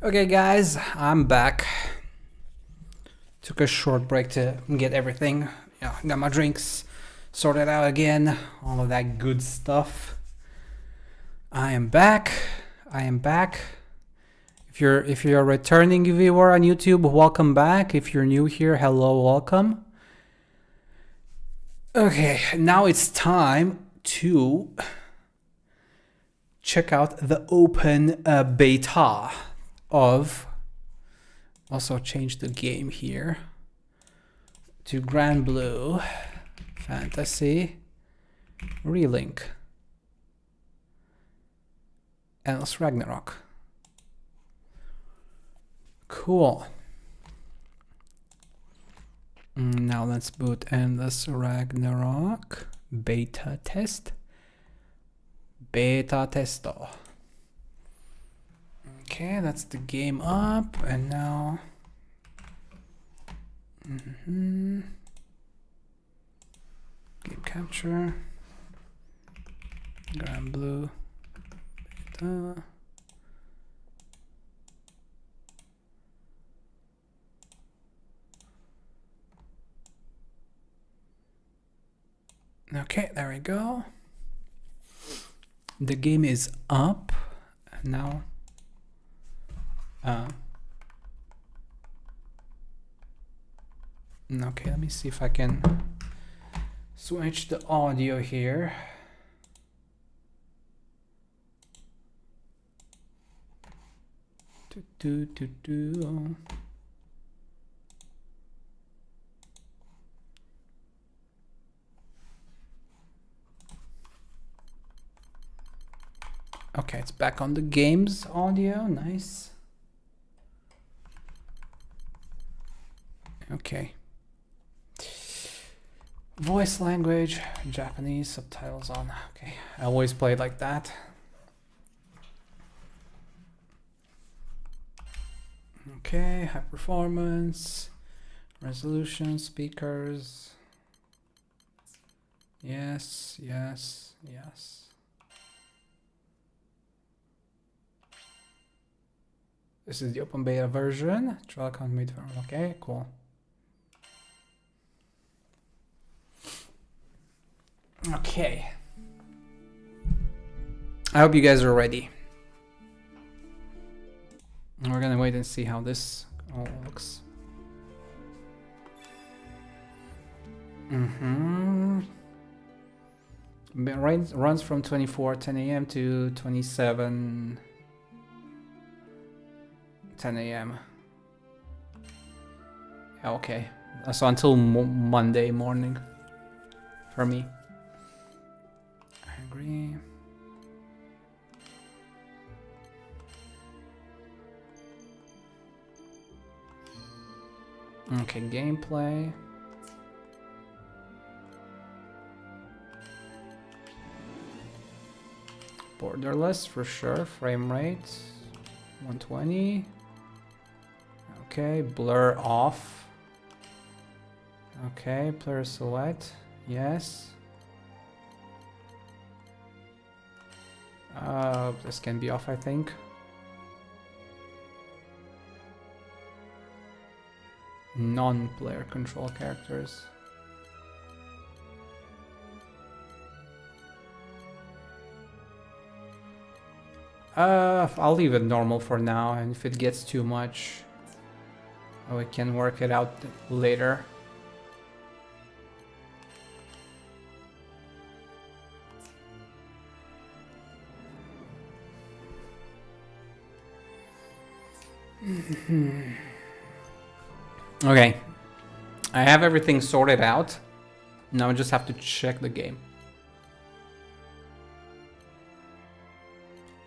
Okay, guys, I'm back. Took a short break to get everything. Got my drinks sorted out again. All of that good stuff. I am back. I am back. If you're a returning viewer on YouTube, welcome back. If you're new here, hello, welcome. Okay, now it's time to check out the open beta of. Also change the game here to GranBlue Fantasy Relink Endless Ragnarok. Cool. Now let's boot Endless Ragnarok beta test. Beta testo. Okay, that's the game up, and now game capture, GranBlue beta. Okay, there we go. The game is up, and now okay, let me see if I can switch the audio here. Okay, it's back on the game's audio. Nice. Okay. Voice language, Japanese, subtitles on. Okay, I always play it like that. Okay, high performance, resolution, speakers. Yes, yes, yes. This is the open beta version. Trial account made for. Okay, cool. Okay. I hope you guys are ready. We're gonna wait and see how this all looks. Runs from 10 a.m. to 27 10 a.m. Okay, so until Monday morning for me. I agree. Okay, gameplay. Borderless for sure. Frame rate 120. Okay, blur off. Okay, player select. Yes. This can be off, I think. Non-player control characters. I'll leave it normal for now, and if it gets too much, we can work it out later. Okay, I have everything sorted out. Now I just have to check the game.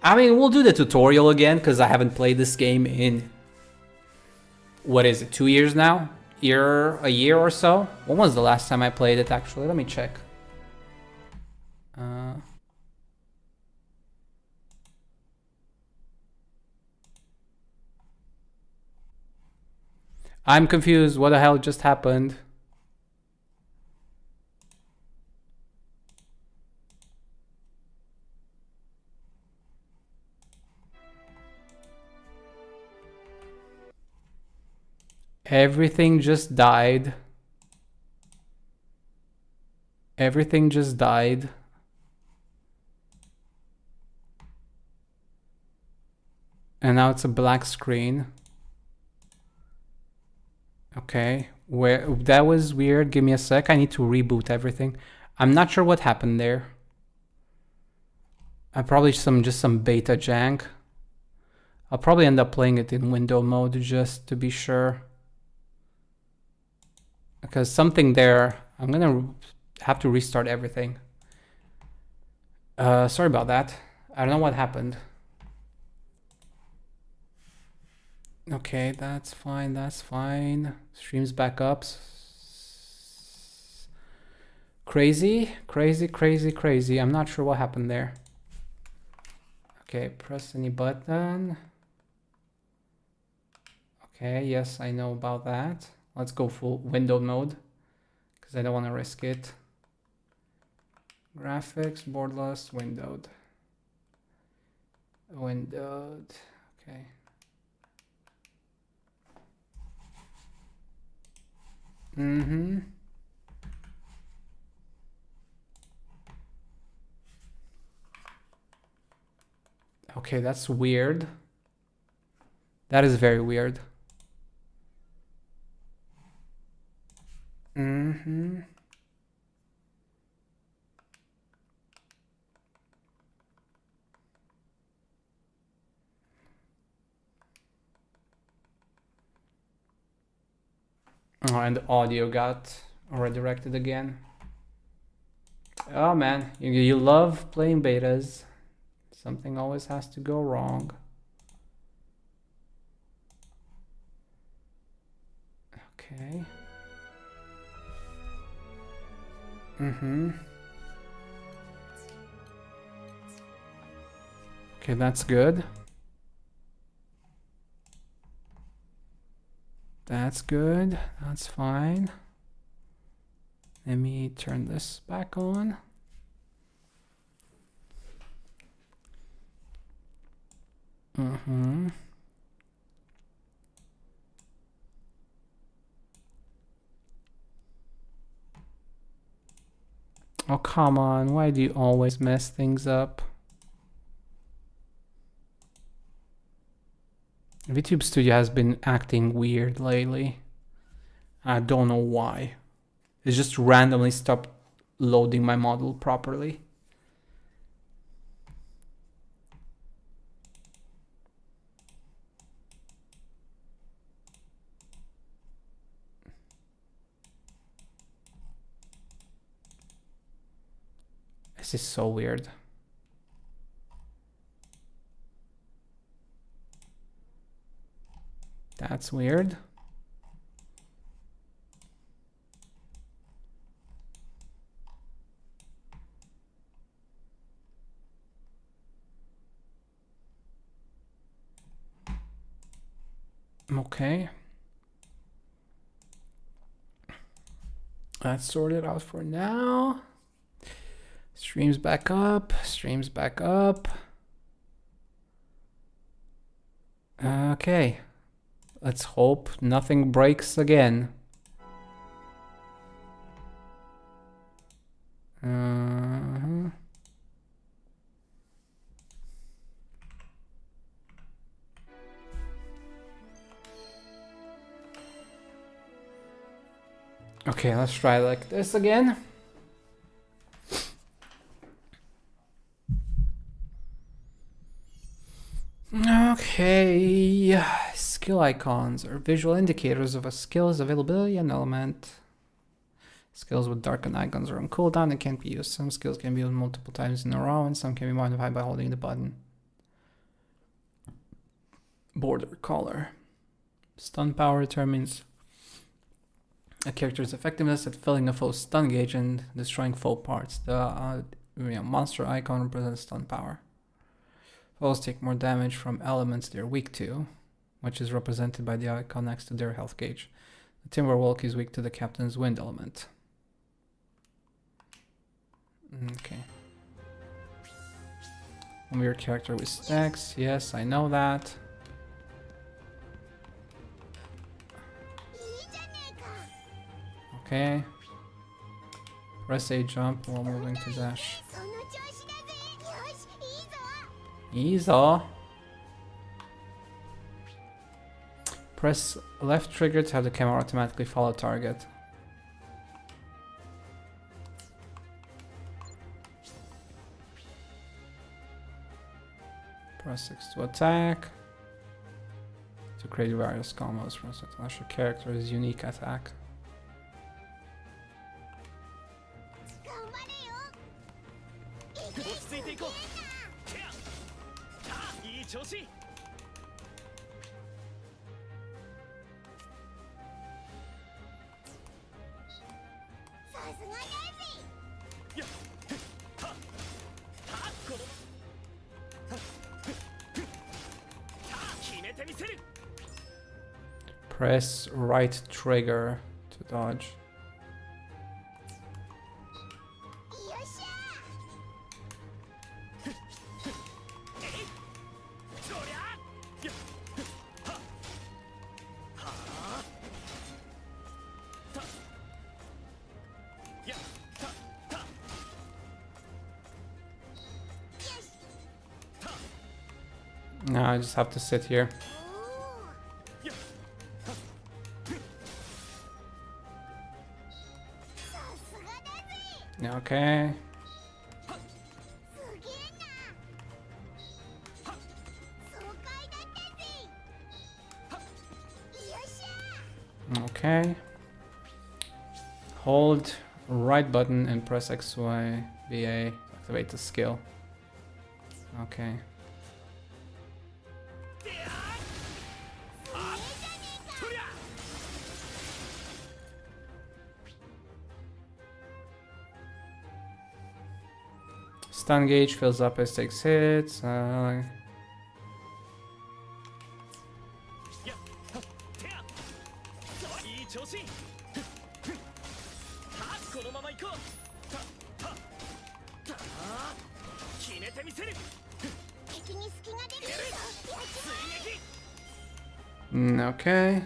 I mean, we'll do the tutorial again because I haven't played this game in, what is it, 2 years now? A year or so? When was the last time I played it, actually? Let me check. I'm confused. What the hell just happened? Everything just died. Everything just died. And now it's a black screen. Okay, that was weird. Give me a sec. I need to reboot everything. I'm not sure what happened there. I probably just some beta jank. I'll probably end up playing it in window mode just to be sure. Because something there, I'm gonna have to restart everything. Sorry about that. I don't know what happened. Okay, that's fine, that's fine. Streams back up. Crazy, crazy, crazy, crazy. I'm not sure what happened there. Okay, press any button. Okay, yes, I know about that. Let's go full window mode because I don't want to risk it. Graphics, borderless, windowed. Windowed, okay. Okay, that's weird. That is very weird. Oh, and the audio got redirected again. Oh man, you love playing betas. Something always has to go wrong. Okay. Okay, that's good. That's good. That's fine. Let me turn this back on. Oh, come on. Why do you always mess things up? VTube Studio has been acting weird lately. I don't know why. It's just randomly stopped loading my model properly. This is so weird. That's weird. Okay. That's sorted out for now. Streams back up. Streams back up. Okay. Let's hope nothing breaks again. Okay, let's try like this again. Okay, skill icons are visual indicators of a skill's availability and element. Skills with darkened icons are on cooldown and can't be used. Some skills can be used multiple times in a row and some can be modified by holding the button. Border color. Stun power determines a character's effectiveness at filling a foe's stun gauge and destroying foe parts. The monster icon represents stun power. Foes take more damage from elements they're weak to, which is represented by the icon next to their health gauge. The Timberwolf is weak to the captain's wind element. Okay. One weird character with stacks. Yes, I know that. Okay. Press A jump while moving to dash. Easy. Press left trigger to have the camera automatically follow target. Press X to attack. To create various combos. Press it to launch your character's unique attack. Press right trigger to dodge. Now I just have to sit here. Okay. Okay. Hold right button and press X, Y, B, A to activate the skill. Okay. Stun gauge fills up as takes hits. Okay.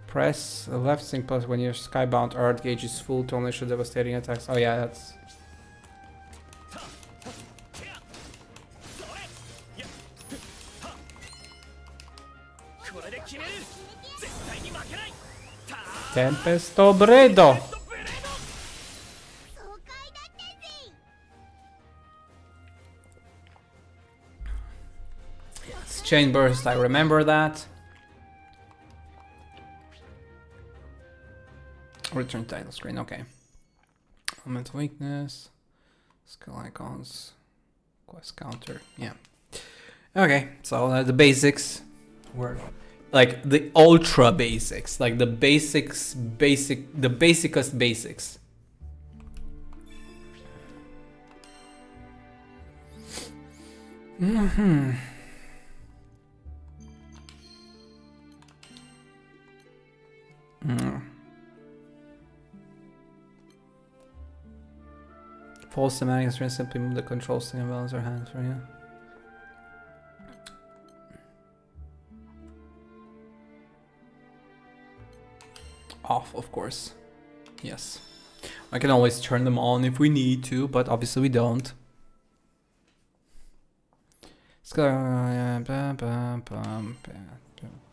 Press left sync plus when your skybound art gauge is full to unleash the devastating attacks. Oh yeah, that's... Tempesto Bredo! Yes, chain burst, I remember that. Return title screen, okay. Elemental weakness, skill icons, quest counter, yeah. Okay, so the basics were like the ultra basics, like the basics, the basicest basics. Full semantic experience, simply move the control stick and balance our hands for you. Off, of course. Yes. I can always turn them on if we need to, but obviously we don't. More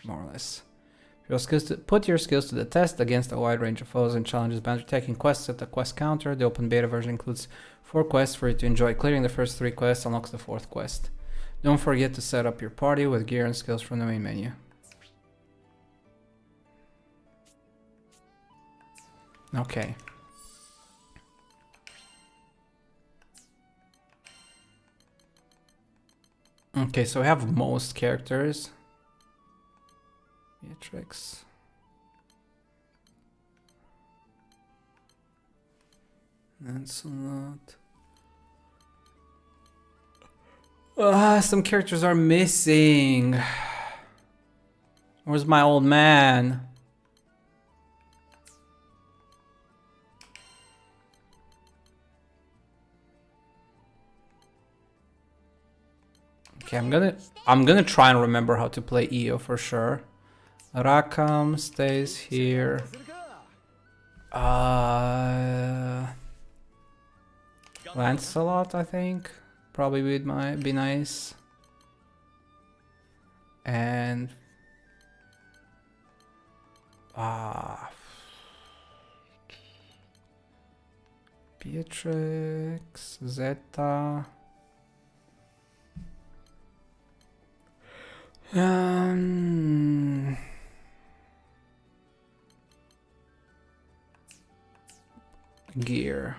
or less. Put your skills to the test against a wide range of foes and challenges. Boundary taking quests at the quest counter. The open beta version includes 4 quests for you to enjoy. Clearing the first 3 quests unlocks the 4th quest. Don't forget to set up your party with gear and skills from the main menu. Okay. Okay, so we have most characters. Beatrix. Lancelot. Some characters are missing. Where's my old man? Okay, I'm gonna try and remember how to play Io for sure. Rakam stays here. Lancelot, I think, probably would be nice. And Beatrix, Zeta. Gear.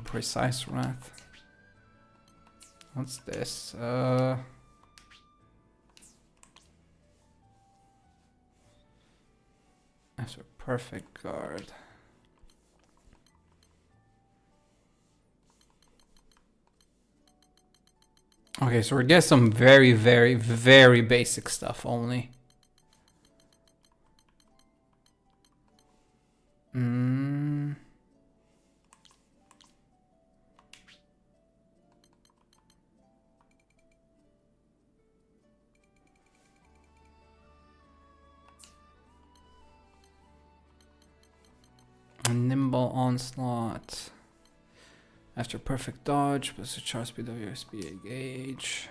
Precise Wrath. What's this? That's a perfect guard. Okay, so we get some very, very, very basic stuff only. A nimble onslaught. After perfect dodge, plus the charge speed of your SBA gauge.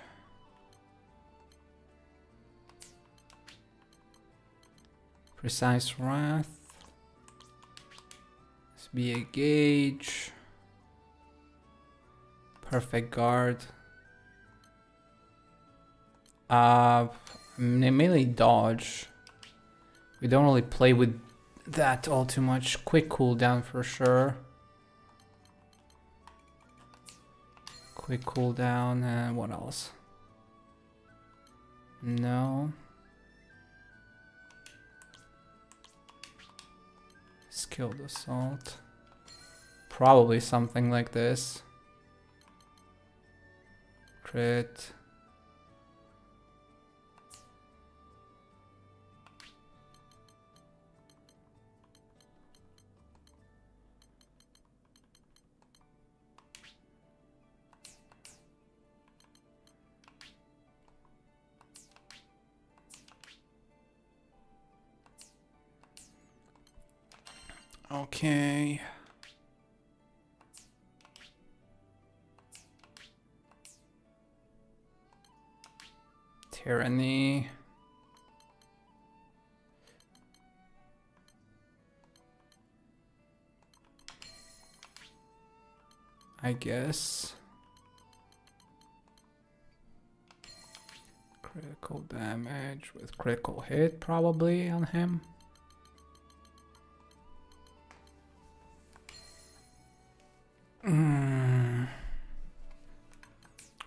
Precise Wrath. SBA gauge. Perfect guard. Mainly dodge. We don't really play with that all too much. Quick cooldown for sure. Quick cooldown, and what else? No. Skilled assault. Probably something like this. Crit. Okay. Tyranny. I guess. Critical damage with critical hit probably on him.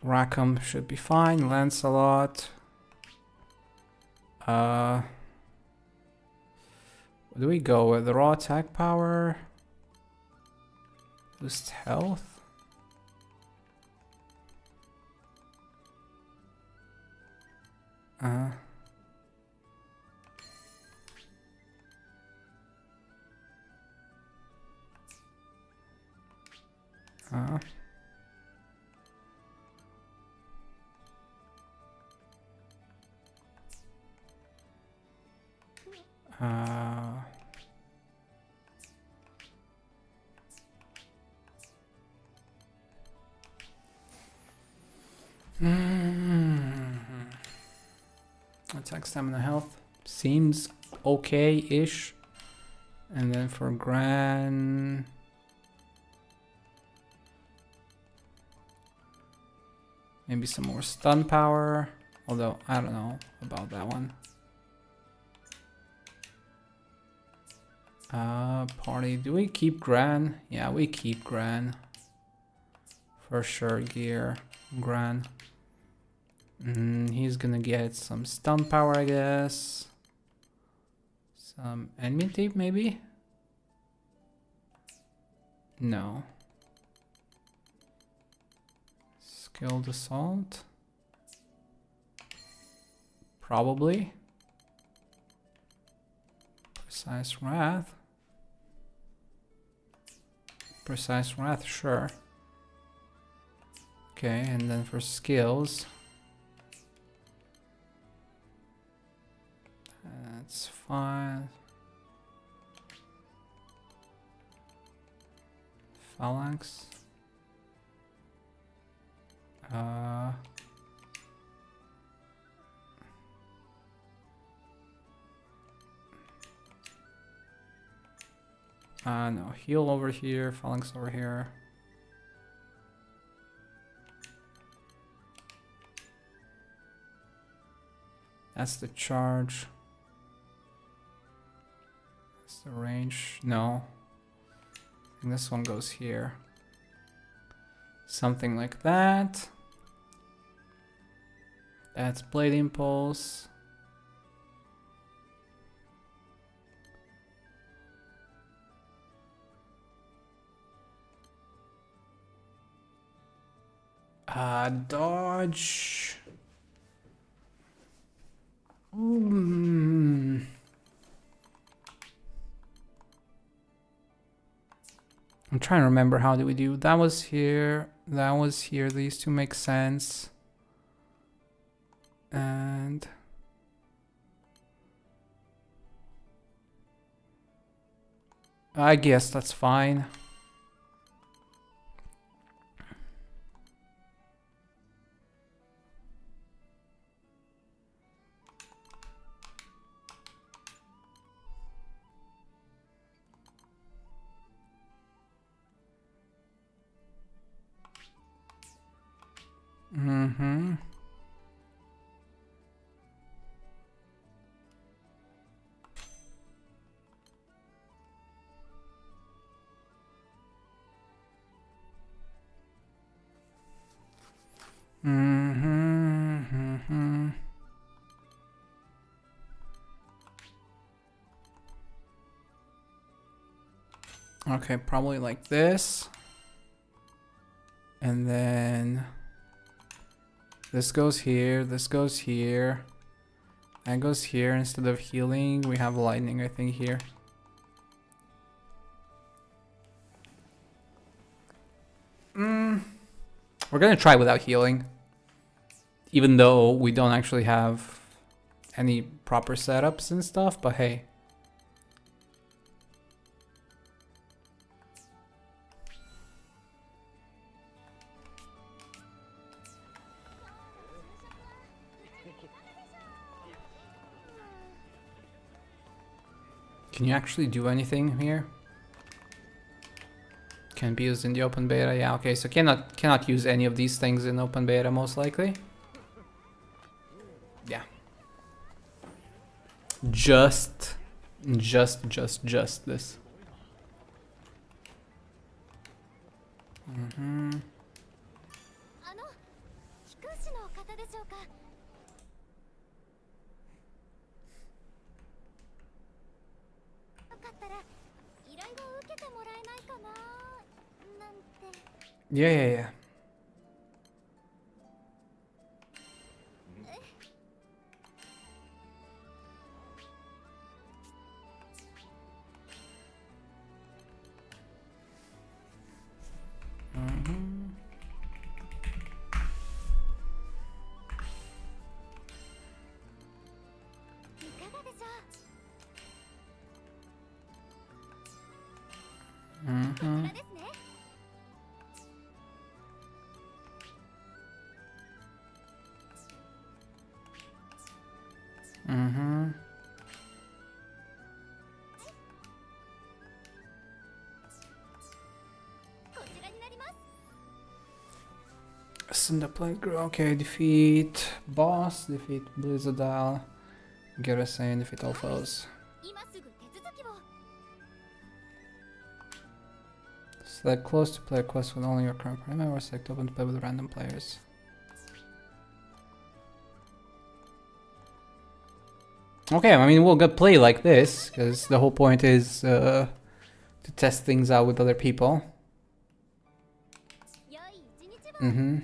Rackham should be fine. Lancelot. Where do we go with the raw attack power? Boost health. Attack, stamina, health seems okay-ish. And then for Gran, maybe some more stun power. Although I don't know about that one. Party. Do we keep Gran? Yeah, we keep Gran. For sure, gear. Gran. He's gonna get some stun power, I guess. Some enmity, maybe? No. Skilled assault? Probably. Precise Wrath? Precise Wrath, sure. Okay, and then for skills. That's fine. Phalanx. No, heal over here, phalanx over here. That's the charge. That's the range. No. I think this one goes here. Something like that. That's Blade Impulse. Dodge. I'm trying to remember, how did we do? That was here. That was here. These two make sense. And I guess that's fine. Mm-hmm. Okay, probably like this. And then this goes here, this goes here. And goes here. Instead of healing, we have lightning, I think, here. We're gonna try without healing. Even though we don't actually have any proper setups and stuff, but hey. Can you actually do anything here? Can be used in the open beta. Yeah, okay, so cannot use any of these things in open beta, most likely. Yeah. Just this. Mm-hmm. Yeah. Mm-hmm. Mm-hmm. Cinder Plate Grow. Okay, defeat boss, defeat Blizzardile, Garrison, defeat all foes. Select close to play a quest with only your current party members. Select open to play with random players. Okay, I mean, we'll get play like this, because the whole point is to test things out with other people. Mm-hmm.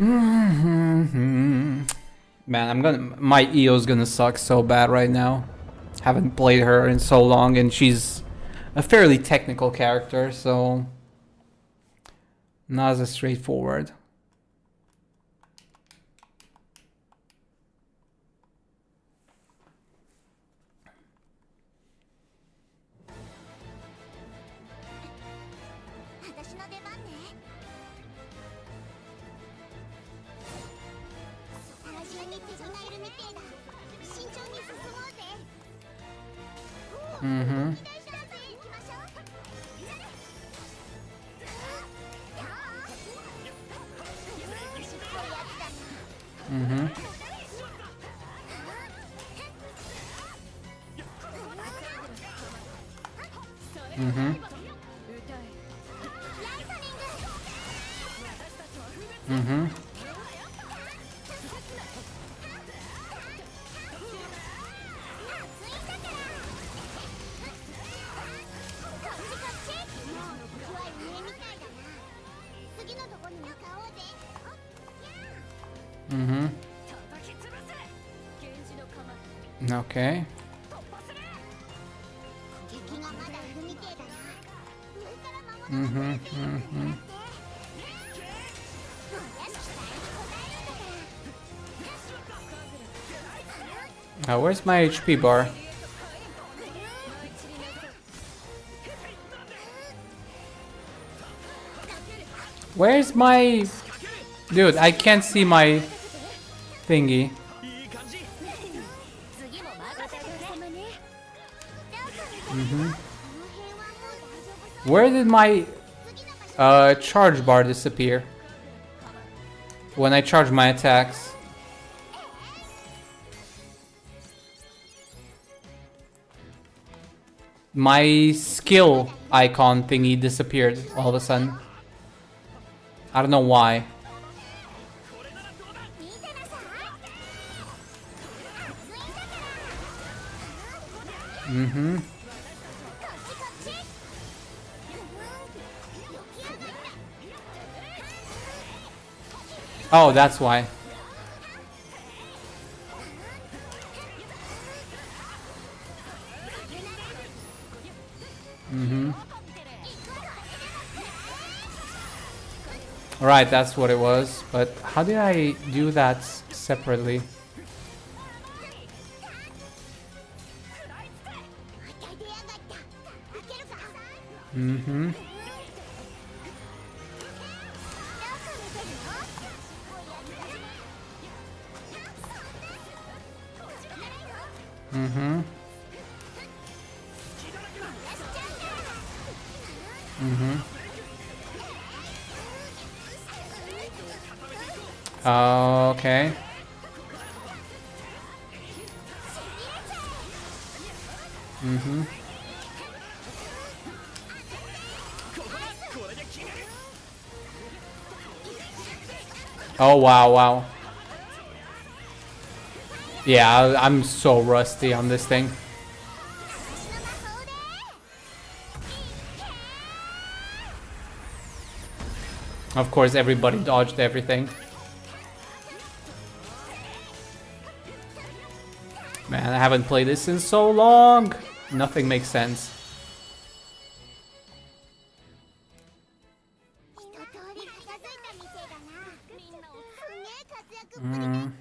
Man, my EO's gonna suck so bad right now. Haven't played her in so long, and she's a fairly technical character, so not as straightforward. Mm-hmm. Mm-hmm. Mm-hmm. Mm-hmm. Mm-hmm. Okay. Mm-hmm. Mm-hmm. Where's my HP bar? Where's my... Dude, I can't see my thingy. Mm-hmm. Where did my charge bar disappear? When I charge my attacks. My skill icon thingy disappeared all of a sudden. I don't know why. Mm-hmm. Oh, that's why. Mm-hmm. Right, that's what it was. But how did I do that separately? Mm-hmm. Mm-hmm. Mm-hmm. Okay. Mm-hmm. Oh, wow, wow. Yeah, I'm so rusty on this thing. Of course, everybody dodged everything. Man, I haven't played this in so long. Nothing makes sense. Mm.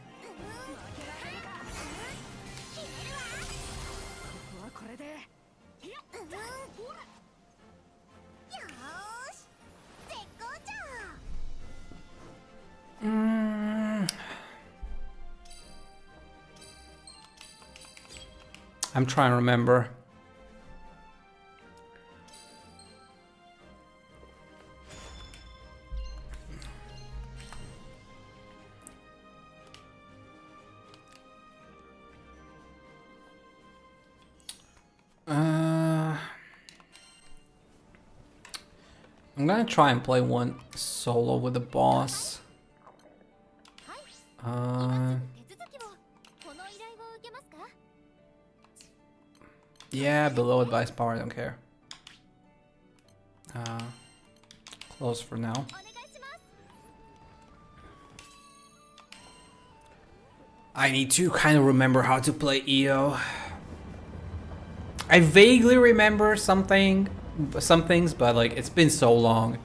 I'm trying to remember. I'm gonna try and play one solo with the boss. Yeah, below advice power, I don't care. Close for now. I need to kind of remember how to play EO. I vaguely remember some things, but like it's been so long.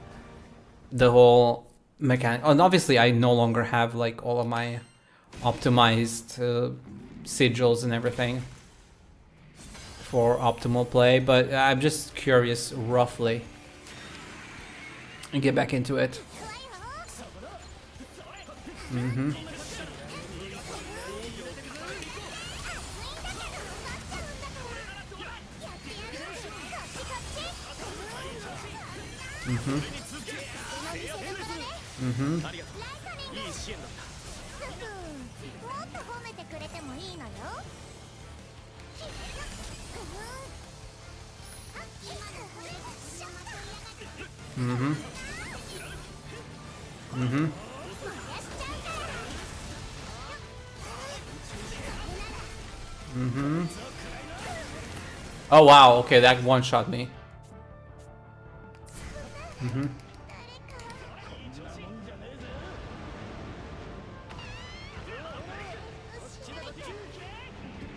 The whole mechanic, and obviously I no longer have like all of my optimized sigils and everything for optimal play, but I'm just curious roughly and get back into it. Mm-hmm. Mm-hmm. Mm-hmm. Mm-hmm. Mm-hmm. Mm-hmm. Oh wow, okay, that one shot me. Mm-hmm.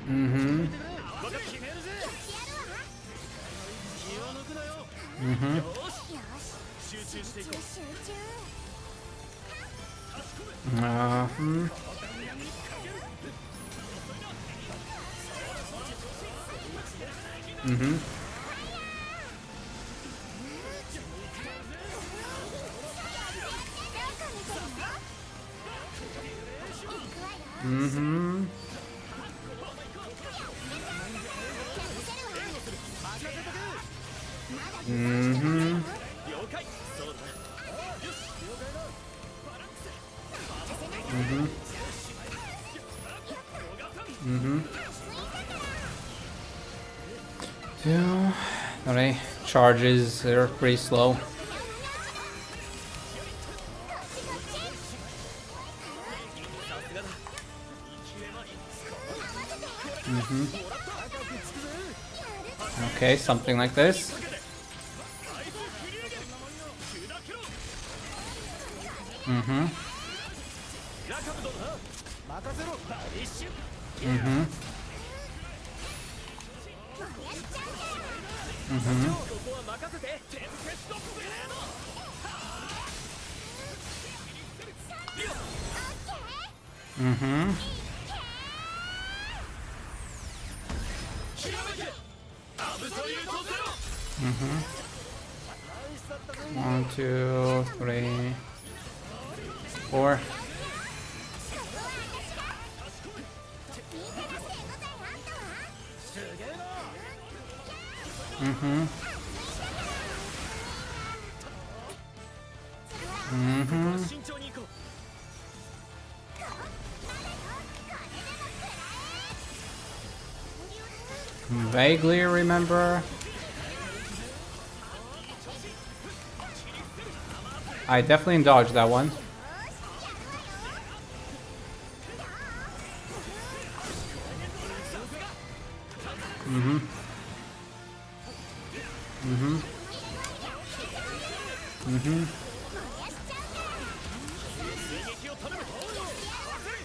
Mm-hmm. Mm-hmm. Mm-hmm. Mm-hmm. Mm-hmm. Mm-hmm. Mm-hmm. Yeah. Alright, charges are pretty slow. Mm-hmm. Okay, something like this. Mm-hmm. Mm-hmm. Mm-hmm. Mm-hmm. Mm-hmm. 1, 2, 3, 4. Mm-hmm. Mm-hmm. Vaguely remember. I definitely dodged that one. Mm-hmm. Mm-hmm. Mm-hmm.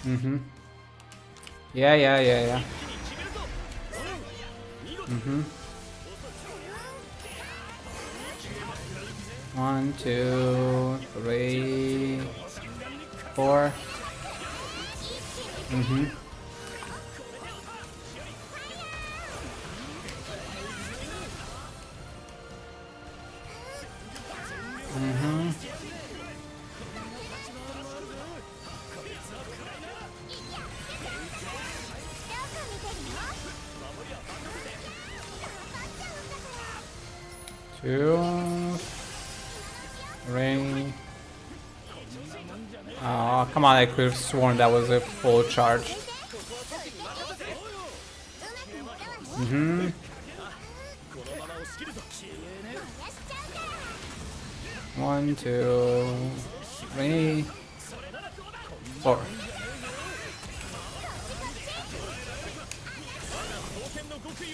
Mm-hmm. Yeah. Mm-hmm. 1, 2, 3, 4. Mm-hmm. Mm-hmm. Two, three. Oh, come on, I could have sworn that was a full charge. Mm-hmm. One, 2, 3, 4.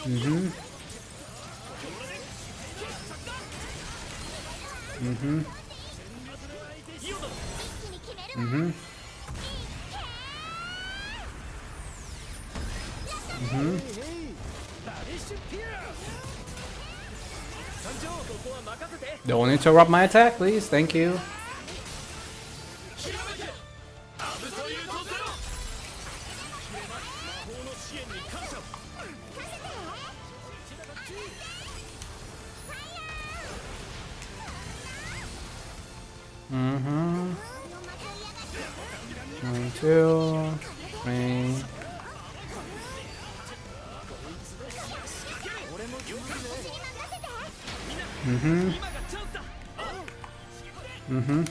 Mm-hmm. Mm-hmm. Mm-hmm. Don't interrupt my attack, please. Thank you. Mm-hmm. 1, 2, 3. Mm-hmm. Mm-hmm.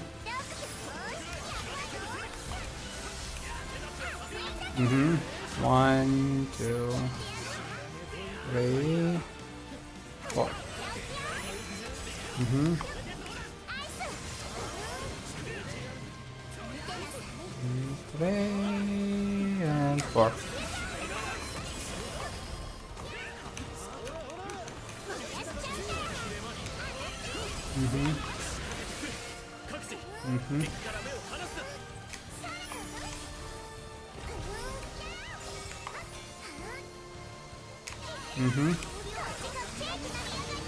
Mm-hmm. 1, 2, 3, 4. Mm-hmm. 3 and 4. Mm-hmm. Mm-hmm. Mm-hmm.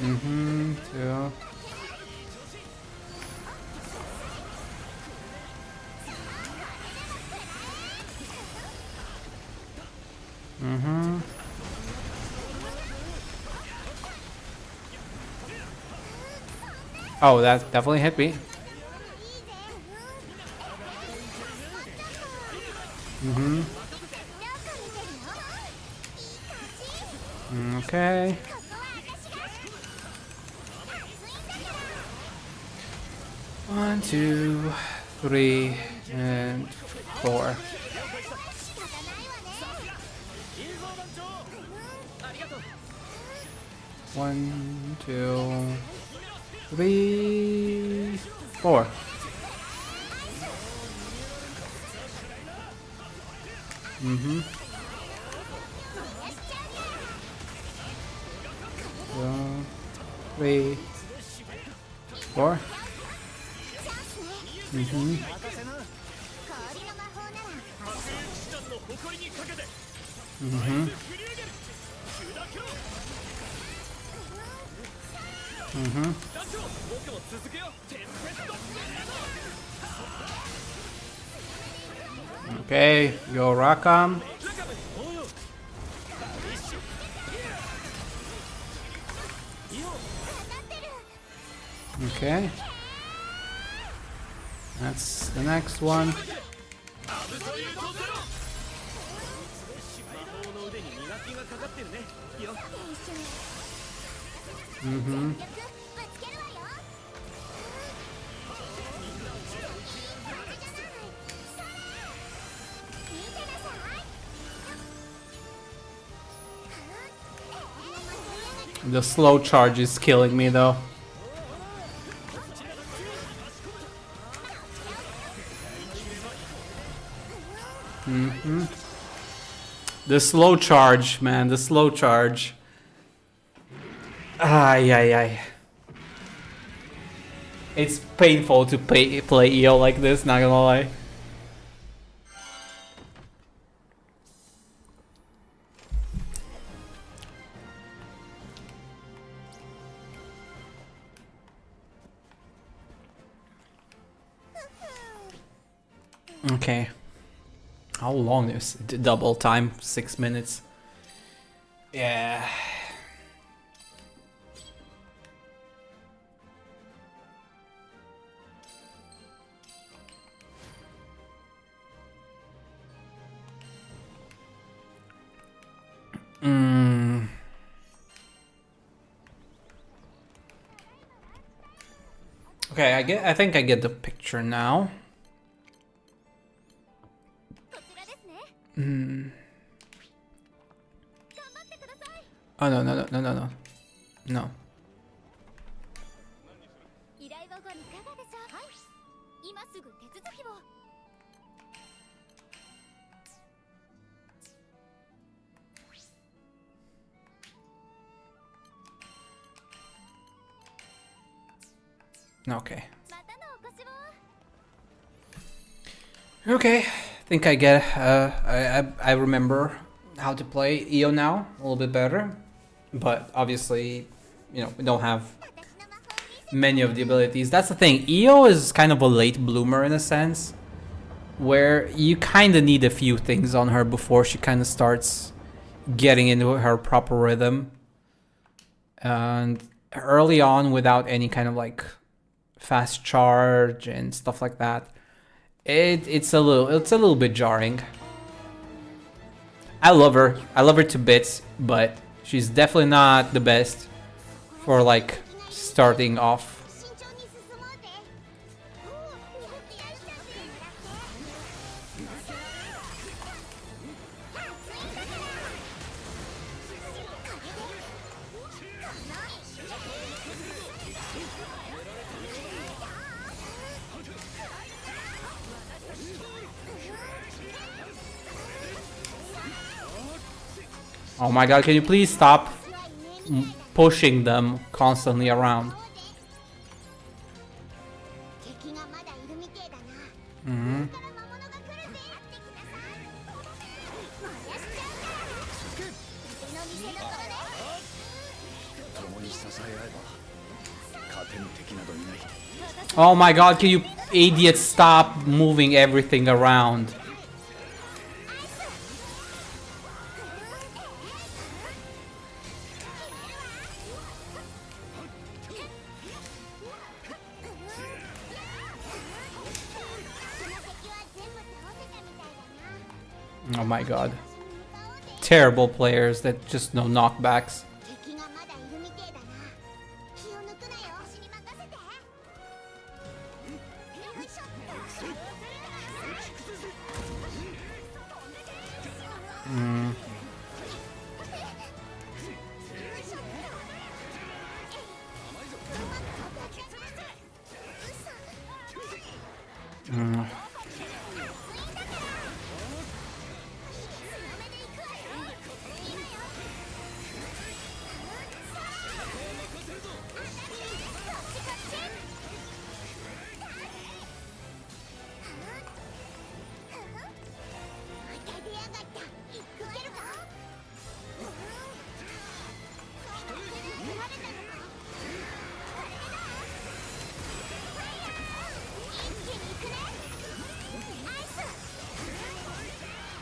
Mm-hmm. 2. Mm-hmm. Oh, that definitely hit me. Mm-hmm. Okay. One, 2, 3, and 4. One, 2, 3, 4. Mm-hmm. 2, 3, 4. Mm-hmm. Mm-hmm. Mm-hmm. Okay, yo Rakam. Okay. That's the next one. Mm-hmm. The slow charge is killing me though. Mm-hmm. The slow charge, man, the slow charge. Ay, ay, ay. It's painful to play EO like this, not gonna lie. Okay. How long is double time? 6 minutes. Yeah. Okay, I think I get the picture now. Oh no no no no no no. No. Okay. Okay, I think I get. I remember how to play EO now a little bit better. but obviously, you know, we don't have many of the abilities. That's the thing. Io is kind of a late bloomer in a sense, where you kind of need a few things on her before she kind of starts getting into her proper rhythm. And early on, without any kind of like fast charge and stuff like that, it's a little bit jarring. I love her to bits, but she's definitely not the best for like starting off. Oh my god, can you please stop pushing them constantly around? Mm-hmm. Oh my god, can you idiots stop moving everything around? Oh my god. Terrible players that just know knockbacks. Mm. Mm.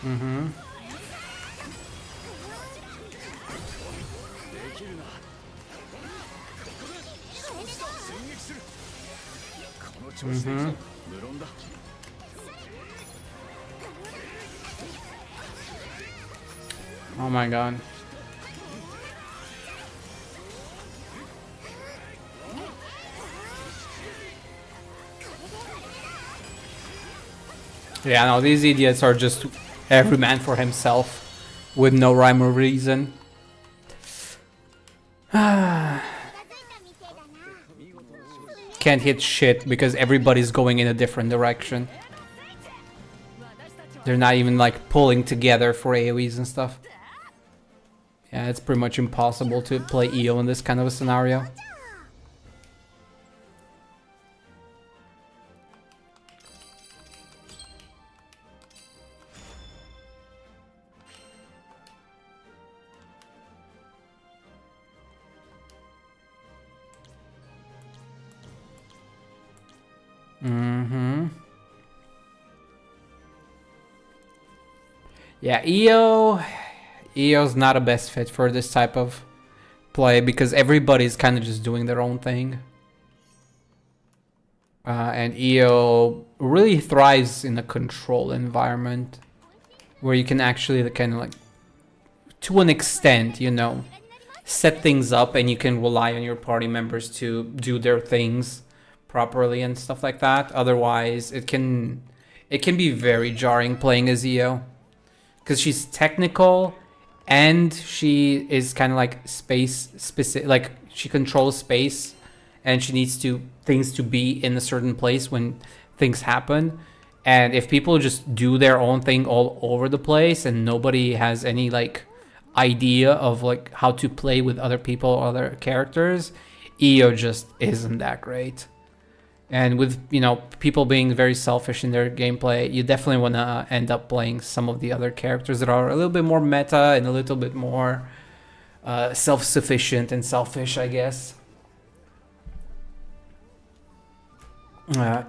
Mm-hmm. Mm-hmm. Oh my god. Yeah, no, these idiots are just every man for himself with no rhyme or reason. Can't hit shit because everybody's going in a different direction. They're not even like pulling together for AoEs and stuff. Yeah, it's pretty much impossible to play EO in this kind of a scenario. Mm-hmm. Yeah, EO's not a best fit for this type of play because everybody's kind of just doing their own thing. And EO really thrives in a control environment where you can actually kind of like, to an extent, you know, set things up and you can rely on your party members to do their things properly and stuff like that. Otherwise, it can be very jarring playing as EO because she's technical and she is kind of like space specific, like she controls space and she needs things to be in a certain place when things happen. And if people just do their own thing all over the place and nobody has any like idea of like how to play with other people or other characters, EO just isn't that great. And with, you know, people being very selfish in their gameplay, you definitely want to end up playing some of the other characters that are a little bit more meta and a little bit more self-sufficient and selfish, I guess.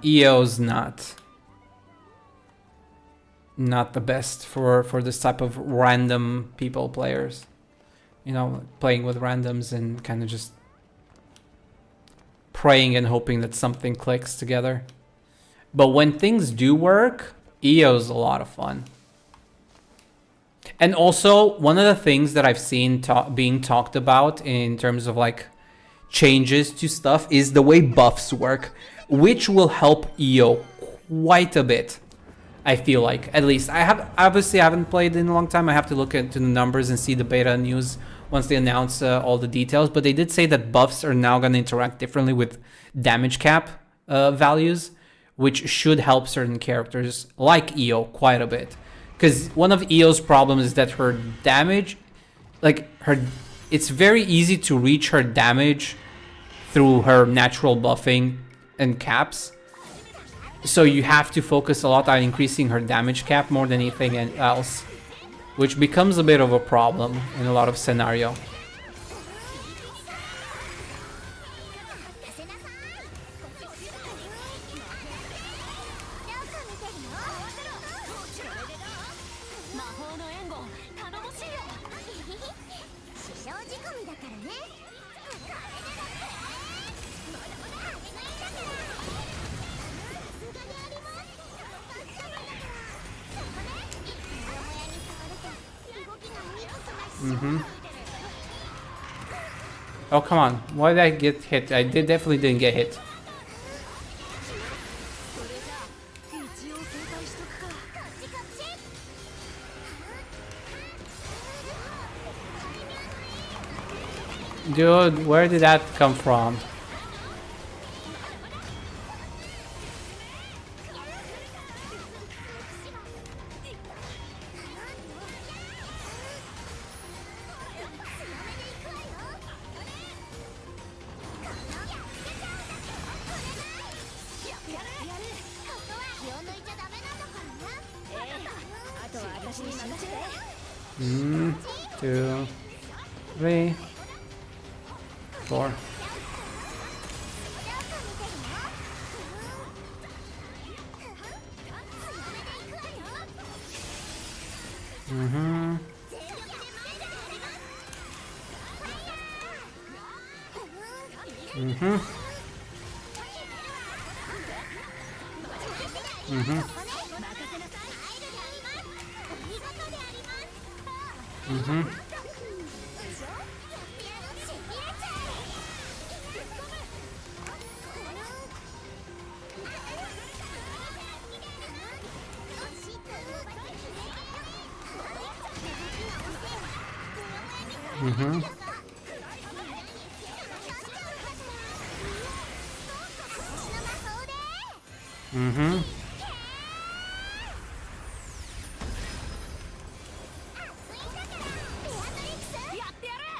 EO's not the best for this type of random people players. You know, playing with randoms and kind of just praying and hoping that something clicks together. But when things do work, EO's a lot of fun. And also, one of the things that I've seen being talked about in terms of like changes to stuff is the way buffs work, which will help EO quite a bit. I feel like, at least. I haven't played in a long time. I have to look into the numbers and see the beta news once they announce all the details. But they did say that buffs are now going to interact differently with damage cap values, which should help certain characters like EO quite a bit. Because one of EO's problems is that her damage, it's very easy to reach her damage through her natural buffing and caps. So you have to focus a lot on increasing her damage cap more than anything else, which becomes a bit of a problem in a lot of scenario. Oh, come on. Why did I get hit? I definitely didn't get hit. Dude, where did that come from? Two, three, four.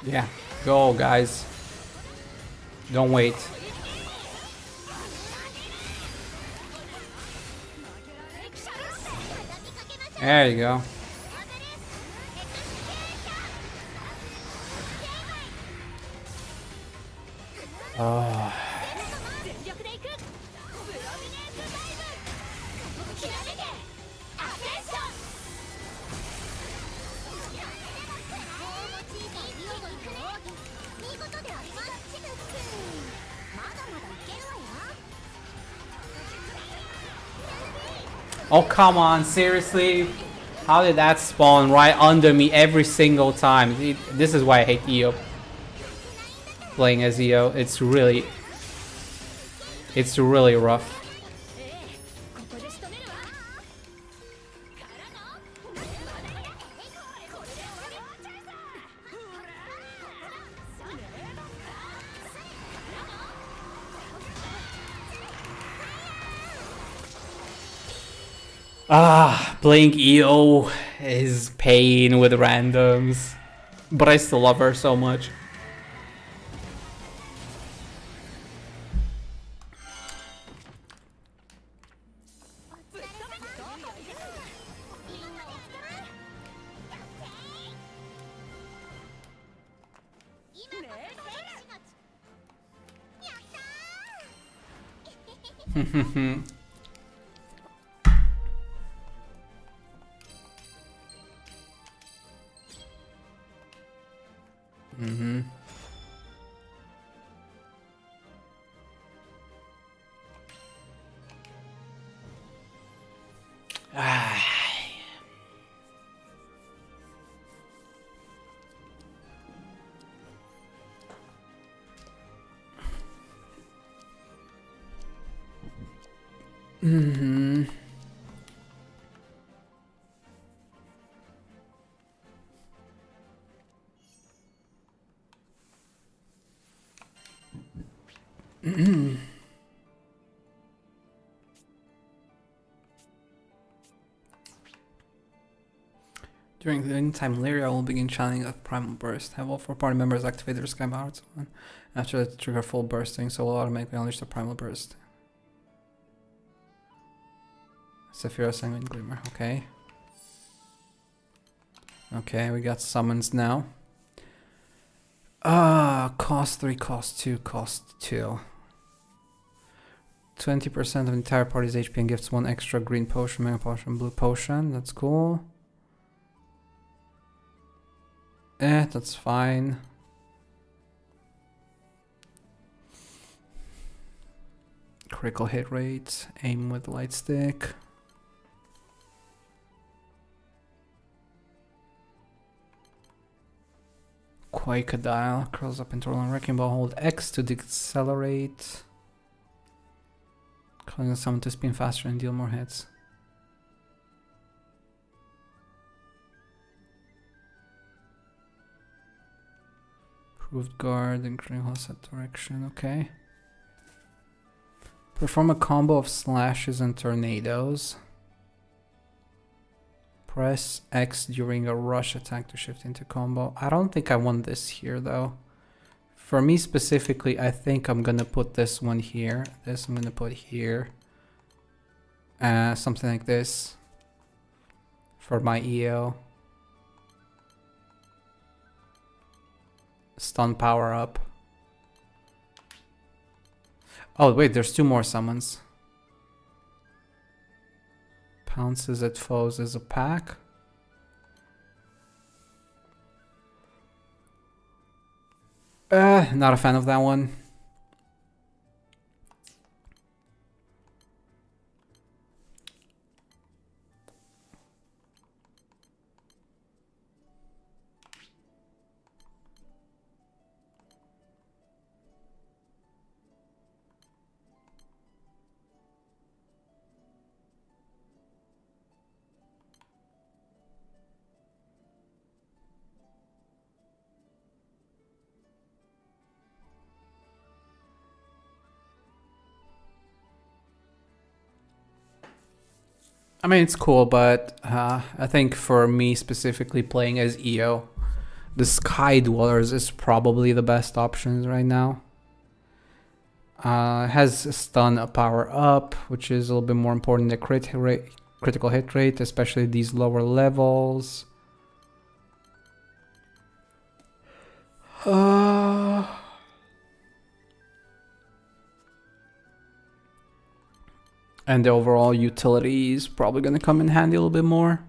Yeah, go guys. Don't wait. There you go. Oh. Oh, come on, seriously? How did that spawn right under me every single time? This is why I hate EO. Playing as EO, it's really rough. Playing EO is pain with randoms, but I still love her so much. Mm-hmm. Ah. Mm-hmm. During the time Lyria will begin channeling a primal burst. Have all 4 party members activate their sky powers on. After the trigger full bursting, so will automatically unleash the primal burst. Saphira Sanguine Glimmer, okay. Okay, we got summons now. Cost 3, cost 2, cost 2. 20% of the entire party's HP and gifts 1 extra green potion, mega potion, blue potion. That's cool. That's fine. Critical hit rate, aim with light stick. Quakadile curls up into a wrecking ball. Hold X to decelerate. Causing someone to spin faster and deal more hits. Improved guard, increasing whole set direction. Okay. Perform a combo of slashes and tornadoes. Press X during a rush attack to shift into combo. I don't think I want this here though. For me specifically, I think I'm gonna put this one here. This I'm gonna put here. Something like this. For my EO. Stun power up. Oh wait, there's 2 more summons. Pounces at foes as a pack. Not a fan of that one. I mean, it's cool, but I think for me specifically playing as EO, the Sky Dwellers is probably the best options right now. It has stun a power up, which is a little bit more important than critical hit rate, especially these lower levels. And the overall utility is probably going to come in handy a little bit more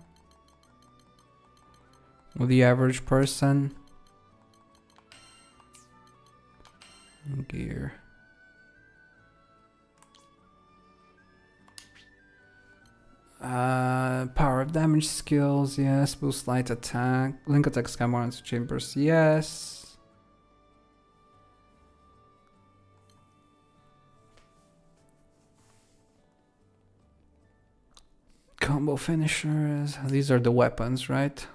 with the average person. Gear. Power of damage skills, yes. Boost light attack. Link attack Skymarans Chambers, yes. Combo finishers. These are the weapons, right?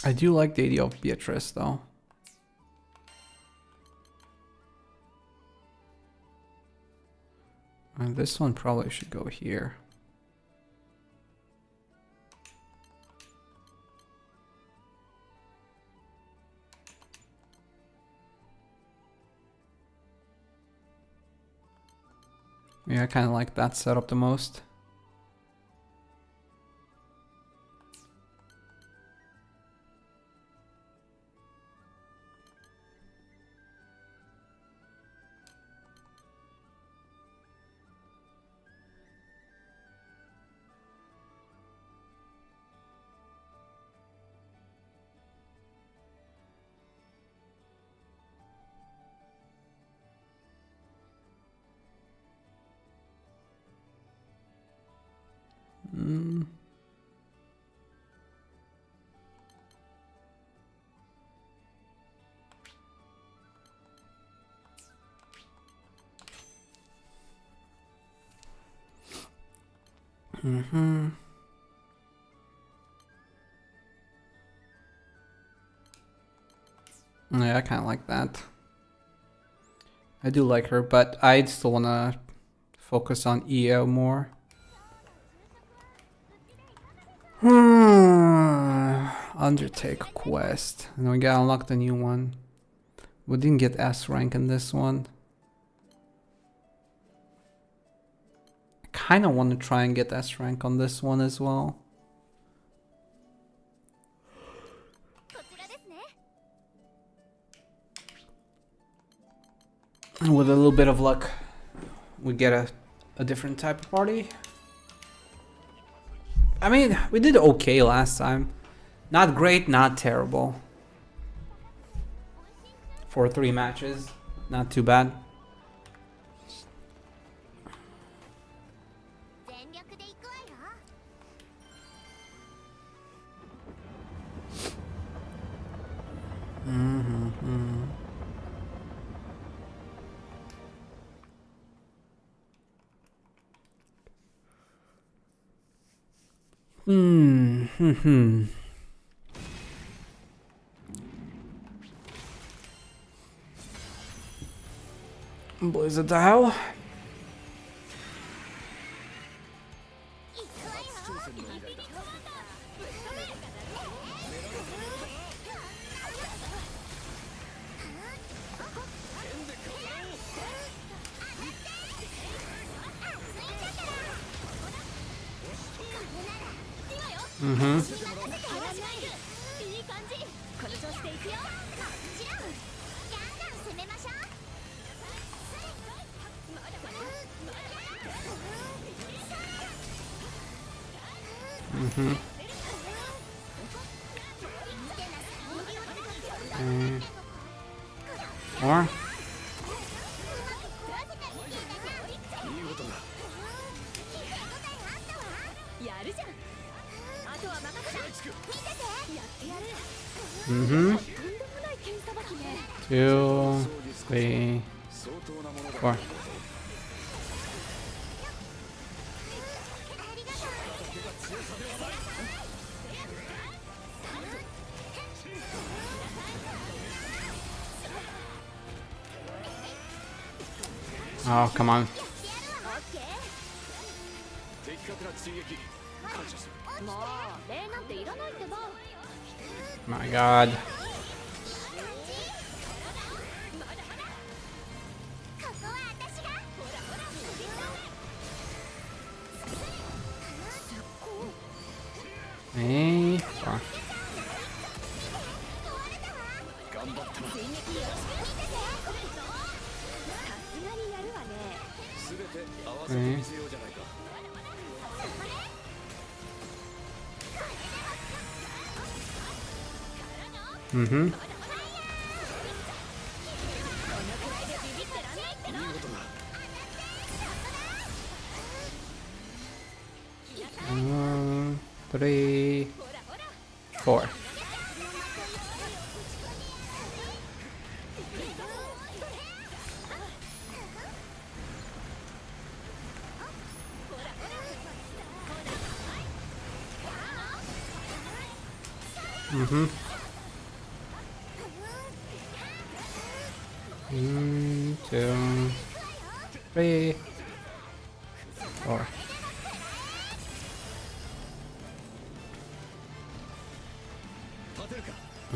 I do like the idea of Beatrice though. And this one probably should go here. Yeah, I kind of like that setup the most. Yeah, I kind of like that. I do like her, but I'd still want to focus on EO more. Undertake quest. And we gotta unlock the new one. We didn't get S rank in this one. I kind of want to try and get S rank on this one as well. And with a little bit of luck, we get a different type of party. I mean, we did okay last time. Not great, not terrible. For 3 matches, not too bad. Blizzard Dial. More. Mm-hmm. 2, 3, 4. Oh, come on. My God. Hey. Oh. Hey. Mm-hmm. Three, 4. Mm-hmm. 1, 2, 3. Or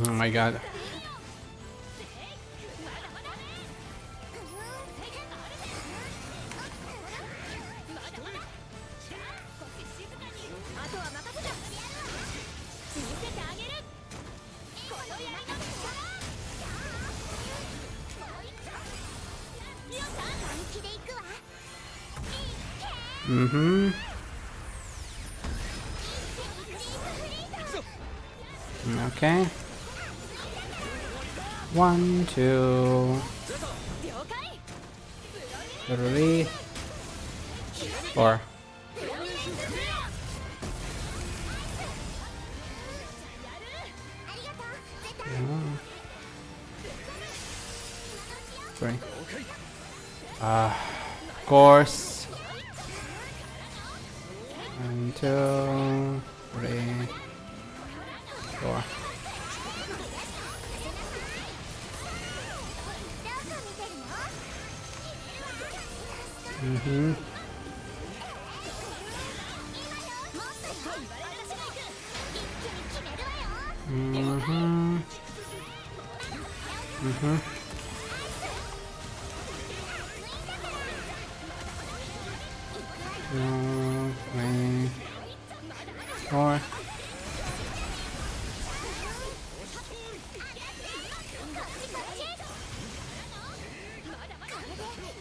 oh my god. Mm-hmm. Okay. 1, 2, 3, 4. Three. Of course. 1, 2, 3, 4. Mm-hmm. Mm-hmm. Mm-hmm. 2, 3, 4.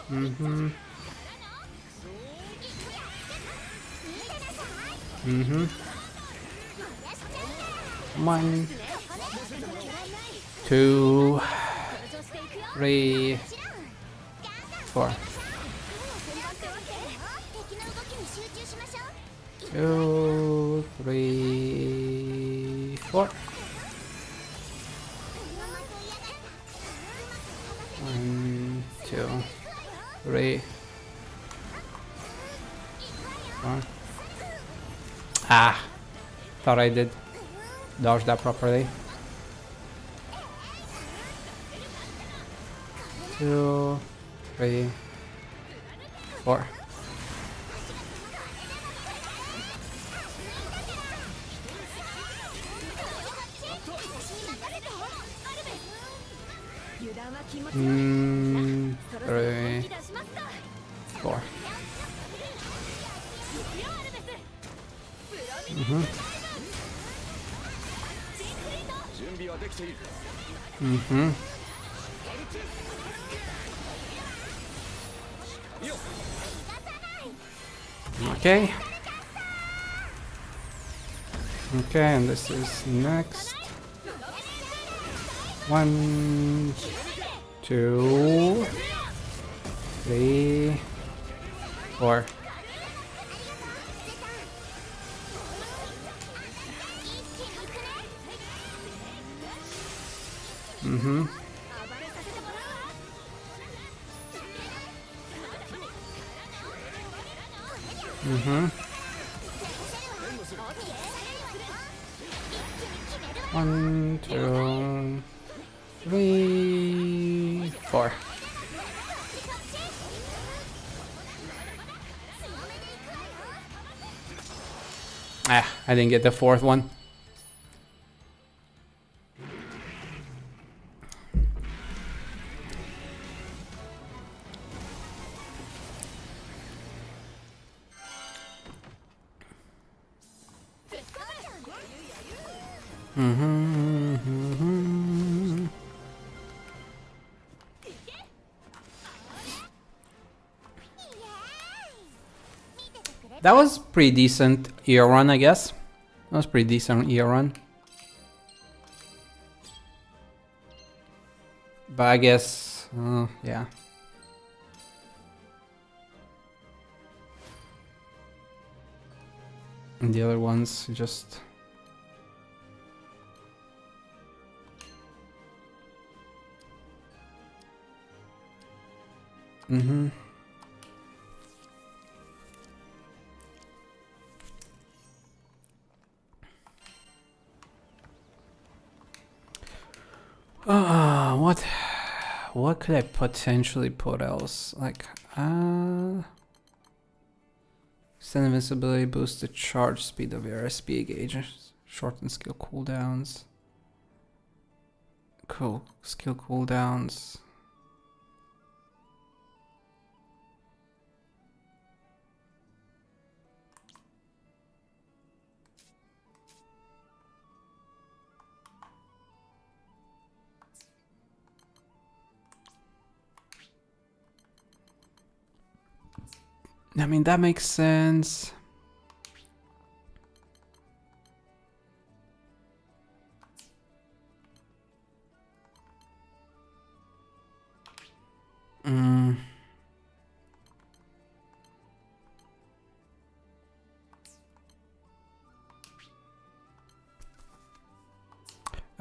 Mm-hmm. Mm-hmm. 1, 2, 3, 4. 2, 3, 4. 1, 2, 3, 4. Ah, thought I did dodge that properly. 2, 3, 4. Mm, 3, 4. Mm-hmm. Mm-hmm. Okay. Okay, and this is next. 1, 2, 3, 4. Mm-hmm. Mm-hmm. 1, 2, 3, 4. Ah, I didn't get the fourth one. Mm-hmm. That was pretty decent ER run, I guess. That was pretty decent ER run. But I guess, yeah. And the other ones just... Mm-hmm. What could I potentially put else? Like, Extend invincibility, boost the charge speed of your SPA gauges. Shorten skill cooldowns. Cool. Skill cooldowns. I mean, that makes sense.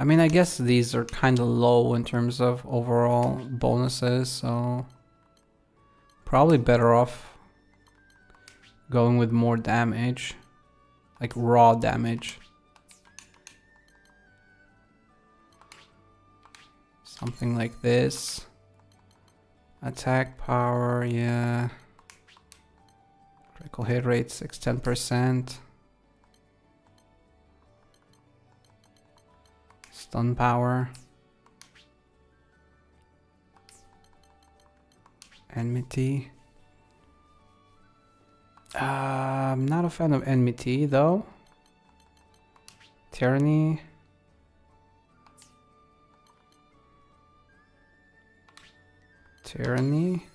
I mean, I guess these are kind of low in terms of overall bonuses, so probably better off going with more damage, like raw damage. Something like this. Attack power, yeah. Critical hit rate 6-10%. Stun power. Enmity. I'm not a fan of enmity though. Tyranny. Tyranny.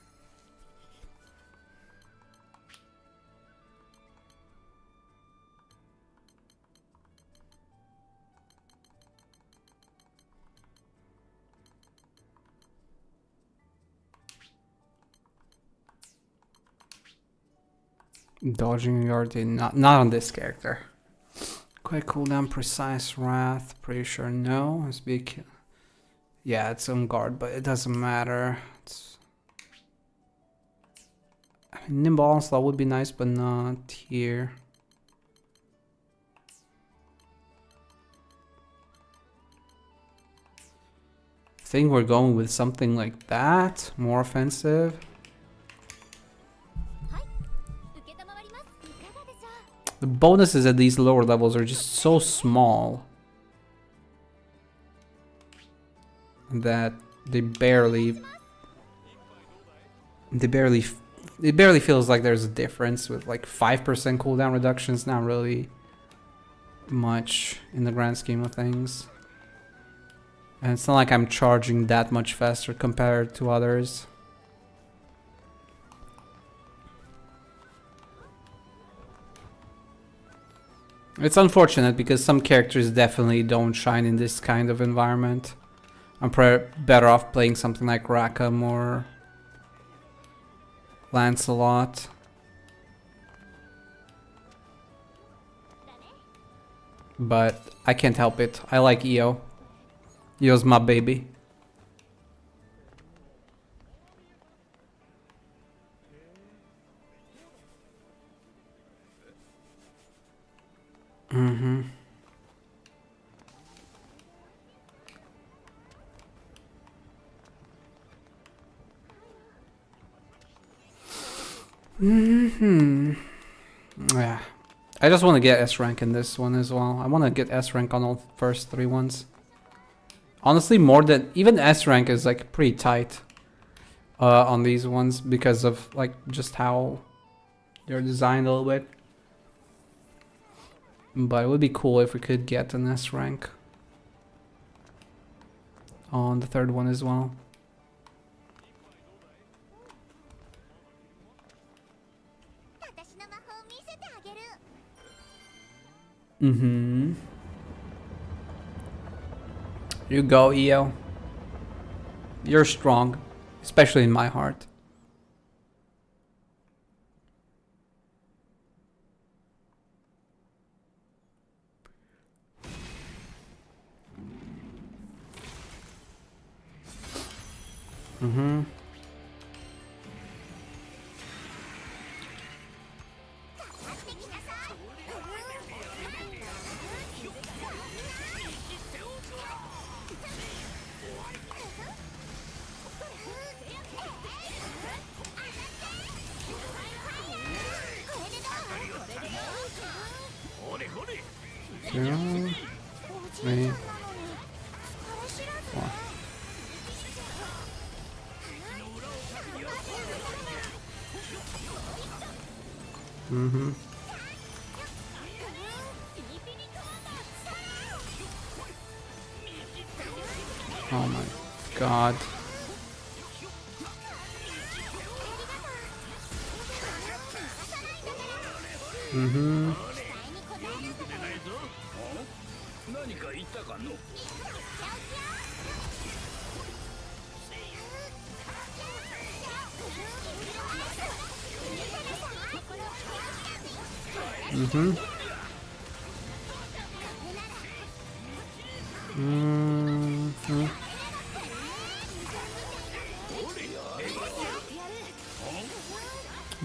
Dodging yard, not on this character. Quick cooldown, precise wrath. Pretty sure no. It's big. Yeah, it's on guard, but it doesn't matter. I mean, nimble onslaught would be nice, but not here. I think we're going with something like that, more offensive. The bonuses at these lower levels are just so small that it barely feels like there's a difference. With like 5% cooldown reductions, not really much in the grand scheme of things. And it's not like I'm charging that much faster compared to others. It's unfortunate because some characters definitely don't shine in this kind of environment. I'm better off playing something like Rackham or Lancelot. But I can't help it. I like EO. EO's my baby. Yeah. I just want to get S rank in this one as well. I want to get S rank on all first 3 ones. Honestly, more than even S rank is like pretty tight on these ones because of like just how they're designed a little bit. But it would be cool if we could get an S rank on the 3rd one as well. You go, EO. You're strong, especially in my heart. 2, 3, 4. Oh my god.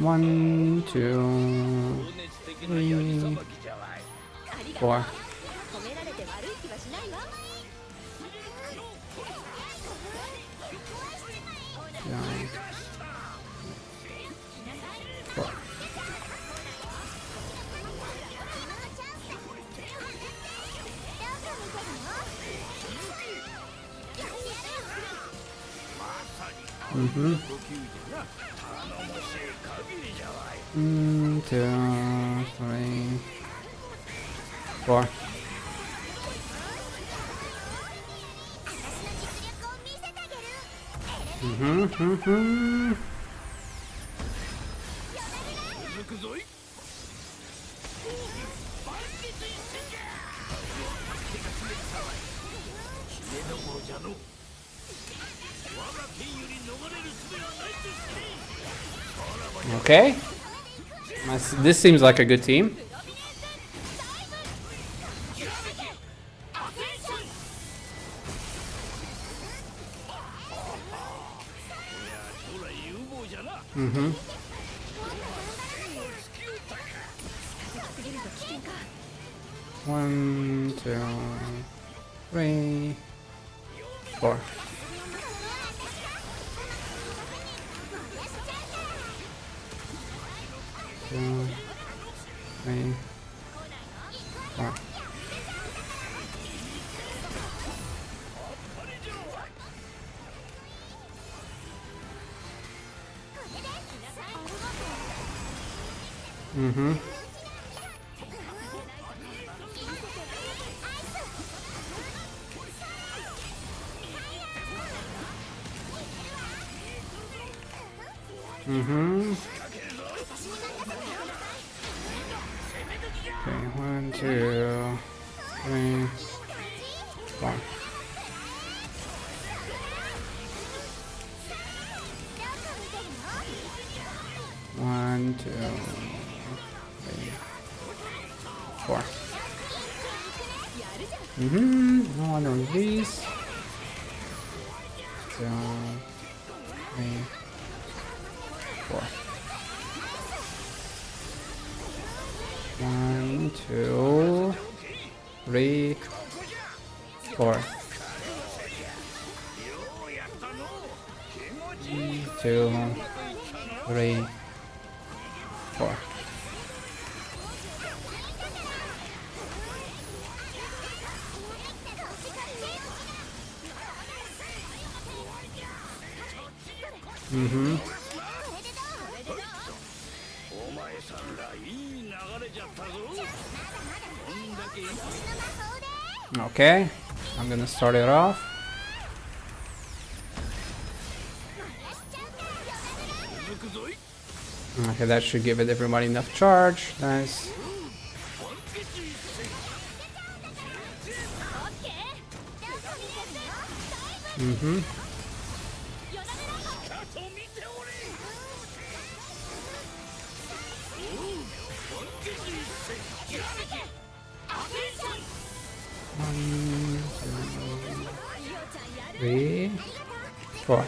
One, two, three, 4. Nine, 4. Two, three, 4. Okay. This seems like a good team. One, two, three, 4. Two, three, 4. Okay, 1, 2, 3, 4. One, two, three, 4. No wonder with these. 2, 3, 4. 1, 2, 3, 4. 2, 3, 4. Okay, I'm gonna start it off. Okay, that should give it everybody enough charge. Nice. One, two, 3, 4.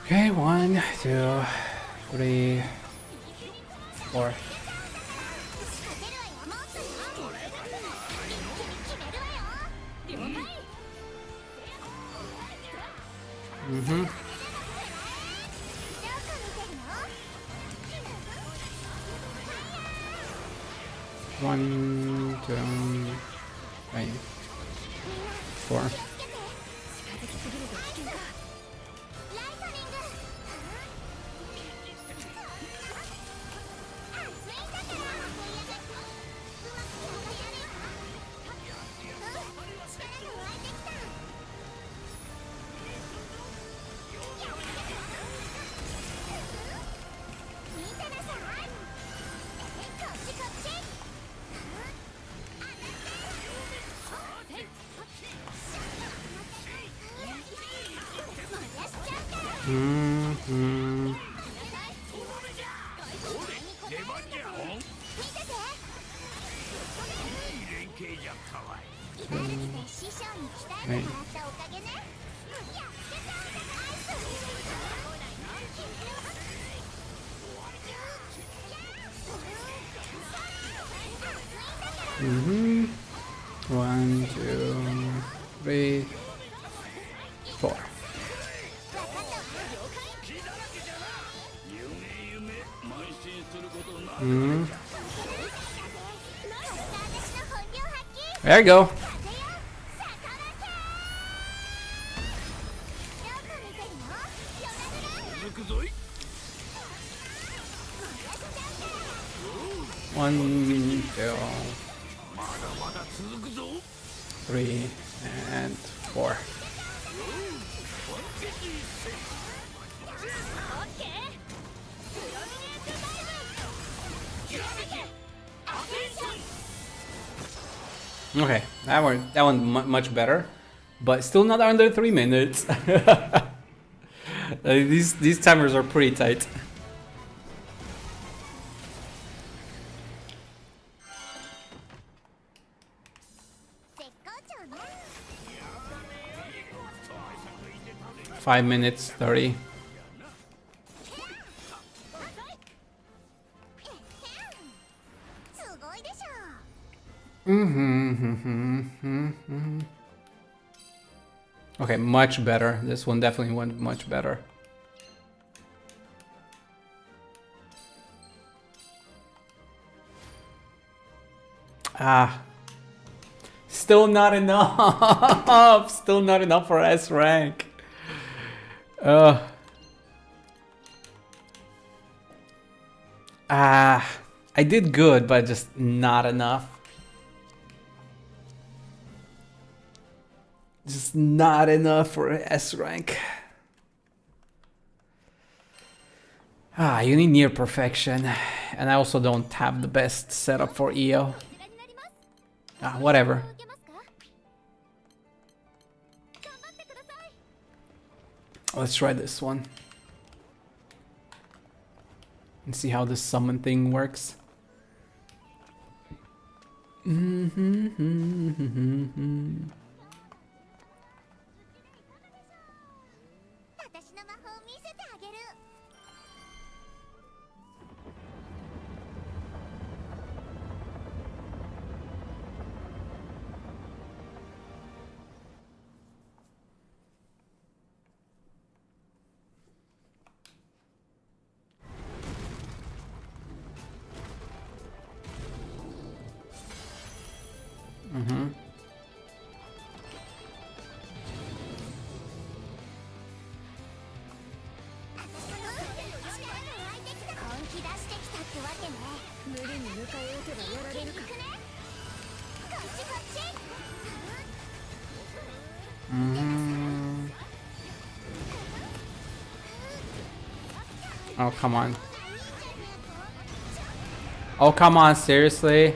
Okay, 1, 2, 3, 4. Mm-hmm. One, two, three, four. Mm-hmm. Right. Mm-hmm. 1, 2, 3, 4. Mm-hmm. There you go. One, two, 3, and 4. Okay, that one much better, but still not under 3 minutes. These timers are pretty tight. Five minutes 30. Okay, much better. This one definitely went much better. Ah, still not enough. Still not enough for S rank. I did good, but just not enough. Just not enough for S rank. You need near perfection, and I also don't have the best setup for EO. Whatever. Let's try this one and see how this summon thing works. Oh, come on. Oh, come on, seriously?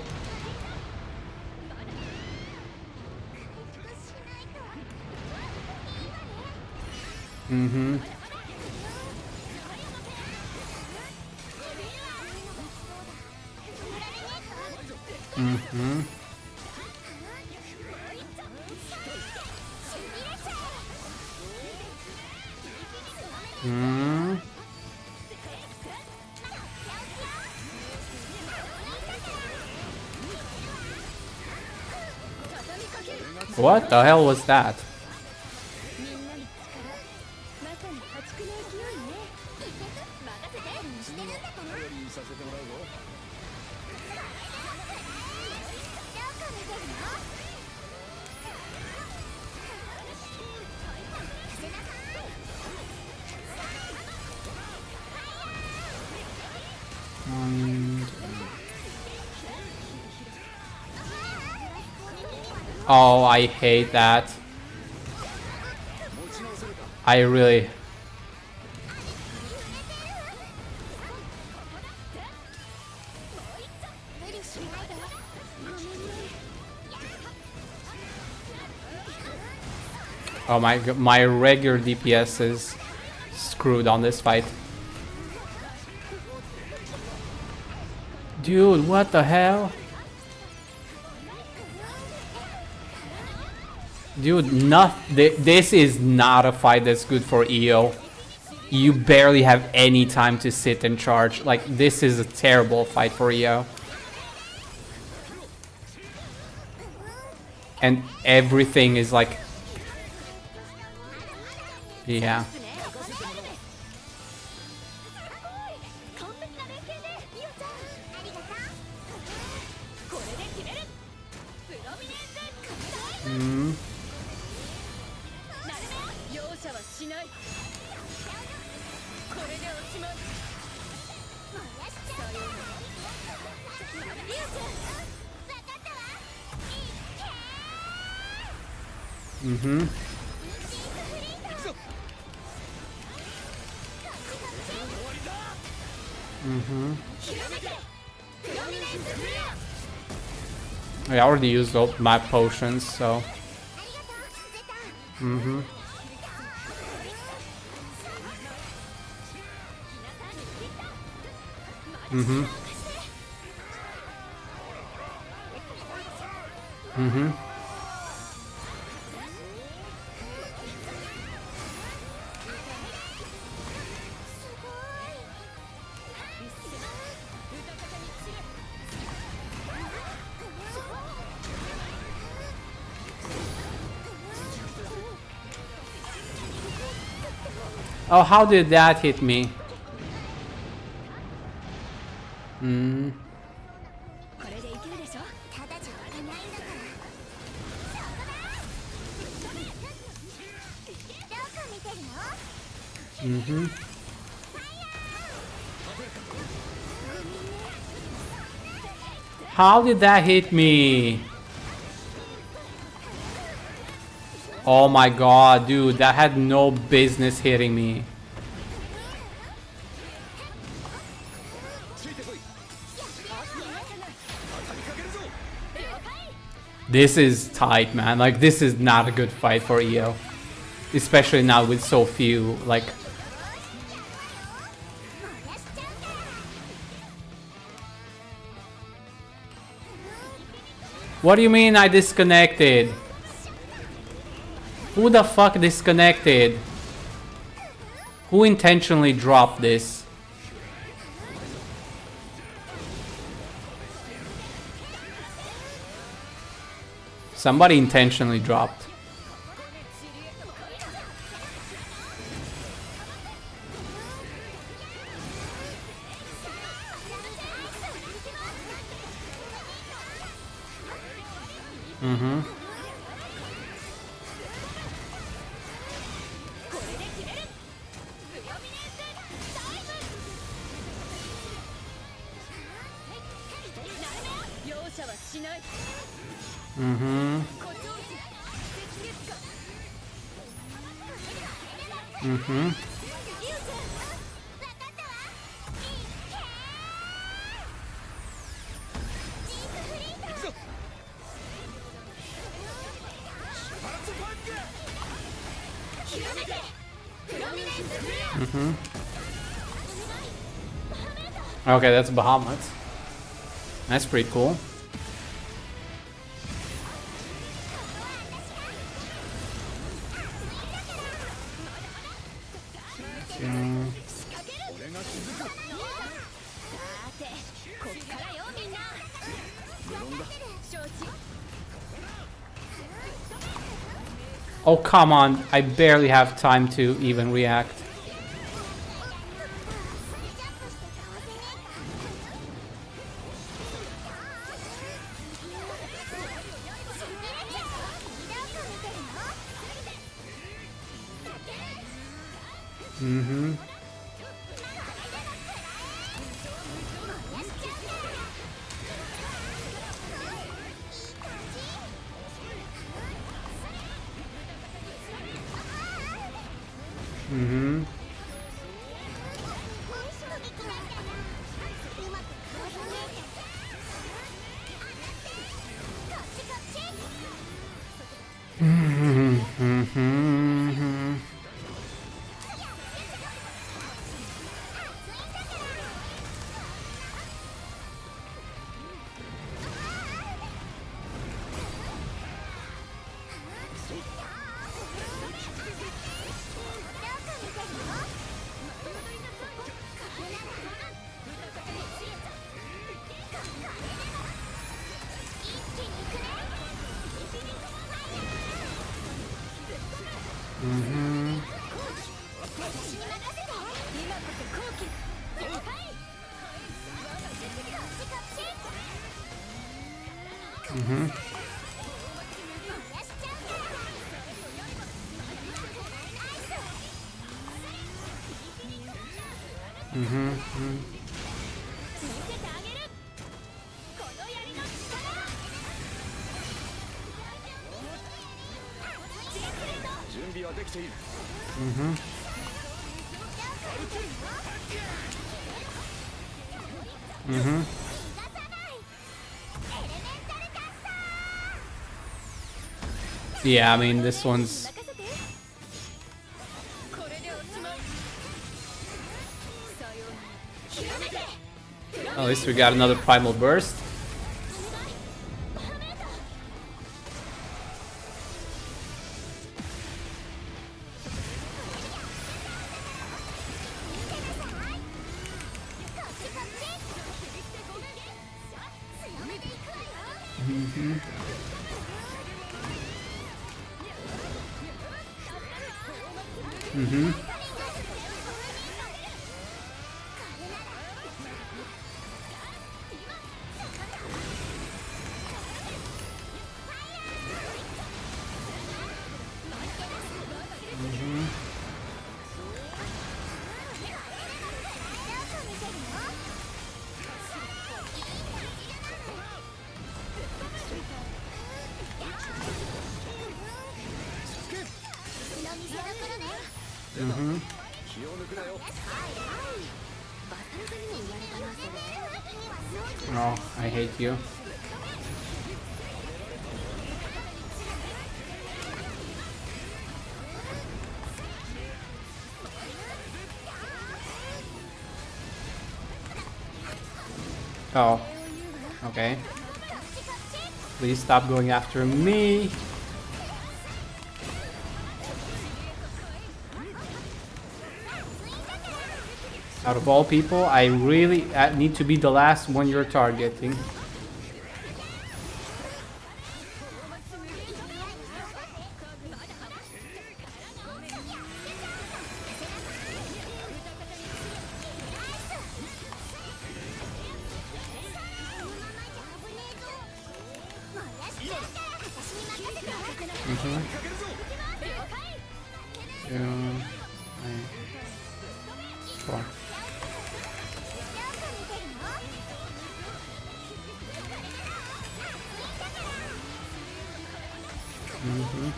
What the hell was that? Oh, I hate that. I really... Oh my god, my regular DPS is screwed on this fight. Dude, what the hell? Dude, this is not a fight that's good for EO. You barely have any time to sit and charge. Like, this is a terrible fight for EO. And everything is like... Yeah. I already used all my potions, so... Mm-hmm. Oh, how did that hit me? How did that hit me? Oh my god, dude, that had no business hitting me. This is tight, man. Like, this is not a good fight for EO. Especially now with so few, like... What do you mean I disconnected? Who the fuck disconnected? Who intentionally dropped this? Somebody intentionally dropped. Okay, that's Bahamut. That's pretty cool. Oh, come on. I barely have time to even react. Mm-hmm. Mm-hmm. Mm-hmm. Mm-hmm. Mm-hmm. Mm-hmm. 準備はできている。 Mm-hmm. Mm-hmm. Yeah, I mean, this one's... At least we got another Primal Burst. Mm-hmm. Mm-hmm. Mm-hmm. Oh, I hate you. Oh, okay. Please stop going after me. Out of all people, I really need to be the last one you're targeting. Mm-hmm. Four. Mm-hmm.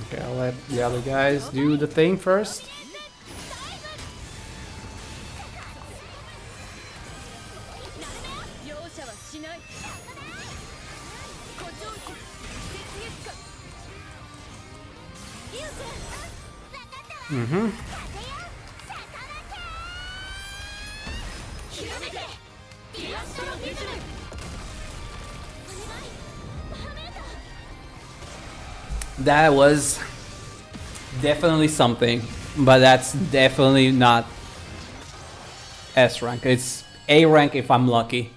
Okay, I'll let the other guys do the thing first. Mm-hmm. That was definitely something, but that's definitely not S rank. It's A rank if I'm lucky.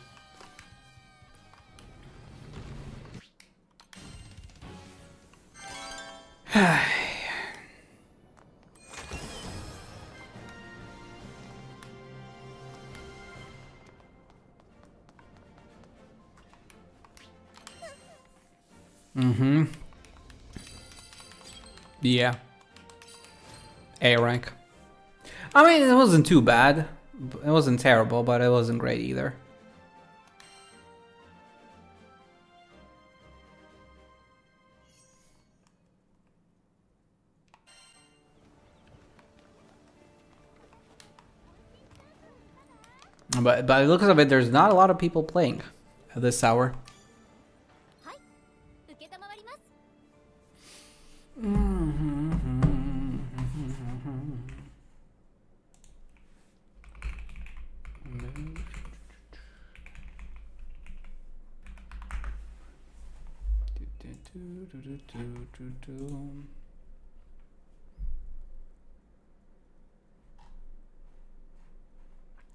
Mm-hmm. Yeah. A rank. I mean, it wasn't too bad. It wasn't terrible, but it wasn't great either. But by the looks of it, there's not a lot of people playing at this hour.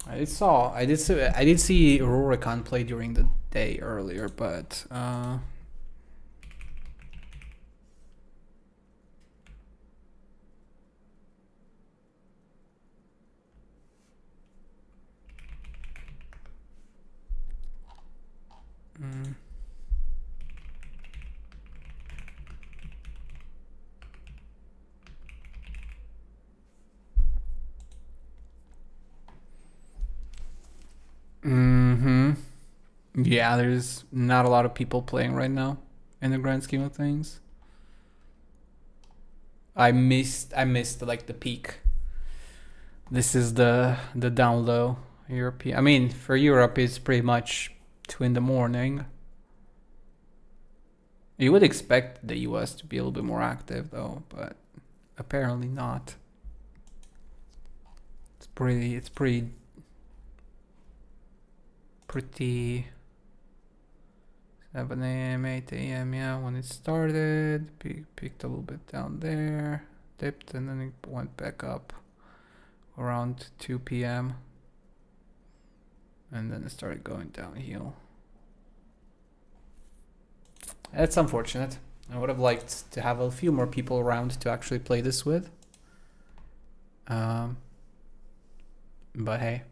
I did see Rurikon play during the day earlier, but yeah, there's not a lot of people playing right now in the grand scheme of things. I missed like the peak. This is the down low European. I mean, for Europe it's pretty much 2 in the morning. You would expect the US to be a little bit more active though, but apparently not. It's pretty 7 a.m., 8 a.m. yeah, when it started. Peaked a little bit down there, dipped, and then it went back up around 2 p.m. and then it started going downhill. That's unfortunate. I would have liked to have a few more people around to actually play this with. But hey,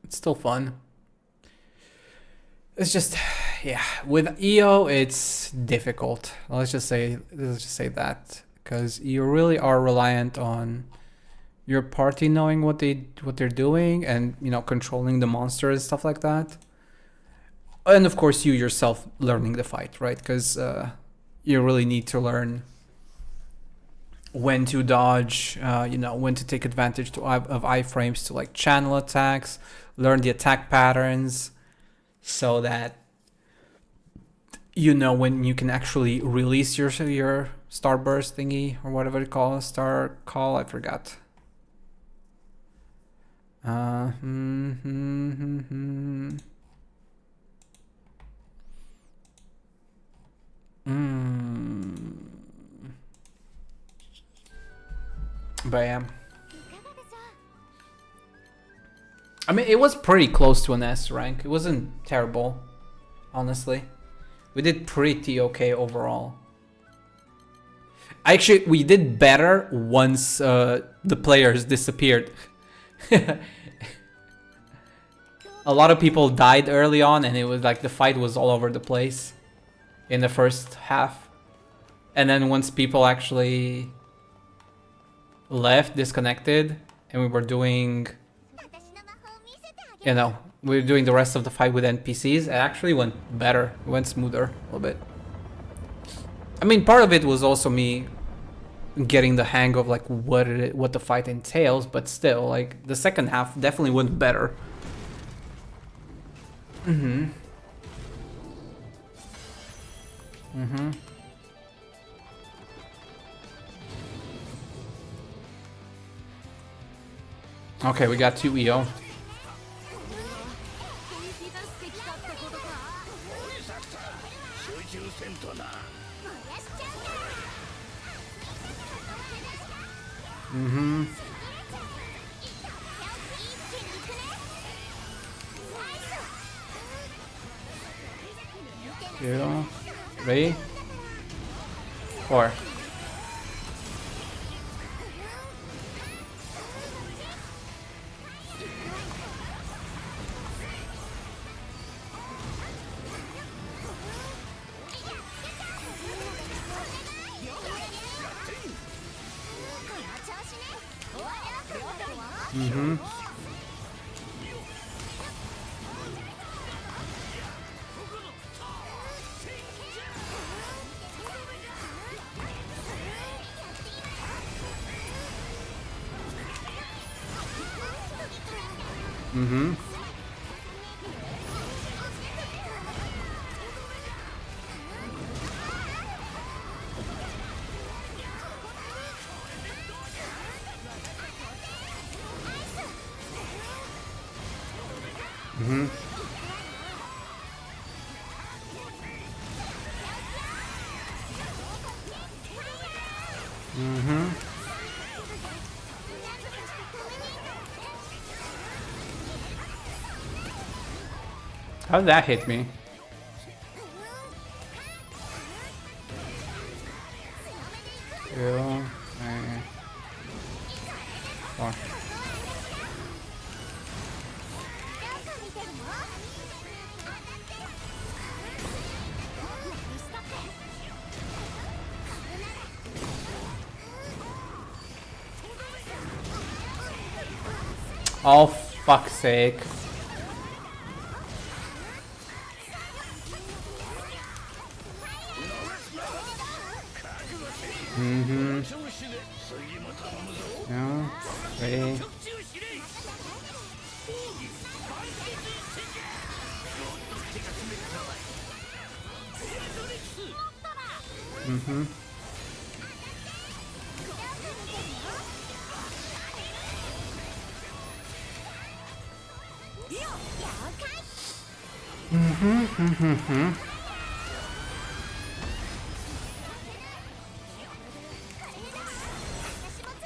it's still fun. It's just, yeah, with EO it's difficult. Let's just say that, because you really are reliant on your party knowing what they're doing, and controlling the monsters and stuff like that. And of course you yourself learning the fight, right? Because you really need to learn when to dodge, when to take advantage of iframes to like channel attacks, learn the attack patterns, so that when you can actually release your starburst thingy, or whatever you call it, star call, I forgot. But yeah, I mean, it was pretty close to an S rank. It wasn't terrible, honestly. We did pretty okay overall. Actually, we did better once the players disappeared. A lot of people died early on, and it was like the fight was all over the place in the first half. And then once people actually left, disconnected, and we were doing, we were doing the rest of the fight with NPCs, it actually went better. It went smoother a little bit. I mean, part of it was also me getting the hang of like what the fight entails, but still, like, the second half definitely went better. Okay, we got 2 EO. Two. Ready? 4. Mm-hmm. Mm-hmm. Mm-hmm. Mm-hmm. How did that hit me? Two, three, four. Oh, fuck's sake. Mm-hmm. No, ready. Mm-hmm.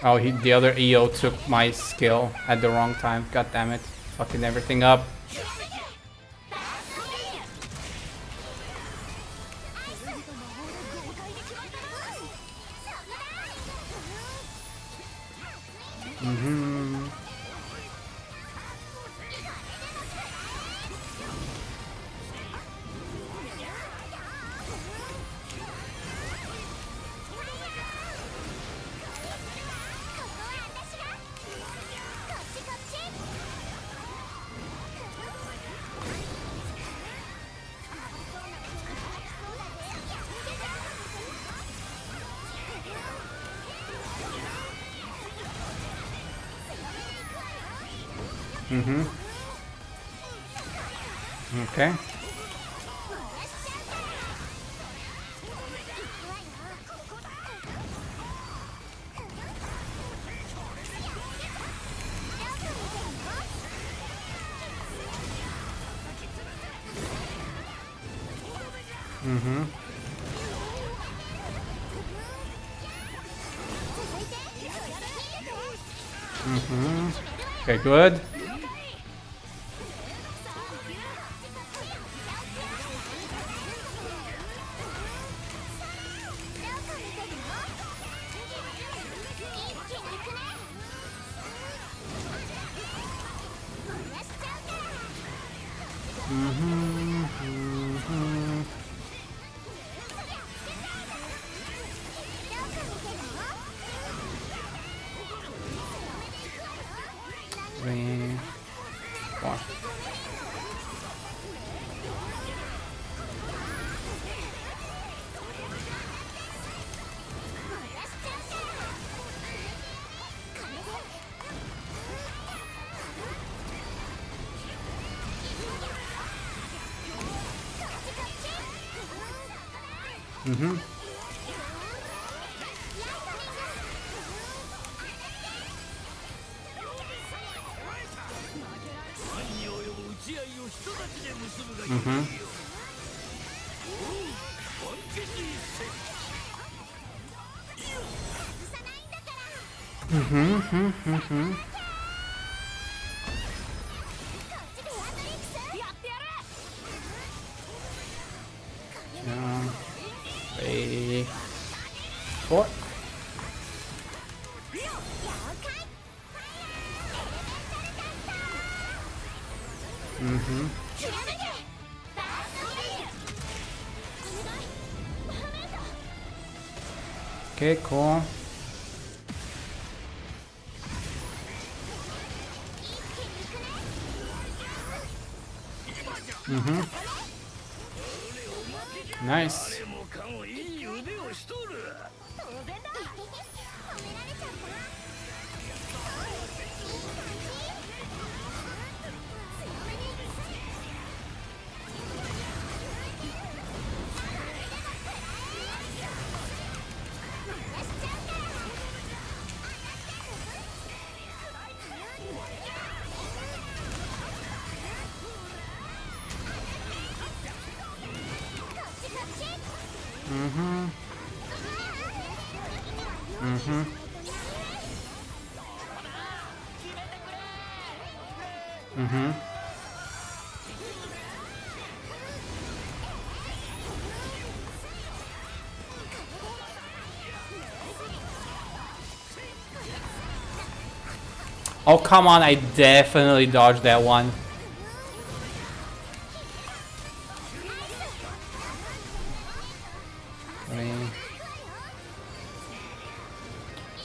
Oh, the other EO took my skill at the wrong time. God damn it. Fucking everything up. Mm-hmm. Mm-hmm. Okay. Mm-hmm. Mm-hmm. Okay, good. Mm-hmm. Mm-hmm. Three, four. Mm-hmm. Mm-hmm. Mm-hmm. Mm-hmm. Yeah. 3, 4. Mm-hmm. Okay, cool. Nice. Oh, come on, I definitely dodged that one.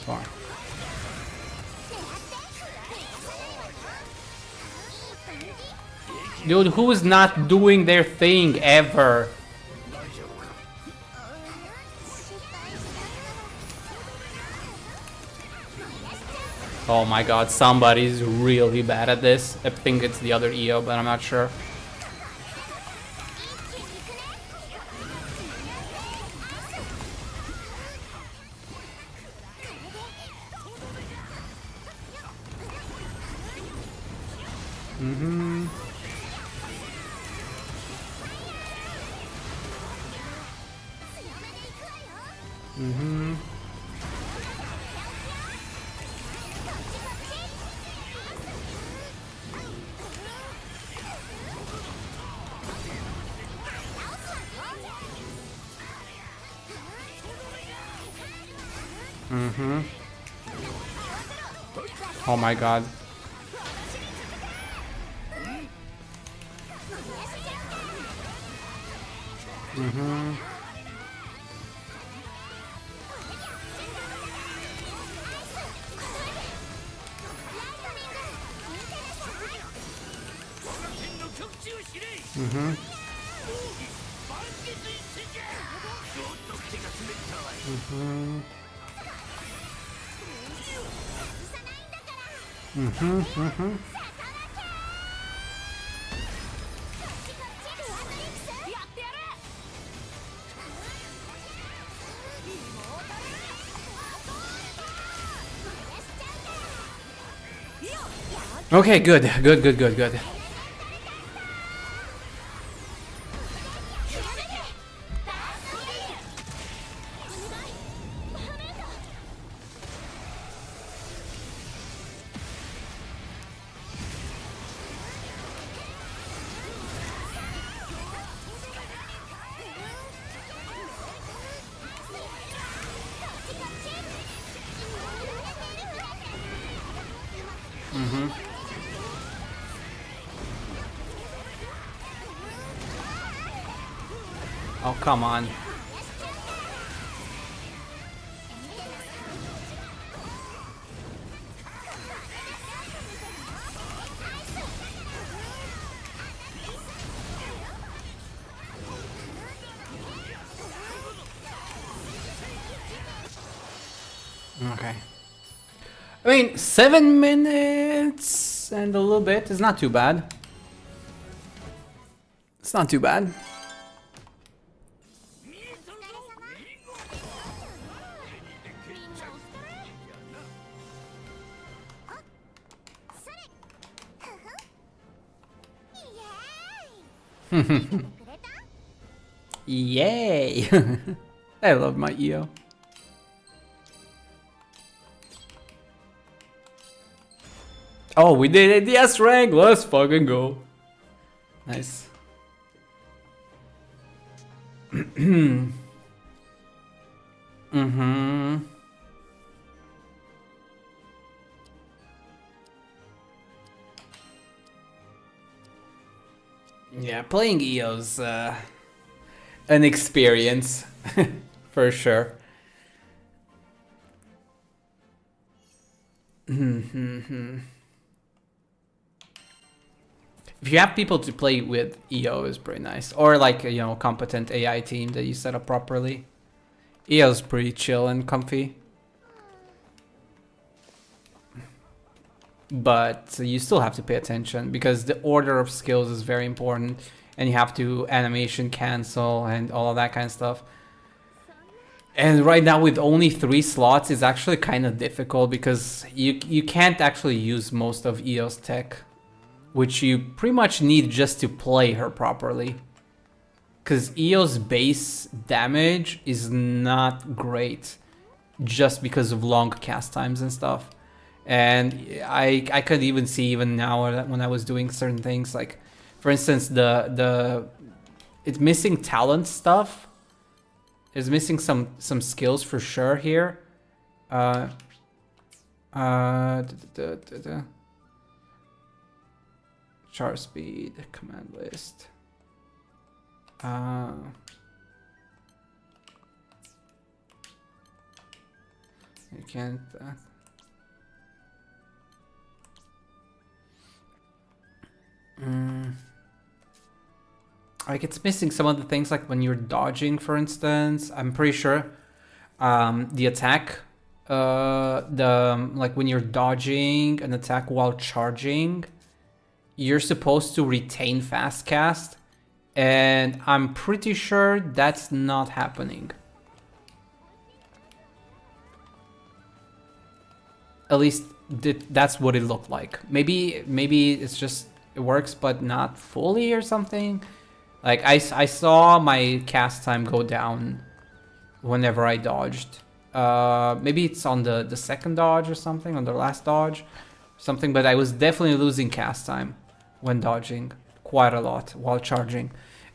Fine. Dude, who is not doing their thing ever? Oh my god, somebody's really bad at this. I think it's the other EO, but I'm not sure. Oh my god. Okay, good. Oh, come on. Okay. I mean, 7 minutes and a little bit is not too bad. It's not too bad. Yay! I love my EO. Oh, we did it! Yes, rank! Let's fucking go! Nice. Yeah, playing EO's an experience, for sure. If you have people to play with, EO is pretty nice. Or like, you know, competent AI team that you set up properly. EO is pretty chill and comfy. But you still have to pay attention because the order of skills is very important. And you have to animation cancel and all of that kind of stuff. And right now with only 3 slots, it's actually kind of difficult because you can't actually use most of EO's tech, which you pretty much need just to play her properly. Because EO's base damage is not great just because of long cast times and stuff. And I could even see even now when I was doing certain things, like for instance it's missing talent stuff. It's missing some skills for sure here. Char speed, command list. I can't. Like it's missing some of the things, like when you're dodging, for instance. I'm pretty sure the attack, like when you're dodging an attack while charging, you're supposed to retain fast cast, and I'm pretty sure that's not happening. At least that's what it looked like. Maybe it's just it works but not fully or something. Like I saw my cast time go down whenever I dodged. Maybe it's on the second dodge or something, on the last dodge or something, but I was definitely losing cast time when dodging quite a lot while charging.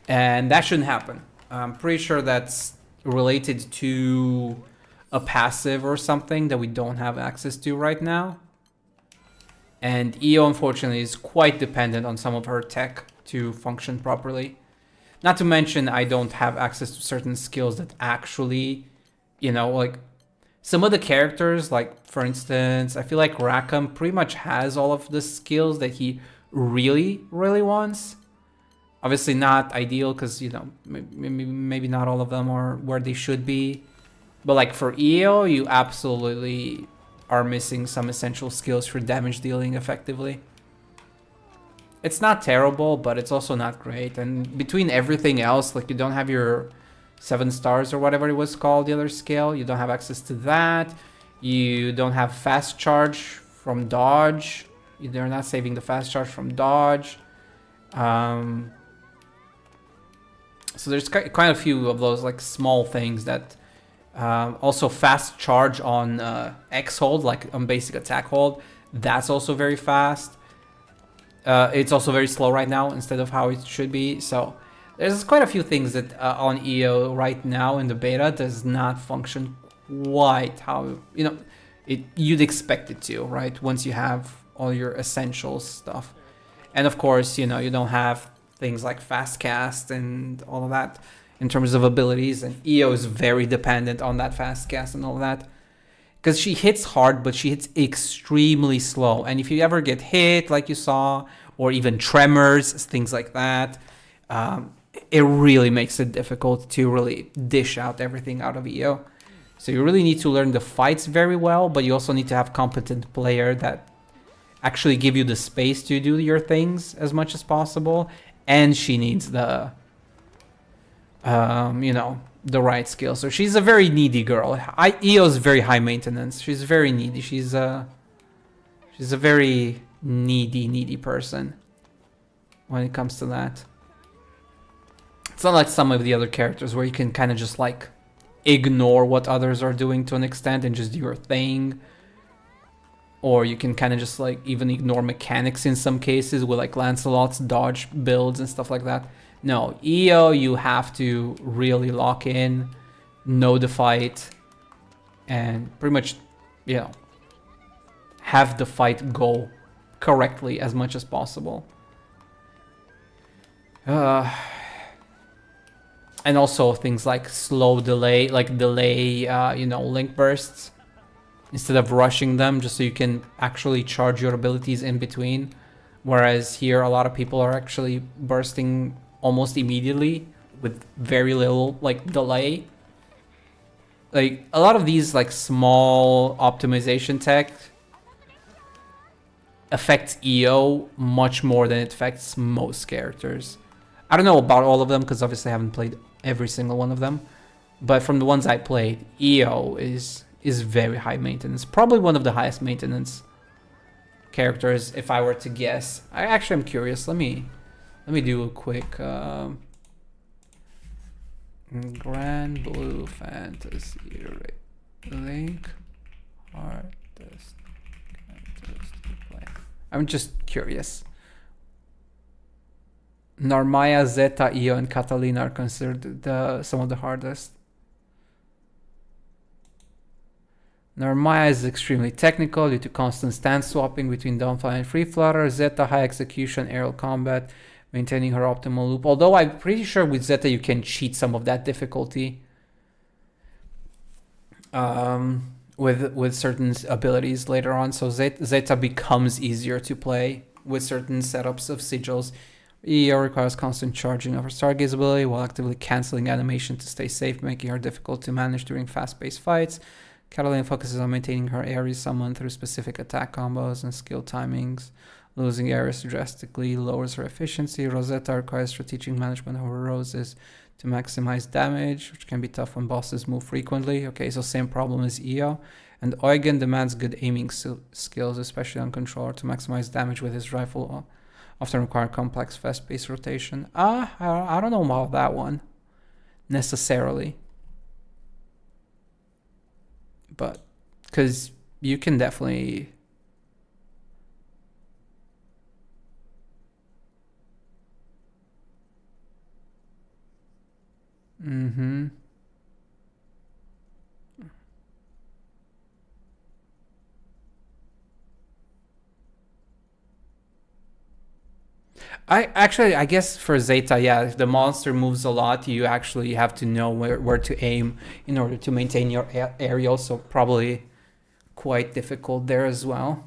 And that shouldn't happen. I'm pretty sure that's related to a passive or something that we don't have access to right now. And EO unfortunately is quite dependent on some of her tech to function properly. Not to mention I don't have access to certain skills that actually, you know, like some of the characters, like for instance, I feel like Rackham pretty much has all of the skills that he really wants. Obviously not ideal because, you know, maybe not all of them are where they should be. But like for EO, you absolutely are missing some essential skills for damage dealing effectively. It's not terrible, but it's also not great. And between everything else, like you don't have your 7 stars or whatever it was called, the other skill. You don't have access to that. You don't have fast charge from dodge. They're not saving the fast charge from dodge. So there's quite a few of those like small things that also fast charge on X hold, like on basic attack hold. That's also very fast. It's also very slow right now instead of how it should be. So there's quite a few things that on EO right now in the beta does not function quite how, you know, you'd expect it to, right? Once you have all your essential stuff. And of course, you know, you don't have things like fast cast and all of that in terms of abilities. And EO is very dependent on that fast cast and all of that. Because she hits hard, but she hits extremely slow. And if you ever get hit, like you saw, or even tremors, things like that, it really makes it difficult to really dish out everything out of EO. So you really need to learn the fights very well, but you also need to have competent player that actually give you the space to do your things as much as possible. And she needs the, you know, the right skill. So she's a very needy girl. EO is very high maintenance. She's very needy. She's a very needy person when it comes to that. It's not like some of the other characters where you can kind of just like ignore what others are doing to an extent and just do your thing. Or you can kind of just like even ignore mechanics in some cases with like Lancelot's dodge builds and stuff like that. No, EO, you have to really lock in, know the fight, and pretty much, you know, have the fight go correctly as much as possible. And also things like slow delay, you know, link bursts, instead of rushing them, just so you can actually charge your abilities in between. Whereas here, a lot of people are actually bursting almost immediately with very little like delay. Like a lot of these like small optimization tech affects EO much more than it affects most characters. I don't know about all of them because obviously I haven't played every single one of them. But from the ones I played, EO is very high maintenance. Probably one of the highest maintenance characters if I were to guess. I actually am curious. Let me do a quick GranBlue Fantasy Link hardest characters to play. I'm just curious. Narmaya, Zeta, Io, and Catalina are considered some of the hardest. Narmaya is extremely technical due to constant stance swapping between downfly and free flutter. Zeta, high execution, aerial combat, maintaining her optimal loop. Although I'm pretty sure with Zeta you can cheat some of that difficulty with certain abilities later on. So Zeta becomes easier to play with certain setups of sigils. EO requires constant charging of her Stargaze ability while actively cancelling animation to stay safe, making her difficult to manage during fast-paced fights. Catalina focuses on maintaining her Ares summon through specific attack combos and skill timings. Losing Ares drastically lowers her efficiency. Rosetta requires strategic management of her roses to maximize damage, which can be tough when bosses move frequently. Okay, so same problem as EO. And Eugen demands good aiming skills, especially on controller, to maximize damage with his rifle. Often require complex fast-paced rotation. I don't know about that one necessarily, but because you can definitely I guess for Zeta, yeah, if the monster moves a lot, you actually have to know where to aim in order to maintain your aerial, so probably quite difficult there as well.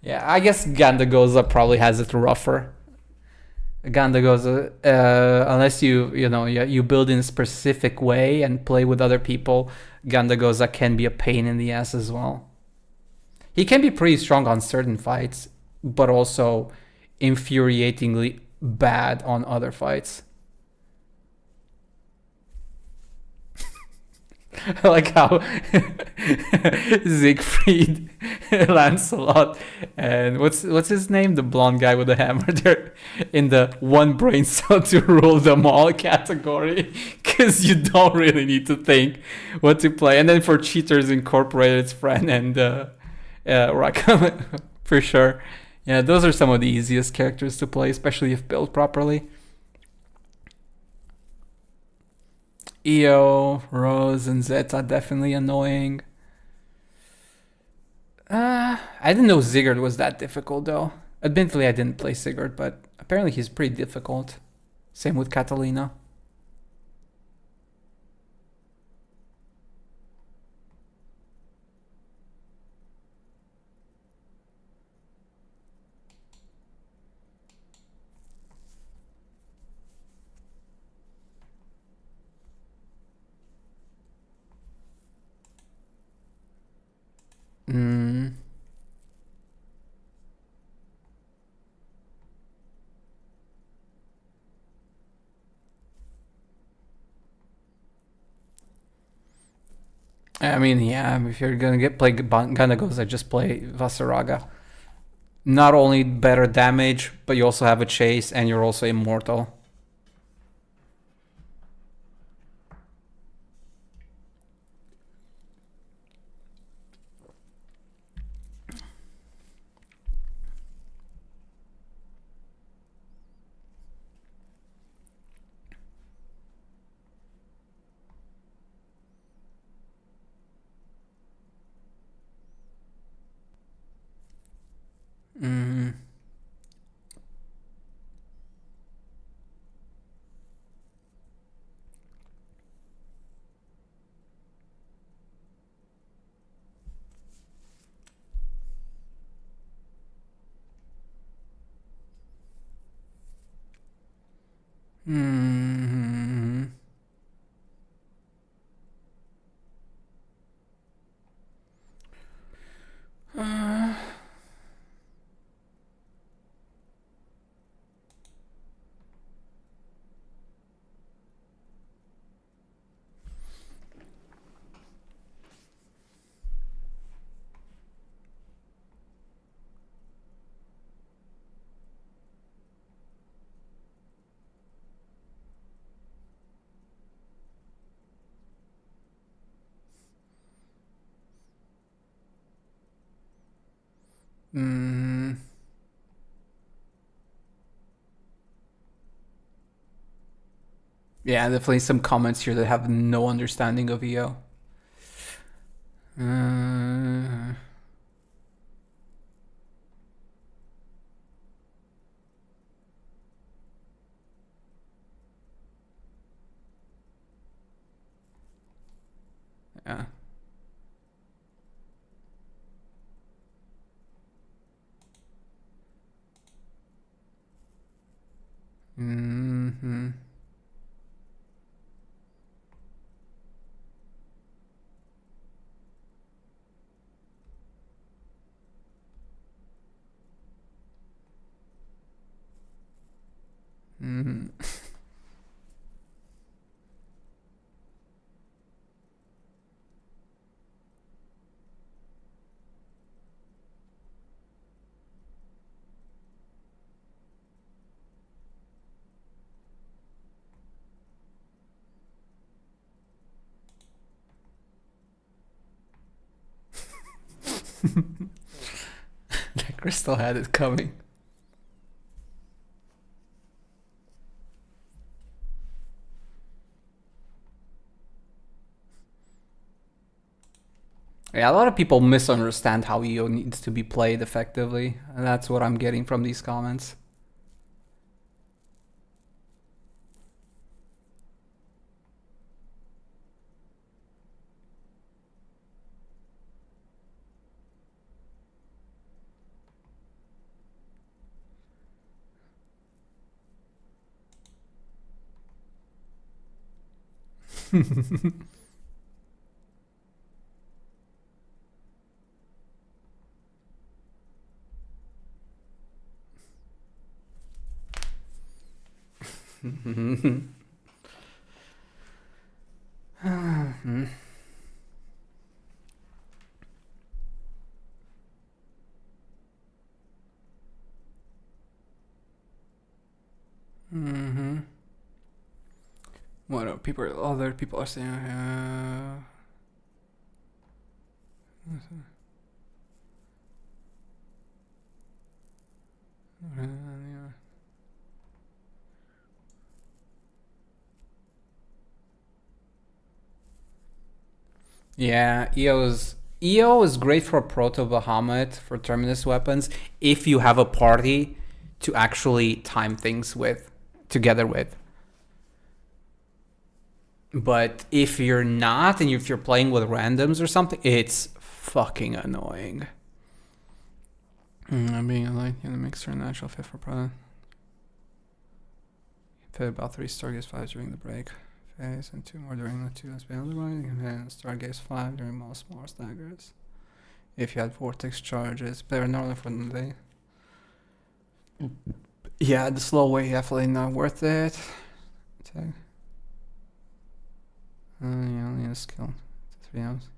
Yeah, I guess Gandagoza probably has it rougher. Gandagoza, unless you build in a specific way and play with other people, Gandagoza can be a pain in the ass as well. He can be pretty strong on certain fights, but also infuriatingly bad on other fights. I like how Siegfried, Lancelot, and what's his name? The blonde guy with the hammer. They're in the one brain cell to rule them all category because you don't really need to think what to play. And then for cheaters, incorporated its friend and Rackham for sure. Yeah, those are some of the easiest characters to play, especially if built properly. EO, Rose, and Zeta definitely annoying. I didn't know Sigurd was that difficult though. Admittedly, I didn't play Sigurd, but apparently he's pretty difficult. Same with Catalina. I mean, yeah, if you're gonna play Ganagos, I just play Vasaraga. Not only better damage, but you also have a chase and you're also immortal. Mm. Mm. Mm. Yeah, definitely some comments here that have no understanding of EO. Yeah. Mm-hmm. Mm-hmm. The crystal had it coming. Yeah, a lot of people misunderstand how EO needs to be played effectively. And that's what I'm getting from these comments. Mm-hmm. What other people are saying? Yeah, EO is great for Proto Bahamut for Terminus weapons if you have a party to actually time things with together with. But if you're not, and if you're playing with randoms or something, it's fucking annoying. I'm being like in the mixer natural fit for product. Fit about 3 Stargaze 5 during the break phase and 2 more during the 2 SB otherwise, and then Stargaze 5 during most smaller staggers. If you had vortex charges, better normally for the day. Yeah, the slow way definitely not worth it. Tag. You only need a skill. 3 hours.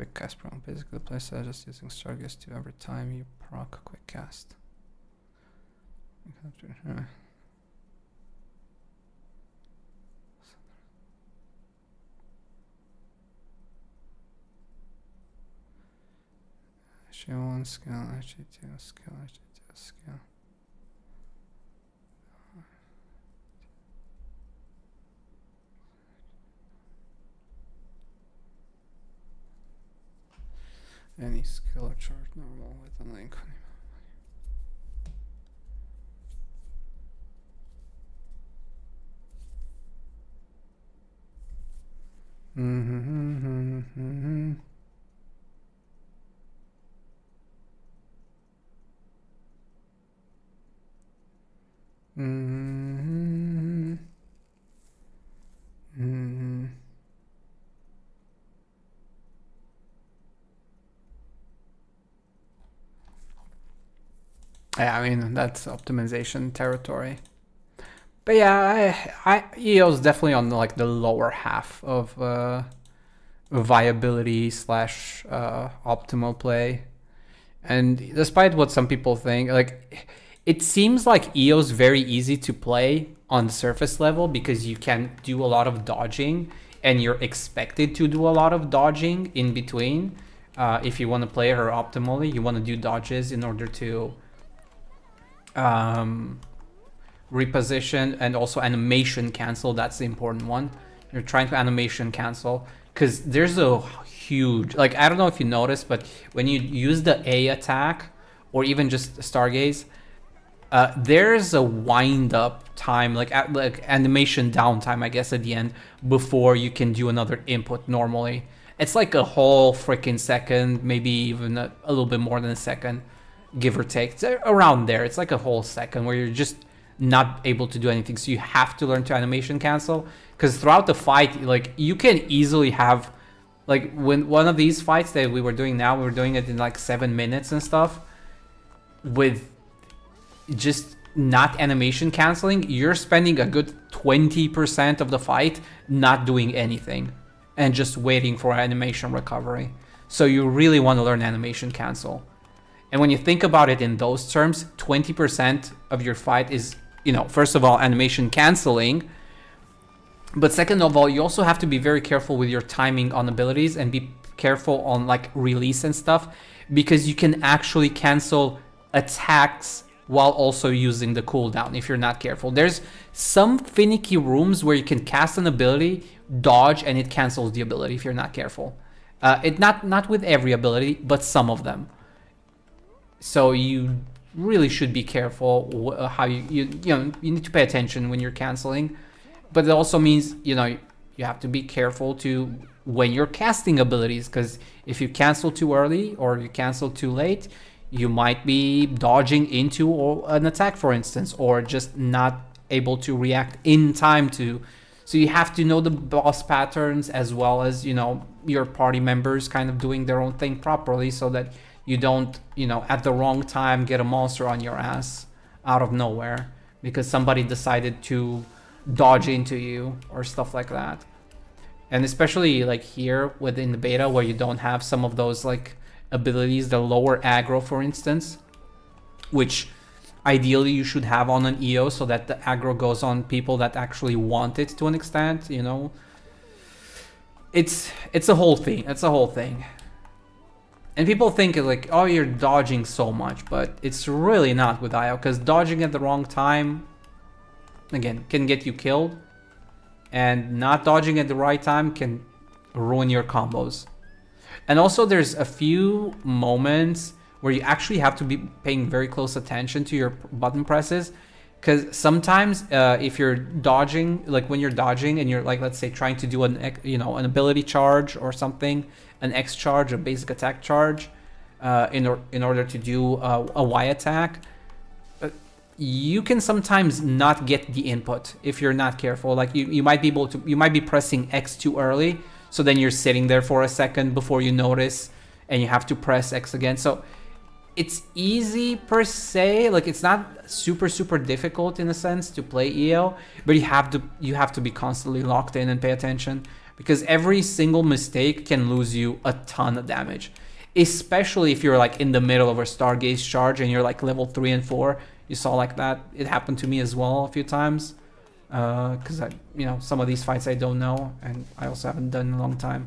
quick cast prong. Basically, the playset just using Stargaze to every time you proc a quick cast. Actually, 1 skill, actually 2 skill, actually 2 skill. Any skill or charge normal with a link. Yeah, I mean, that's optimization territory. But yeah, EO's definitely on like the lower half of viability slash optimal play. And despite what some people think, like it seems like EO's very easy to play on the surface level because you can do a lot of dodging and you're expected to do a lot of dodging in between. If you want to play her optimally, you want to do dodges in order to reposition and also animation cancel. That's the important one. You're trying to animation cancel because there's a huge, like, I don't know if you noticed, but when you use the A attack or even just Stargaze, there's a wind up time, like animation downtime, I guess, at the end before you can do another input normally. It's like a whole freaking second, maybe even a little bit more than a second, give or take. It's around there. It's like a whole second where you're just not able to do anything. So you have to learn to animation cancel, because throughout the fight, like, you can easily have, like, when one of these fights that we were doing now, we were doing it in like 7 minutes and stuff, with just not animation canceling, you're spending a good 20% of the fight not doing anything and just waiting for animation recovery. So you really want to learn animation cancel. And when you think about it in those terms, 20% of your fight is, you know, first of all, animation canceling. But second of all, you also have to be very careful with your timing on abilities and be careful on like release and stuff, because you can actually cancel attacks while also using the cooldown if you're not careful. There's some finicky rooms where you can cast an ability, dodge, and it cancels the ability if you're not careful. Not with every ability, but some of them. So you really should be careful how you need to pay attention when you're canceling. But it also means, you know, you have to be careful to when you're casting abilities, because if you cancel too early or you cancel too late, you might be dodging into an attack, for instance, or just not able to react in time to. So you have to know the boss patterns, as well as, you know, your party members kind of doing their own thing properly, so that you don't, you know, at the wrong time get a monster on your ass out of nowhere because somebody decided to dodge into you or stuff like that. And especially like here within the beta, where you don't have some of those like abilities, the lower aggro, for instance, which ideally you should have on an EO so that the aggro goes on people that actually want it to an extent, you know. It's a whole thing. It's a whole thing. And people think like, oh, you're dodging so much, but it's really not with IO, because dodging at the wrong time, again, can get you killed, and not dodging at the right time can ruin your combos. And also there's a few moments where you actually have to be paying very close attention to your button presses, because sometimes if you're dodging, like when you're dodging and you're like, let's say, trying to do an ability charge or something, an X charge, a basic attack charge, in order to do a Y attack, you can sometimes not get the input if you're not careful. Like you might be pressing X too early, so then you're sitting there for a second before you notice, and you have to press X again. So it's easy per se, like it's not super difficult in a sense to play EO, but you have to be constantly locked in and pay attention, because every single mistake can lose you a ton of damage, especially if you're like in the middle of a Stargaze charge and you're like level 3 and 4. You saw like that. It happened to me as well a few times, because some of these fights I don't know, and I also haven't done in a long time.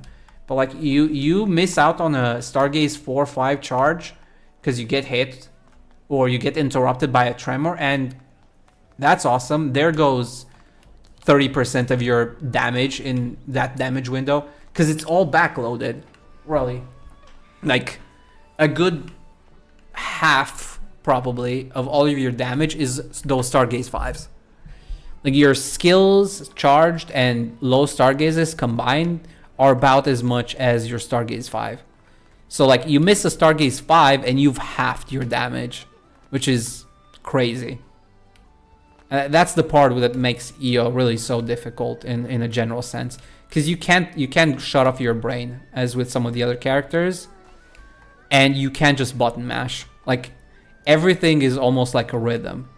But like you miss out on a Stargaze 4-5 charge because you get hit or you get interrupted by a tremor, and that's awesome. There goes 30% of your damage in that damage window, because it's all backloaded, really. Like a good half probably of all of your damage is those Stargaze 5s. Like your skills charged and low Stargazes combined are about as much as your Stargaze 5. So like you miss a Stargaze 5 and you've halved your damage, which is crazy. That's the part that makes EO really so difficult in a general sense, because you can't shut off your brain as with some of the other characters, and you can't just button mash. Like everything is almost like a rhythm.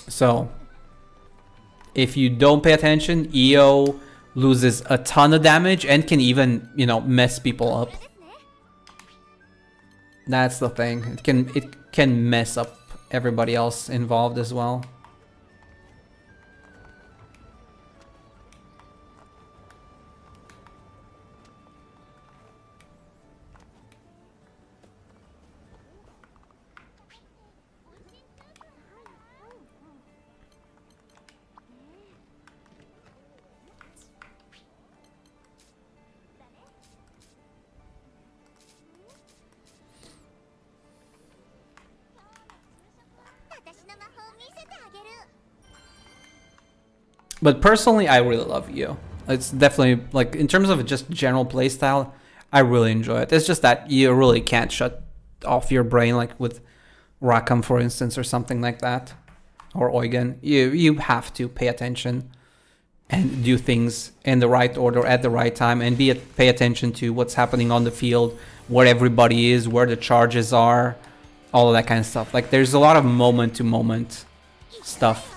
So if you don't pay attention, EO loses a ton of damage and can even, mess people up. That's the thing. It can mess up everybody else involved as well. But personally, I really love EO. It's definitely, like, in terms of just general playstyle, I really enjoy it. It's just that you really can't shut off your brain, like with Rakam, for instance, or something like that. Or Eugen. You have to pay attention and do things in the right order at the right time, and pay attention to what's happening on the field, where everybody is, where the charges are, all of that kind of stuff. Like, there's a lot of moment-to-moment stuff.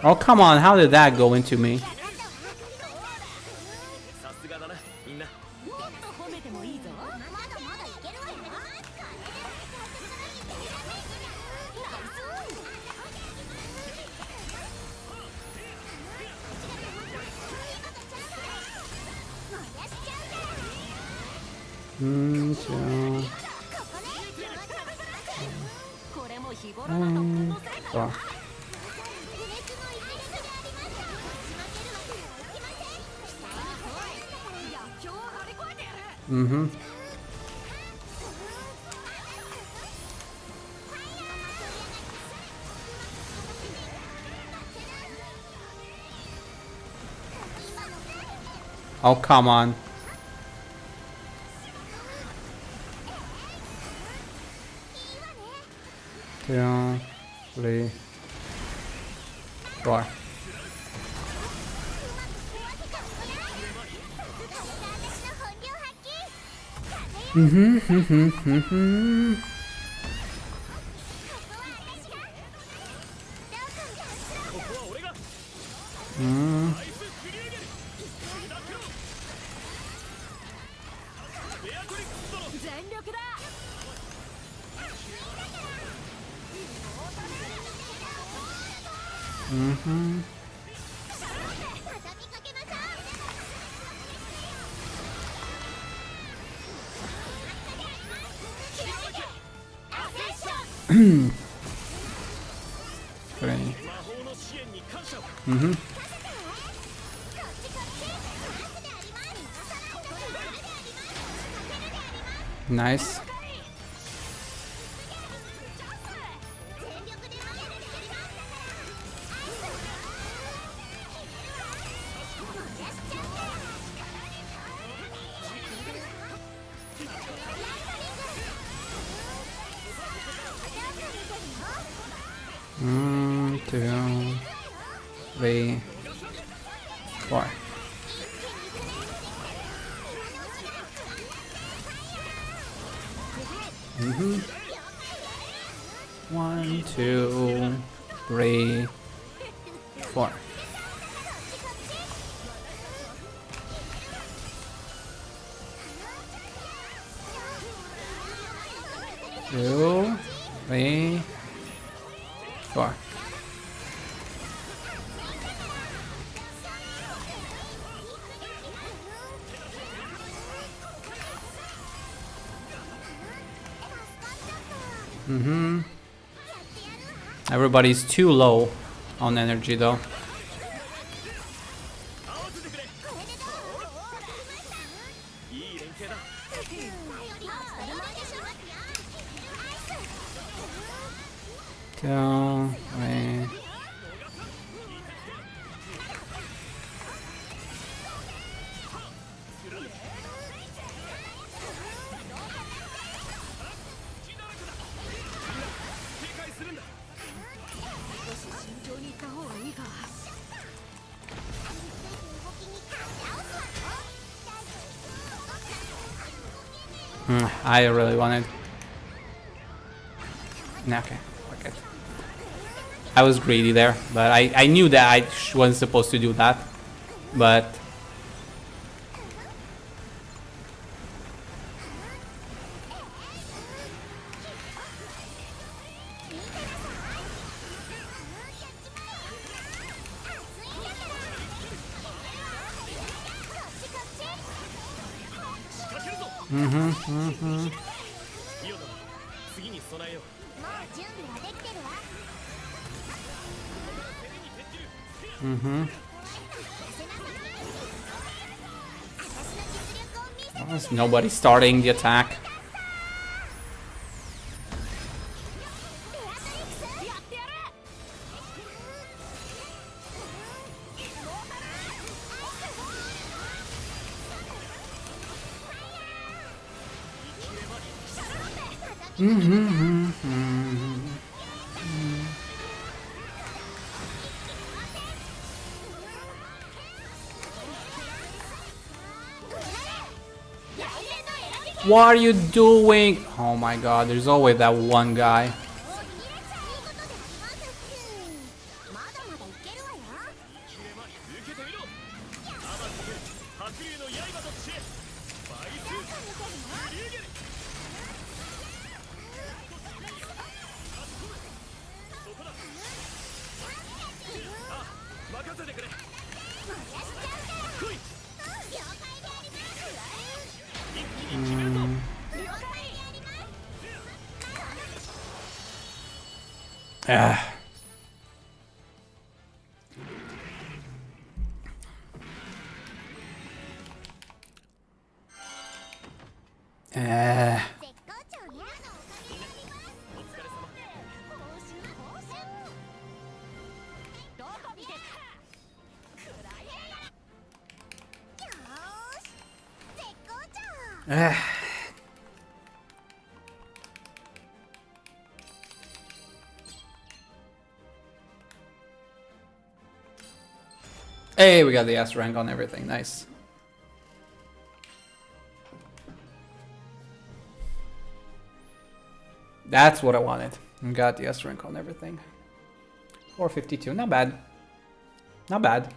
Oh, come on, how did that go into me? Oh, come on. Two, three, four. Mm-hmm. Three. Mm-hmm. Nice. Two, three, four. Mm-hmm. 1, 2, 3, 4. Two, three, four. Mm-hmm. Everybody's too low on energy though. Two, three. I really wanted. Nah, okay, fuck it. I was greedy there, but I knew that I wasn't supposed to do that. But there's nobody starting the attack. What are you doing? Oh my god, there's always that one guy. Hey, we got the S rank on everything. Nice. That's what I wanted. We got the S rank on everything. 452. Not bad. Not bad.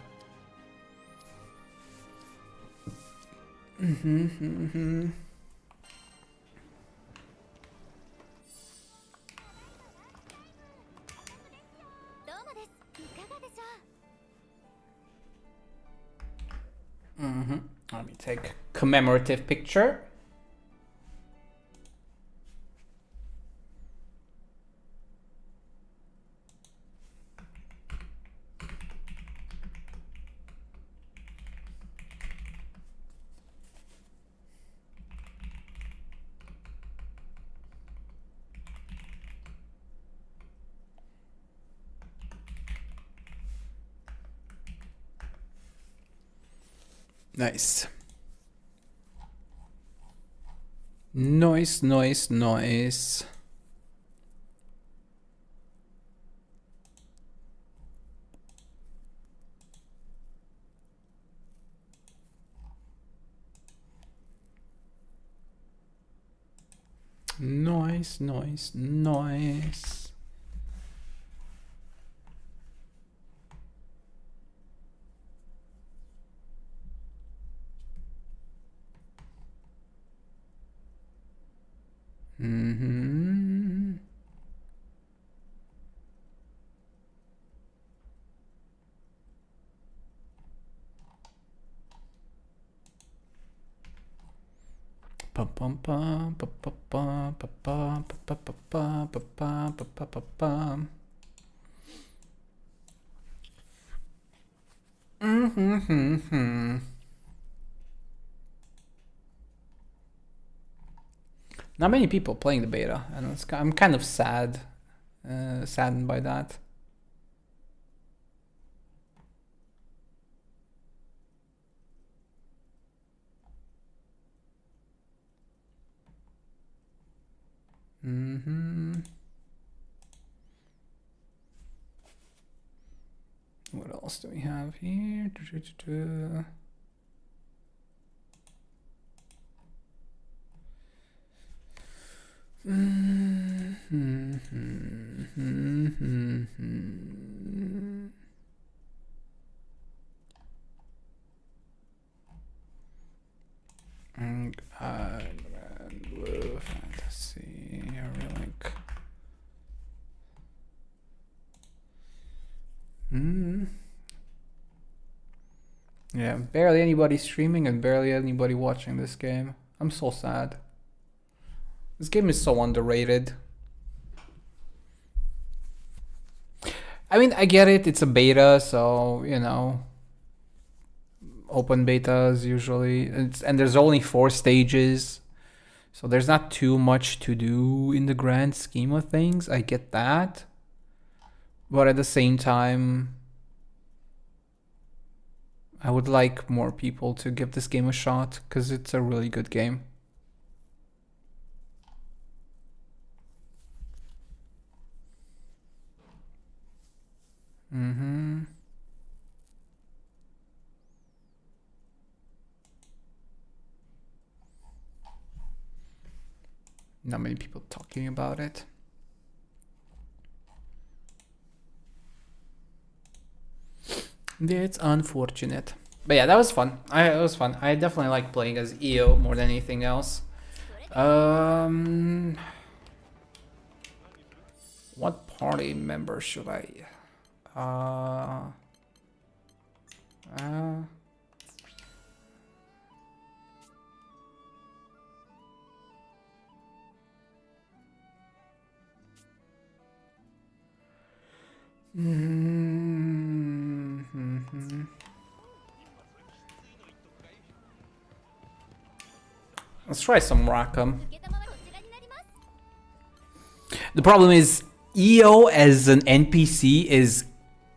Take commemorative picture. Nice. Nice, nice, nice. Nice, nice, nice. Mm-hmm. Pum pum pum pum pum pum pum pum pum pum pum pum. Mm-hmm. Not many people playing the beta, and I'm kind of sad, saddened by that. Mm-hmm. What else do we have here? GranBlue Fantasy Relink. Yeah, barely anybody streaming and barely anybody watching this game. I'm so sad. This game is so underrated. I mean, I get it, it's a beta, so, you know, open betas usually, and there's only 4 stages, so there's not too much to do in the grand scheme of things. I get that, but at the same time, I would like more people to give this game a shot, because it's a really good game. Mm-hmm. Not many people talking about it. It's unfortunate. But yeah, that was fun. It was fun. I definitely like playing as EO more than anything else. What party member should I? Let's try some Rackham. The problem is EO as an NPC is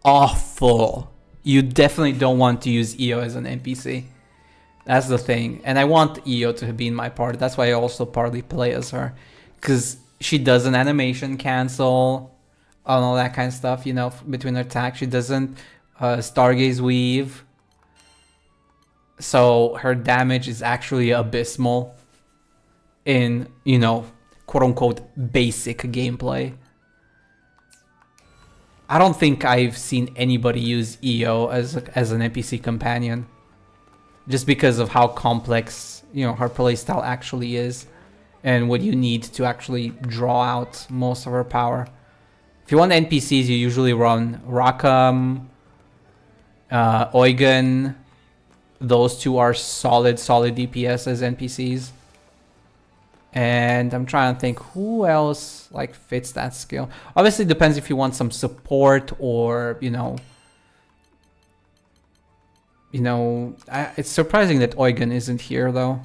awful. You definitely don't want to use EO as an NPC. That's the thing. And I want EO to be in my party. That's why I also partly play as her. Because she does an animation cancel and all that kind of stuff, you know, between her attacks. She doesn't Stargaze weave. So her damage is actually abysmal in, you know, quote-unquote basic gameplay. I don't think I've seen anybody use EO as an NPC companion, just because of how complex, you know, her playstyle actually is, and what you need to actually draw out most of her power. If you want NPCs, you usually run Rackham, Eugen, those two are solid DPS as NPCs. And I'm trying to think who else like fits that skill. Obviously, it depends if you want some support or it's surprising that Eugen isn't here though.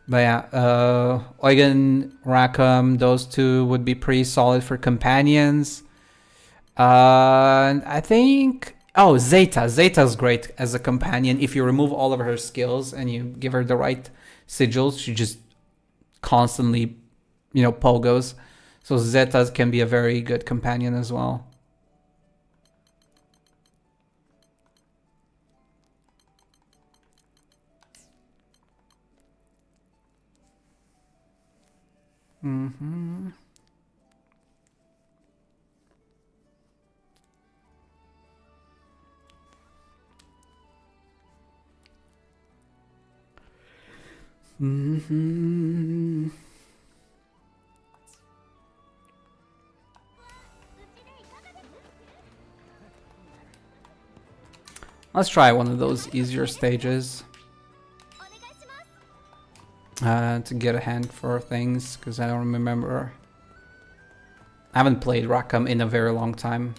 But yeah, Eugen, Rackham, those two would be pretty solid for companions. And I think Zeta's great as a companion. If you remove all of her skills and you give her the right sigils, she just constantly, pogos. So Zeta can be a very good companion as well. Let's try one of those easier stages to get a hand for things, because I don't remember. I haven't played Rackham in a very long time.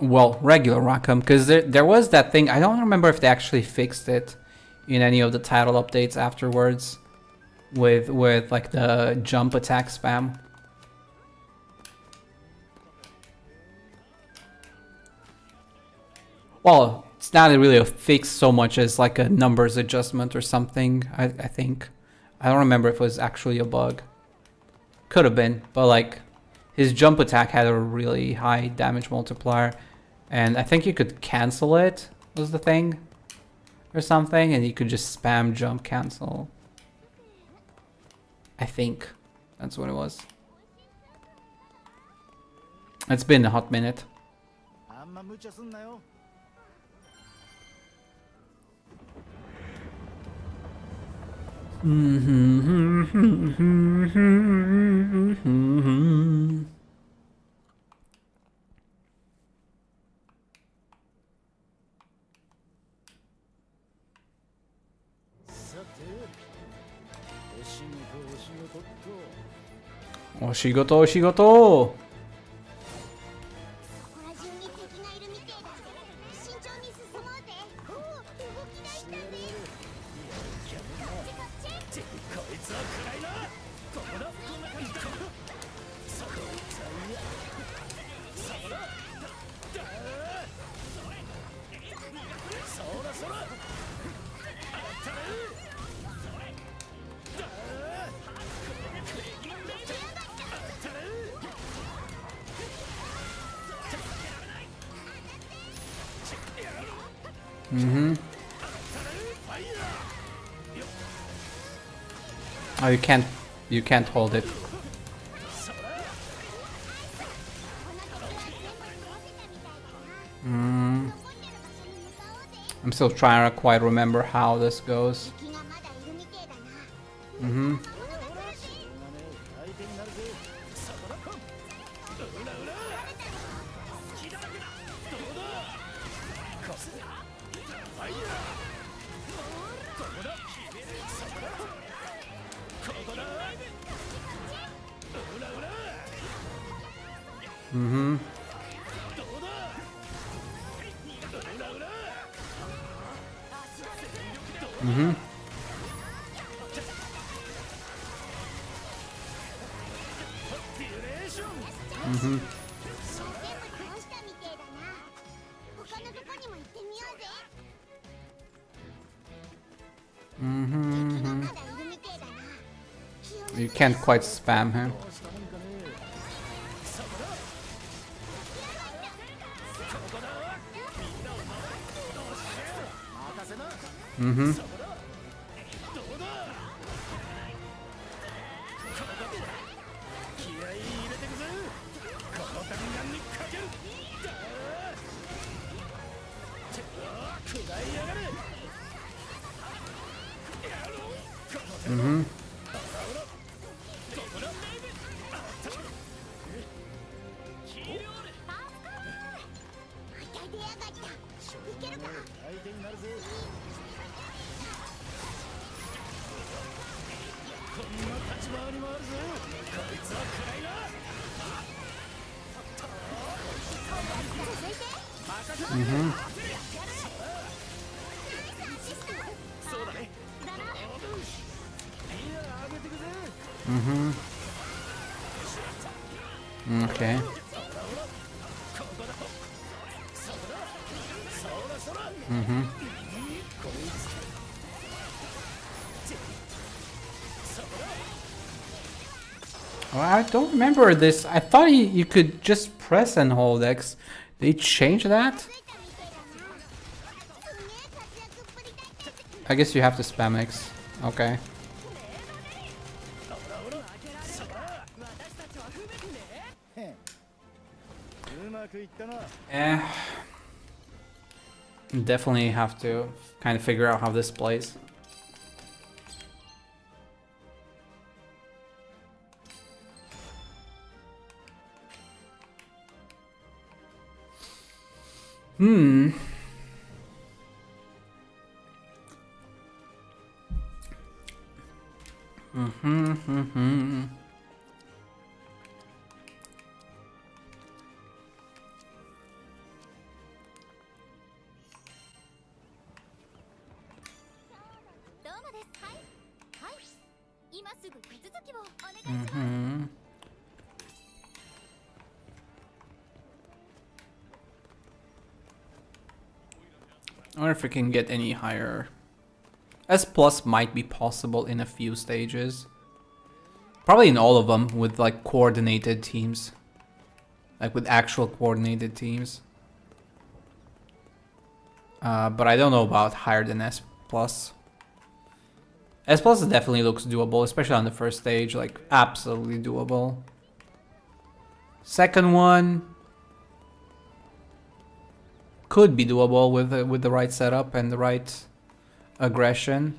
Well, regular Rackham, because there was that thing. I don't remember if they actually fixed it in any of the title updates afterwards with like the jump attack spam. Well, it's not really a fix so much as like a numbers adjustment or something, I think. I don't remember if it was actually a bug. Could have been, but like his jump attack had a really high damage multiplier, and I think you could cancel it, was the thing, or something, and you could just spam jump cancel. I think that's what it was. It's been a hot minute. Oshigoto! Oh, you can't hold it. I'm still trying to quite remember how this goes. You can't quite spam him. Okay. Well, I don't remember this. I thought you could just press and hold X. They changed that? I guess you have to spam X. Okay. Definitely have to kind of figure out how this plays. I wonder if we can get any higher. S plus might be possible in a few stages. Probably in all of them with like coordinated teams. Like with actual coordinated teams. But I don't know about higher than S plus. S plus definitely looks doable, especially on the first stage, like absolutely doable. Second one could be doable with the right setup and the right aggression.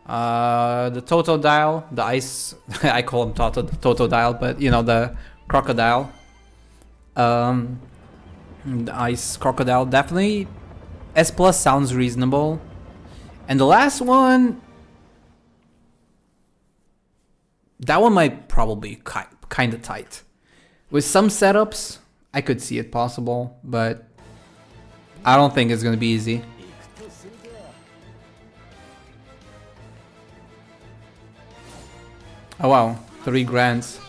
The Totodile, the ice, I call him Totodile, but you know, the crocodile. The ice crocodile, definitely S plus sounds reasonable. And the last one, that one might probably be kind of tight. With some setups, I could see it possible, but I don't think it's gonna be easy. Oh wow, 3 grands.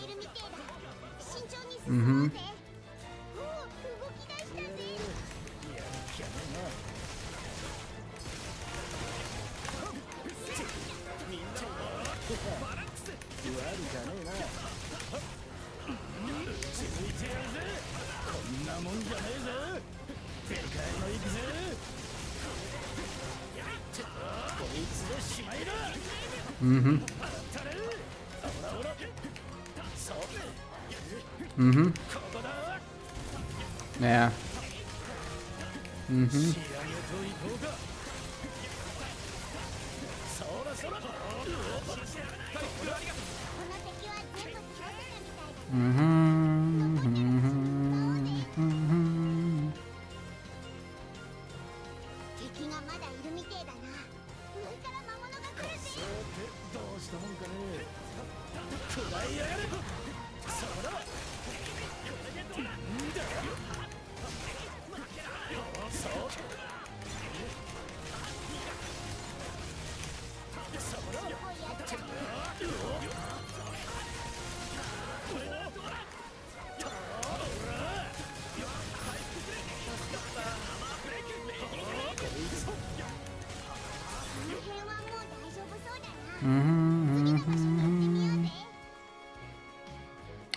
Yeah.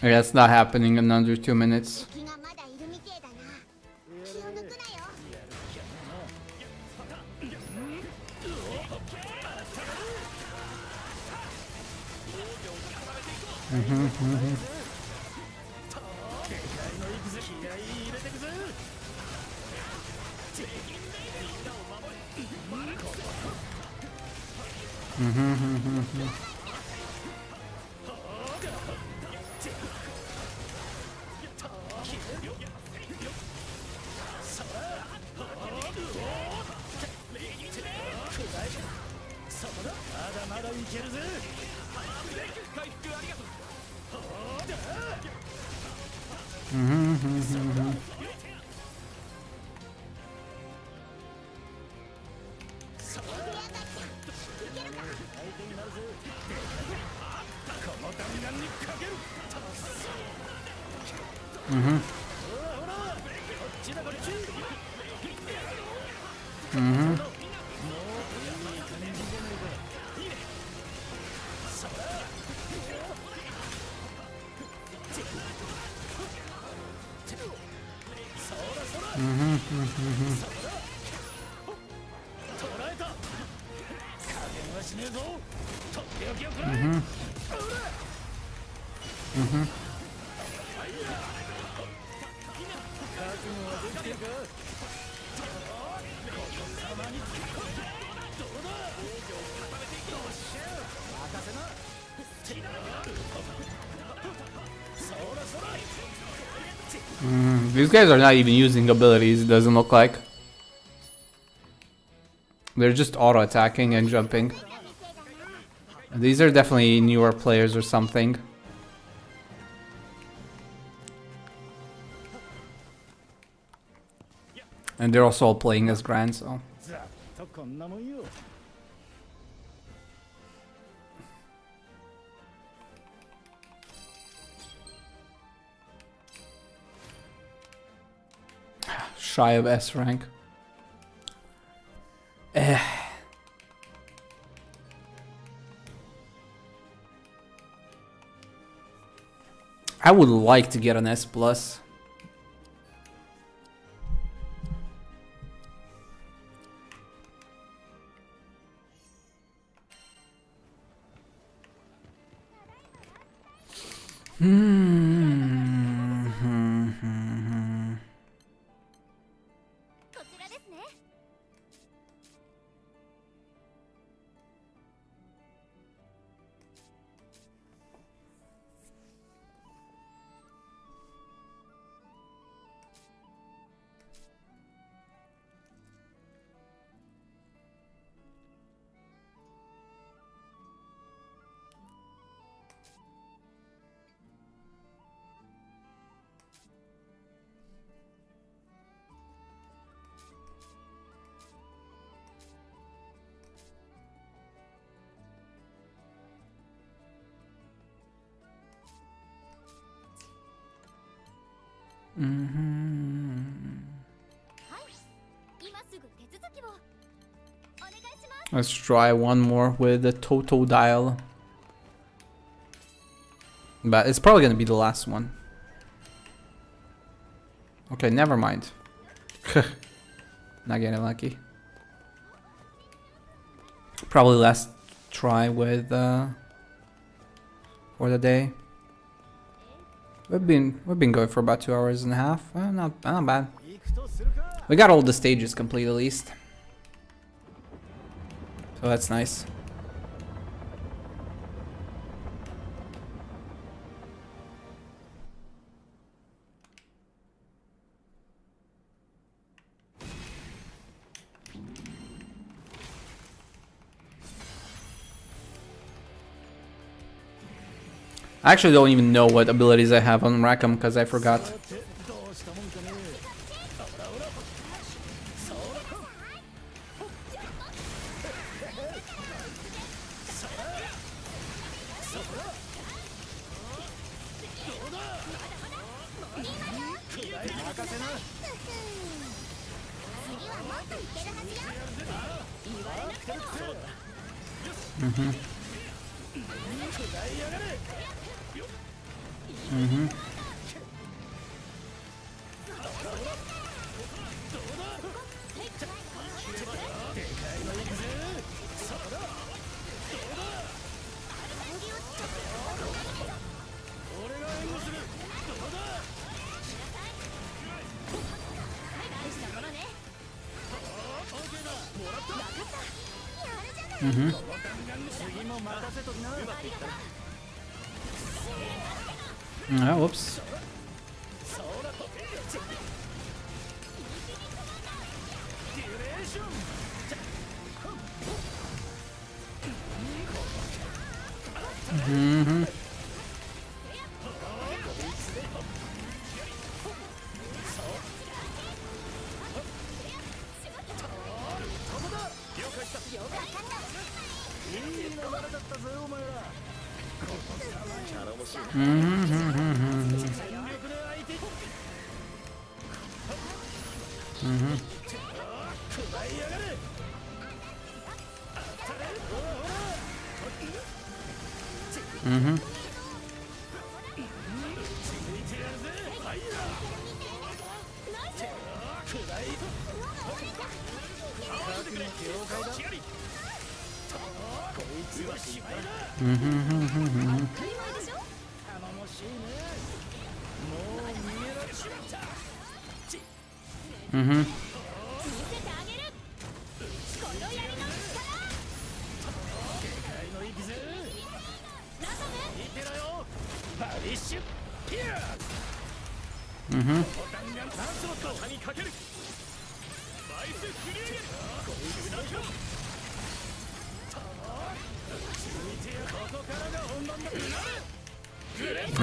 Yeah, it's not happening in under 2 minutes. These guys are not even using abilities, it doesn't look like. They're just auto-attacking and jumping. These are definitely newer players or something. And they're also all playing as Gran, so... Shy of S rank. I would like to get an S+. Let's try one more with the Toto dial. But it's probably gonna be the last one. Okay, never mind. Not getting lucky. Probably last try with for the day. We've been going for about 2 hours and a half. Not bad. We got all the stages complete at least. So that's nice. I actually don't even know what abilities I have on Rackham because I forgot. Whoops.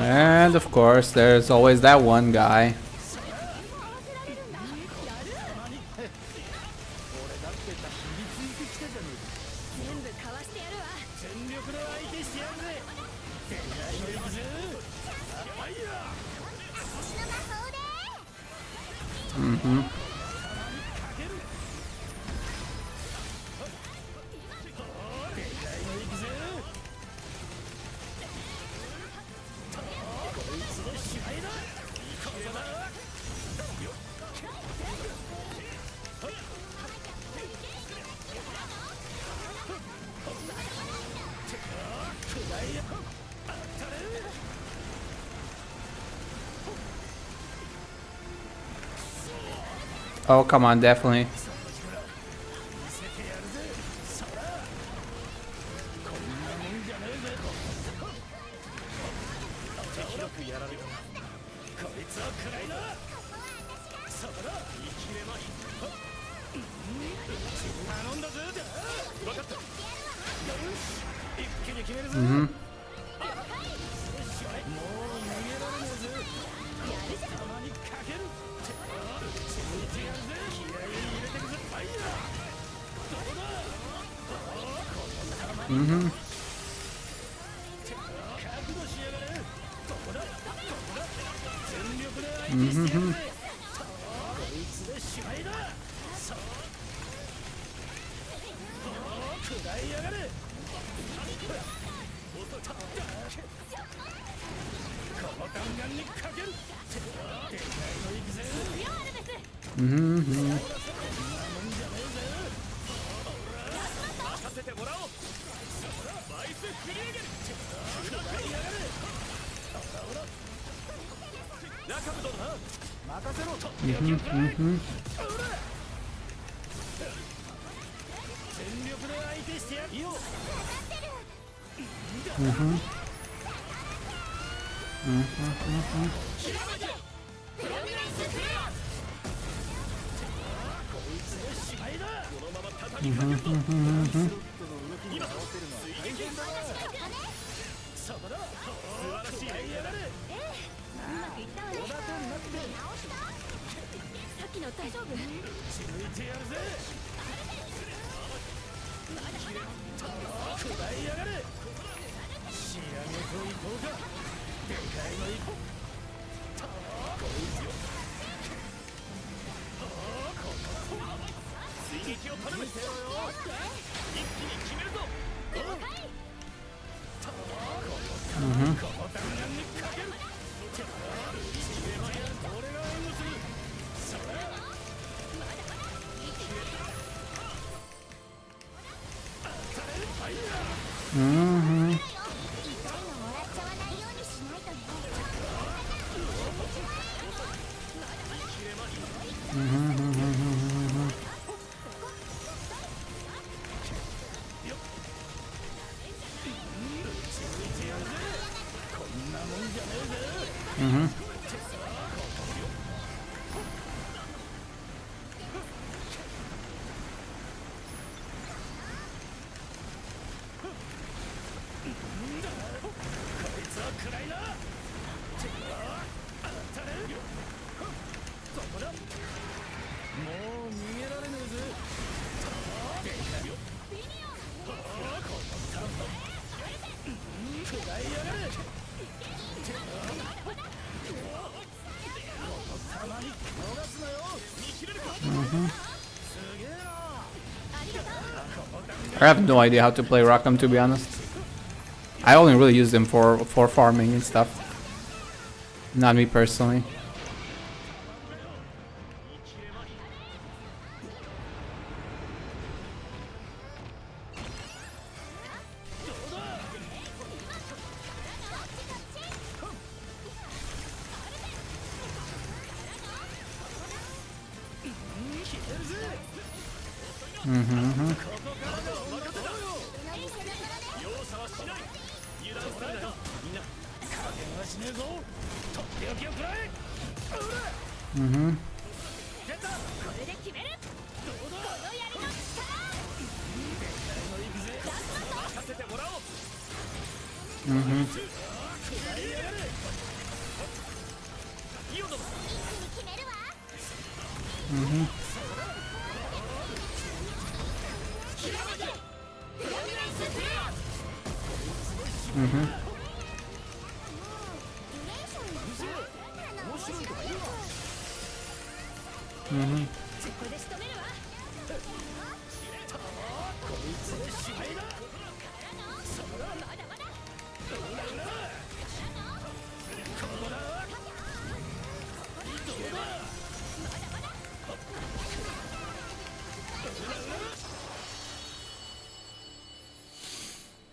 And of course, there's always that one guy. Oh, come on, definitely. I have no idea how to play Rackham, to be honest. I only really use them for farming and stuff. Not me personally.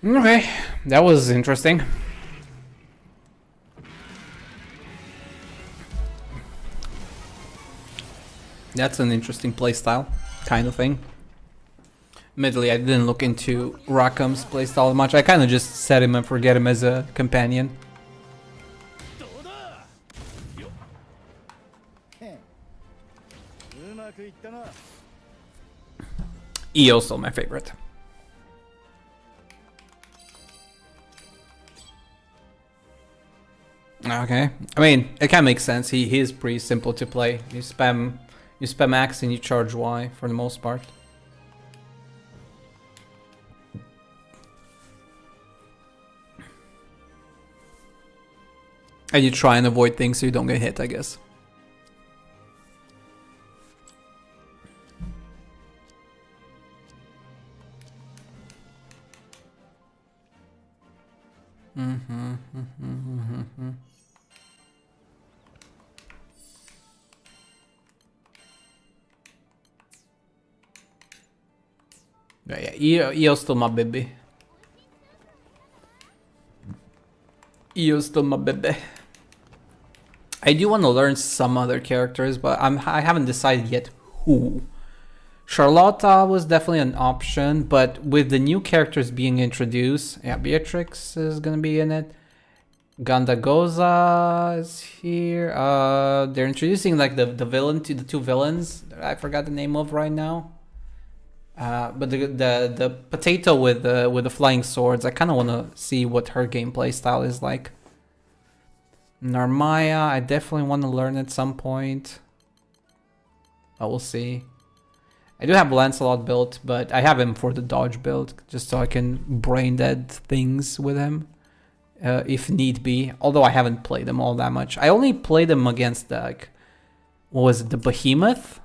Okay, that was interesting. That's an interesting playstyle, kind of thing. Admittedly, I didn't look into Rackham's playstyle much. I kind of just set him and forget him as a companion. EO's still my favorite. Okay, I mean, it kind of makes sense. He is pretty simple to play. You spam X and you charge Y for the most part. And you try and avoid things so you don't get hit, I guess. Yeah, EO's still my baby. EO's still my baby. I do want to learn some other characters, but I haven't decided yet who. Charlotta was definitely an option, but with the new characters being introduced, yeah, Beatrix is gonna be in it. Gandagoza is here. They're introducing like the two villains that I forgot the name of right now. But the potato with the flying swords, I kind of want to see what her gameplay style is like. Narmaya, I definitely want to learn at some point. But we'll see. I do have Lancelot built, but I have him for the dodge build, just so I can brain dead things with him, if need be. Although I haven't played him all that much. I only played him against the, like, what was it, the Behemoth?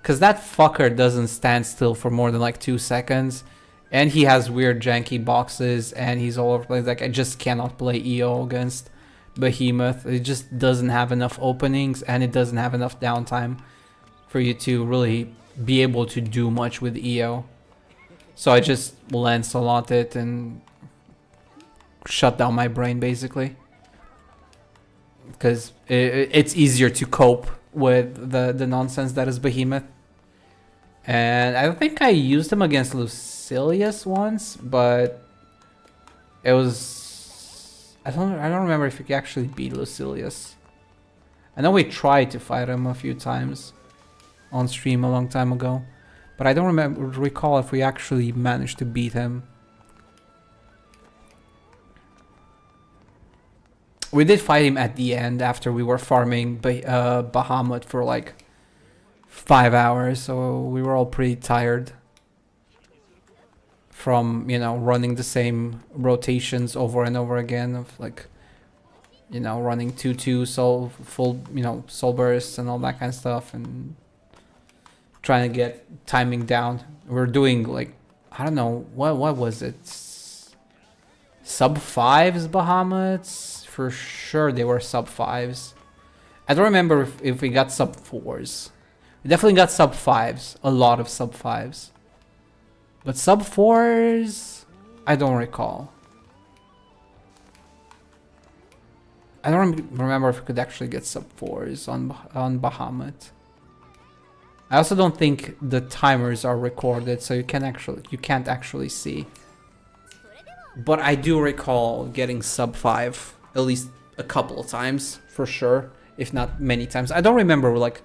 Because that fucker doesn't stand still for more than like 2 seconds. And he has weird janky boxes and he's all over the place. Like, I just cannot play EO against Behemoth. It just doesn't have enough openings and it doesn't have enough downtime for you to really be able to do much with EO. So I just Lancelot it and shut down my brain basically. Because it's easier to cope with the nonsense that is Behemoth. And I think I used him against Lucilius once, but it was I don't remember if he actually beat Lucilius. I know we tried to fight him a few times on stream a long time ago, but I don't recall if we actually managed to beat him. We did fight him at the end after we were farming Bahamut for like 5 hours, so we were all pretty tired from, you know, running the same rotations over and over again of like, you know, running 2-2 full, you know, soul bursts and all that kind of stuff and trying to get timing down. We're doing like I don't know, what was it? Sub 5s Bahamut? For sure they were sub 5s. I don't remember if we got sub 4s. We definitely got sub 5s. A lot of sub 5s. But sub 4s, I don't recall. I don't remember if we could actually get sub 4s on Bahamut. I also don't think the timers are recorded, so you can't actually see. But I do recall getting sub 5 at least a couple of times for sure, if not many times. I don't remember like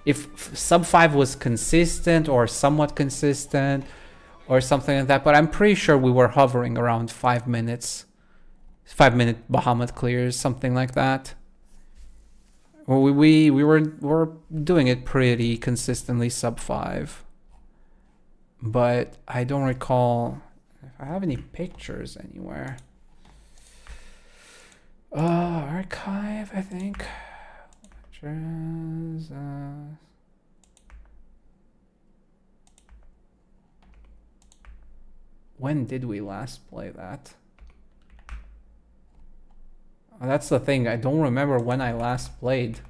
if sub 5 was consistent or somewhat consistent or something like that, but I'm pretty sure we were hovering around 5 minutes. 5-minute Bahamut clears, something like that. Well, we were doing it pretty consistently sub 5. But I don't recall if I have any pictures anywhere. Archive, I think. Pictures, when did we last play that? That's the thing, I don't remember when I last played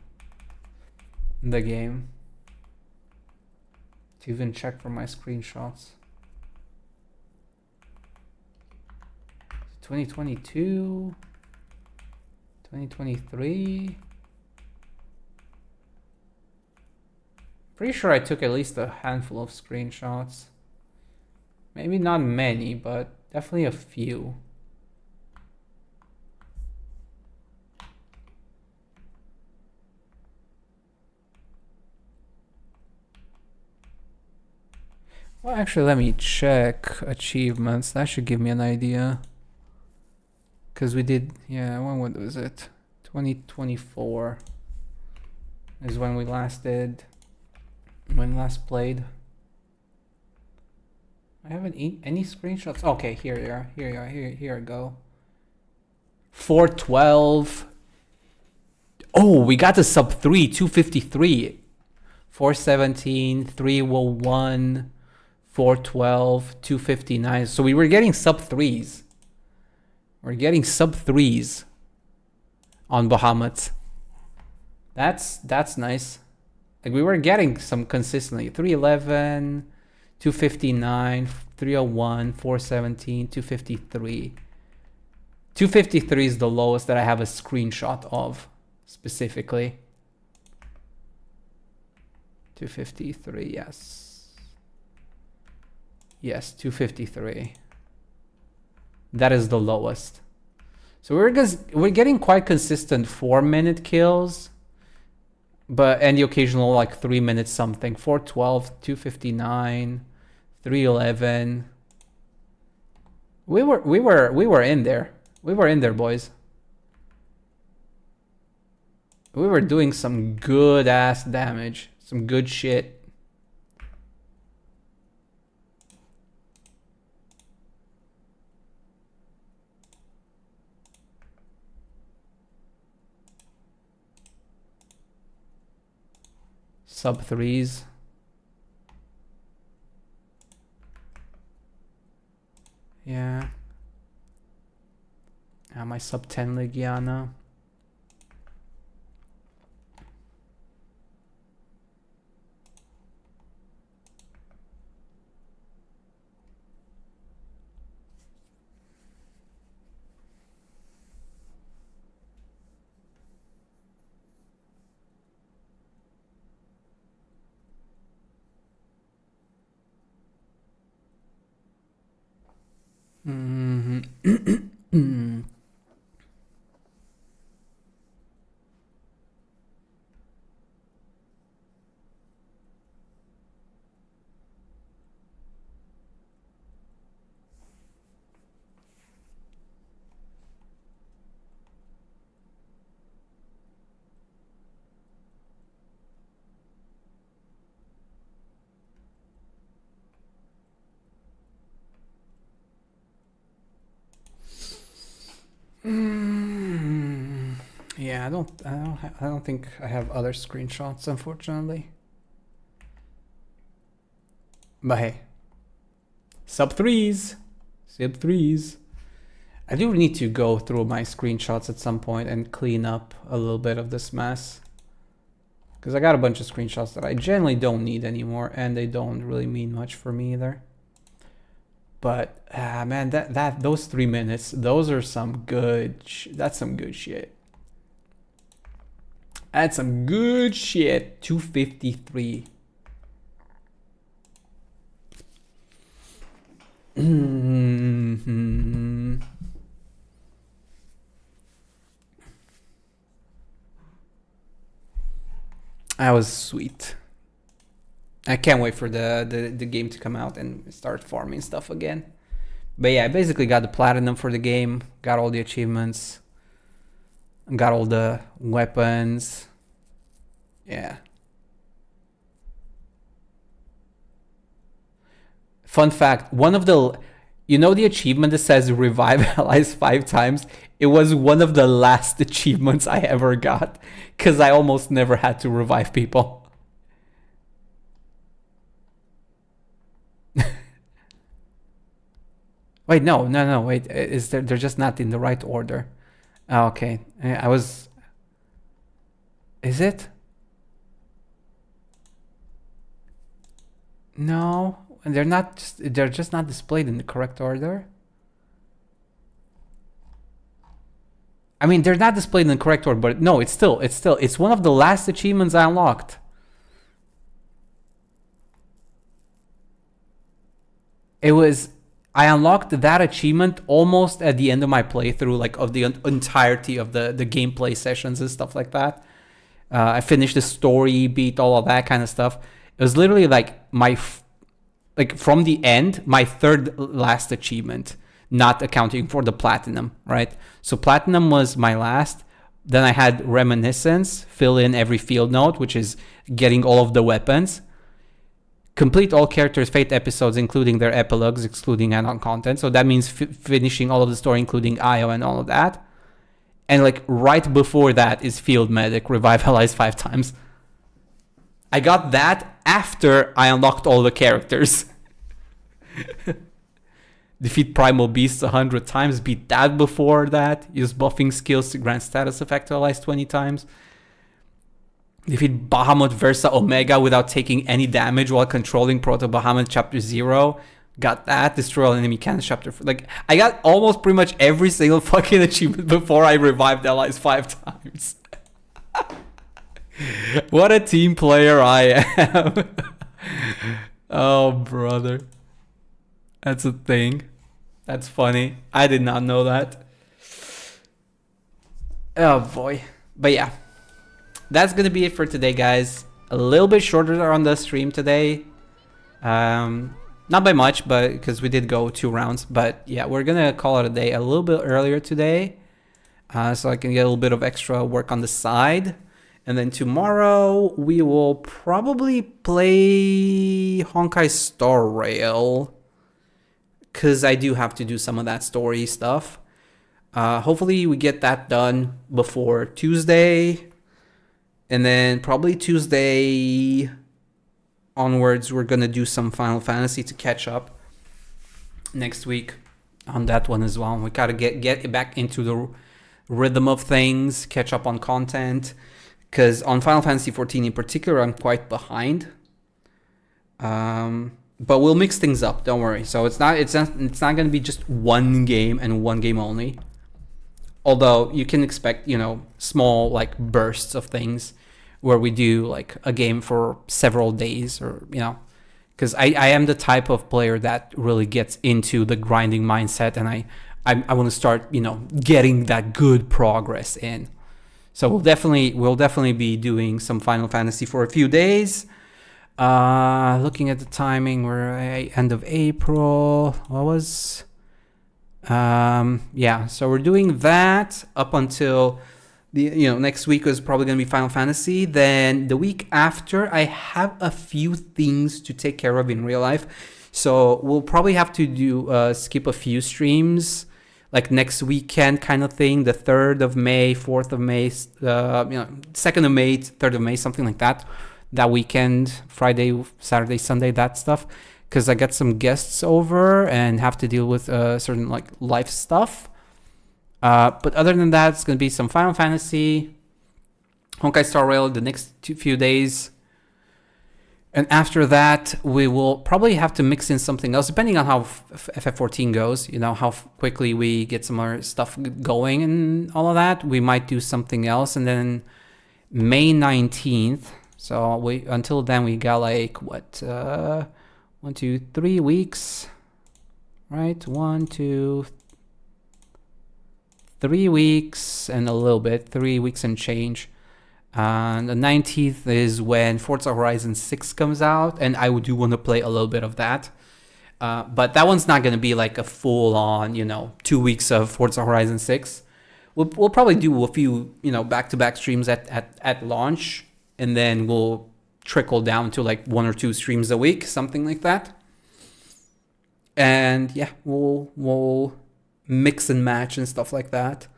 the game. To even check for my screenshots. 2022? 2023? Pretty sure I took at least a handful of screenshots. Maybe not many, but definitely a few. Well, actually, let me check achievements. That should give me an idea. Because we did, yeah, when was it? 2024 is when we last did, when last played. I haven't any screenshots. Okay, here you are. Here I go. 412. Oh, we got the sub 3, 253. 417, 301. 412, 259. So we were getting sub 3s. We're getting sub 3s on Bahamut. That's nice. Like we were getting some consistently. 311, 259, 301, 417, 253. 253 is the lowest that I have a screenshot of specifically. 253, yes. Yes, 253. That is the lowest. So we're getting quite consistent 4-minute kills, and the occasional like 3 minutes something. 412, 259, 311. We were in there. We were in there, boys. We were doing some good ass damage, some good shit. Sub 3s. Yeah. My sub 10 Legiana. Yeah, I don't think I have other screenshots, unfortunately. But hey, Sub threes. Sub threes. I do need to go through my screenshots at some point and clean up a little bit of this mess. Because I got a bunch of screenshots that I generally don't need anymore, and they don't really mean much for me either. But man, those 3 minutes, those are some good. That's some good shit. That's some good shit. 253. That was sweet. I can't wait for the game to come out and start farming stuff again. But yeah, I basically got the platinum for the game, got all the achievements, got all the weapons. Yeah. Fun fact, one of the, you know the achievement that says revive allies 5 times? It was one of the last achievements I ever got, because I almost never had to revive people. Wait, no, wait, is they're just not in the right order. Oh, okay, is it? No, they're just not displayed in the correct order. I mean, they're not displayed in the correct order, but no, it's one of the last achievements I unlocked. I unlocked that achievement almost at the end of my playthrough, like of the entirety of the gameplay sessions and stuff like that. I finished the story, beat all of that kind of stuff. It was literally like from the end, my third last achievement, not accounting for the platinum, right? So platinum was my last. Then I had reminiscence, fill in every field note, which is getting all of the weapons. Complete all characters' fate episodes, including their epilogues, excluding add-on content. So that means finishing all of the story, including IO and all of that. And like right before that is field medic, revive allies 5 times. I got that after I unlocked all the characters. Defeat primal beasts 100 times, beat that before that. Use buffing skills to grant status effect to allies 20 times. Defeat Bahamut Versa Omega without taking any damage while controlling Proto Bahamut Chapter 0. Got that. Destroy all enemy cannons Chapter 4. Like, I got almost pretty much every single fucking achievement before I revived allies 5 times. What a team player I am. Oh, brother. That's a thing. That's funny. I did not know that. Oh, boy. But yeah. That's going to be it for today, guys. A little bit shorter on the stream today. Not by much, but because we did go 2 rounds. But yeah, we're going to call it a day a little bit earlier today. So I can get a little bit of extra work on the side. And then tomorrow we will probably play Honkai Star Rail, because I do have to do some of that story stuff. Hopefully we get that done before Tuesday. And then probably Tuesday onwards, we're going to do some Final Fantasy to catch up next week on that one as well. We got to get back into the rhythm of things, catch up on content. Because on Final Fantasy 14 in particular, I'm quite behind. But we'll mix things up, don't worry. So it's not going to be just one game and one game only. Although you can expect, small like bursts of things where we do like a game for several days, or because I am the type of player that really gets into the grinding mindset, and I want to start getting that good progress in. So we'll definitely be doing some Final Fantasy for a few days. Looking at the timing, we're end of April. What was? Yeah. So we're doing that up until the next week is probably gonna be Final Fantasy. Then the week after, I have a few things to take care of in real life. So we'll probably have to do skip a few streams. Like next weekend kind of thing, the 3rd of May, 4th of May, 2nd of May, 3rd of May, something like that. That weekend, Friday, Saturday, Sunday, that stuff. because I got some guests over and have to deal with certain like life stuff. But other than that, it's gonna be some Final Fantasy, Honkai Star Rail the next few days. And after that, we will probably have to mix in something else, depending on how FF14 goes, you know, how quickly we get some more stuff going and all of that. We might do something else. And then May 19th, so until then, we got like, what, 1, 2, 3 weeks, right? 1, 2, 3 weeks and a little bit, 3 weeks and change. And the 19th is when Forza Horizon 6 comes out, and I do want to play a little bit of that. But that one's not going to be like a full-on, you know, 2 weeks of Forza Horizon 6. We'll probably do a few, you know, back-to-back streams at launch, and then we'll trickle down to like 1 or 2 streams a week, something like that. And yeah, we'll mix and match and stuff like that.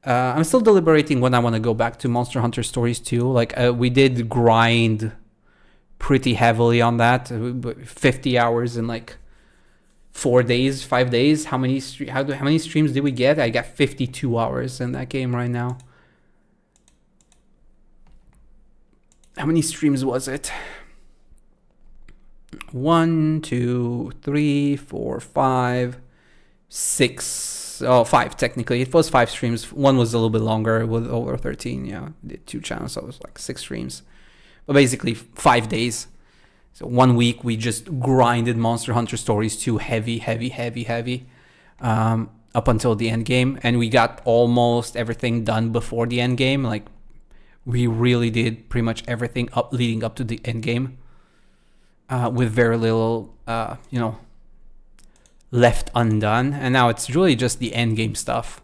I'm still deliberating when I want to go back to Monster Hunter Stories 2. Like, we did grind pretty heavily on that. 50 hours in like 4 days, 5 days. How many streams did we get? I got 52 hours in that game right now. How many streams was it? 1, 2, 3, 4, 5, 6. Oh, 5 technically. It was 5 streams. One was a little bit longer with over 13. Yeah, did 2 channels, so it was like 6 streams. But basically 5 days. So 1 week we just grinded Monster Hunter Stories 2 heavy, up until the end game, and we got almost everything done before the end game. Like, we really did pretty much everything leading up to the end game, with very little, you know, left undone. And now it's really just the end game stuff,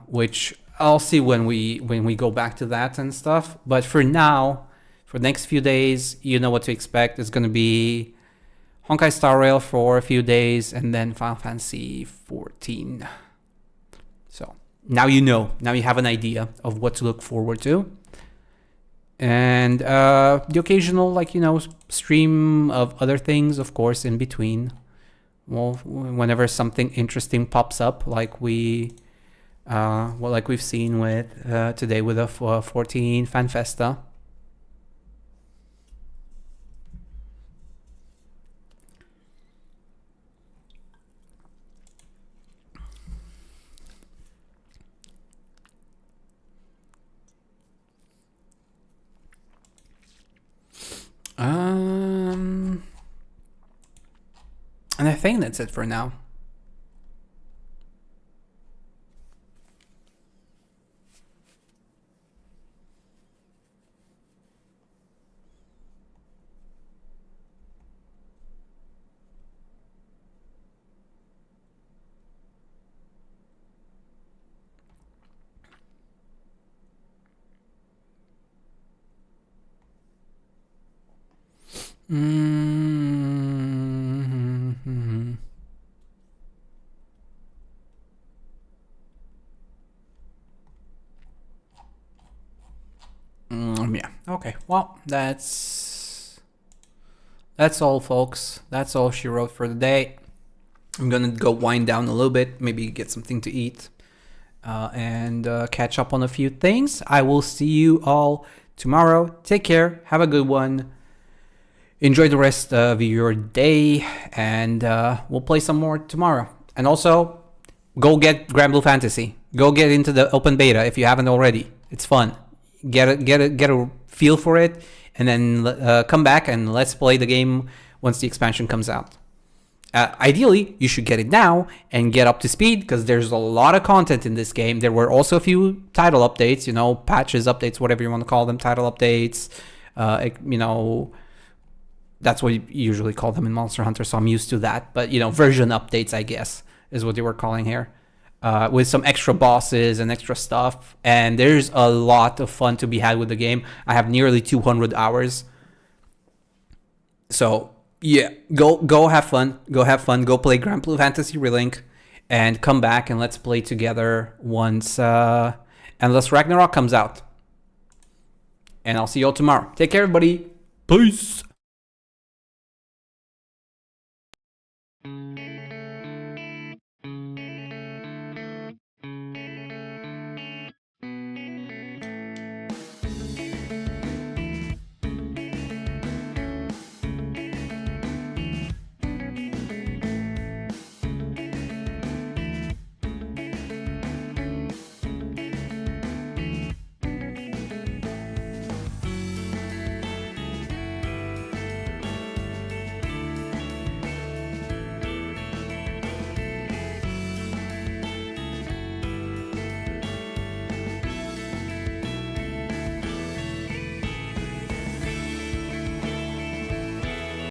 which I'll see when we go back to that and stuff. But for now, for the next few days, you know what to expect. It's going to be Honkai Star Rail for a few days, and then Final Fantasy 14. So now you know. Now you have an idea of what to look forward to. And the occasional, like, you know, stream of other things, of course, in between. Well, whenever something interesting pops up, like we've seen with today with the 14 Fan Festa. And I think that's it for now. Yeah. Okay. Well, that's all, folks. That's all she wrote for the day. I'm gonna go wind down a little bit, maybe get something to eat, and catch up on a few things. I will see you all tomorrow. Take care. Have a good one. Enjoy the rest of your day, and we'll play some more tomorrow. And also, go get GranBlue Fantasy. Go get into the open beta if you haven't already. It's fun. Get a feel for it, and then come back and let's play the game once the expansion comes out. Ideally, you should get it now and get up to speed, because there's a lot of content in this game. There were also a few title updates, you know, patches, updates, whatever you want to call them, title updates. You know, that's what you usually call them in Monster Hunter, so I'm used to that. But, you know, version updates, I guess, is what they were calling here. With some extra bosses and extra stuff. And there's a lot of fun to be had with the game. I have nearly 200 hours. So, yeah, go have fun. Go have fun. Go play GranBlue Fantasy Relink. And come back and let's play together once Endless Ragnarok comes out. And I'll see you all tomorrow. Take care, everybody. Peace. う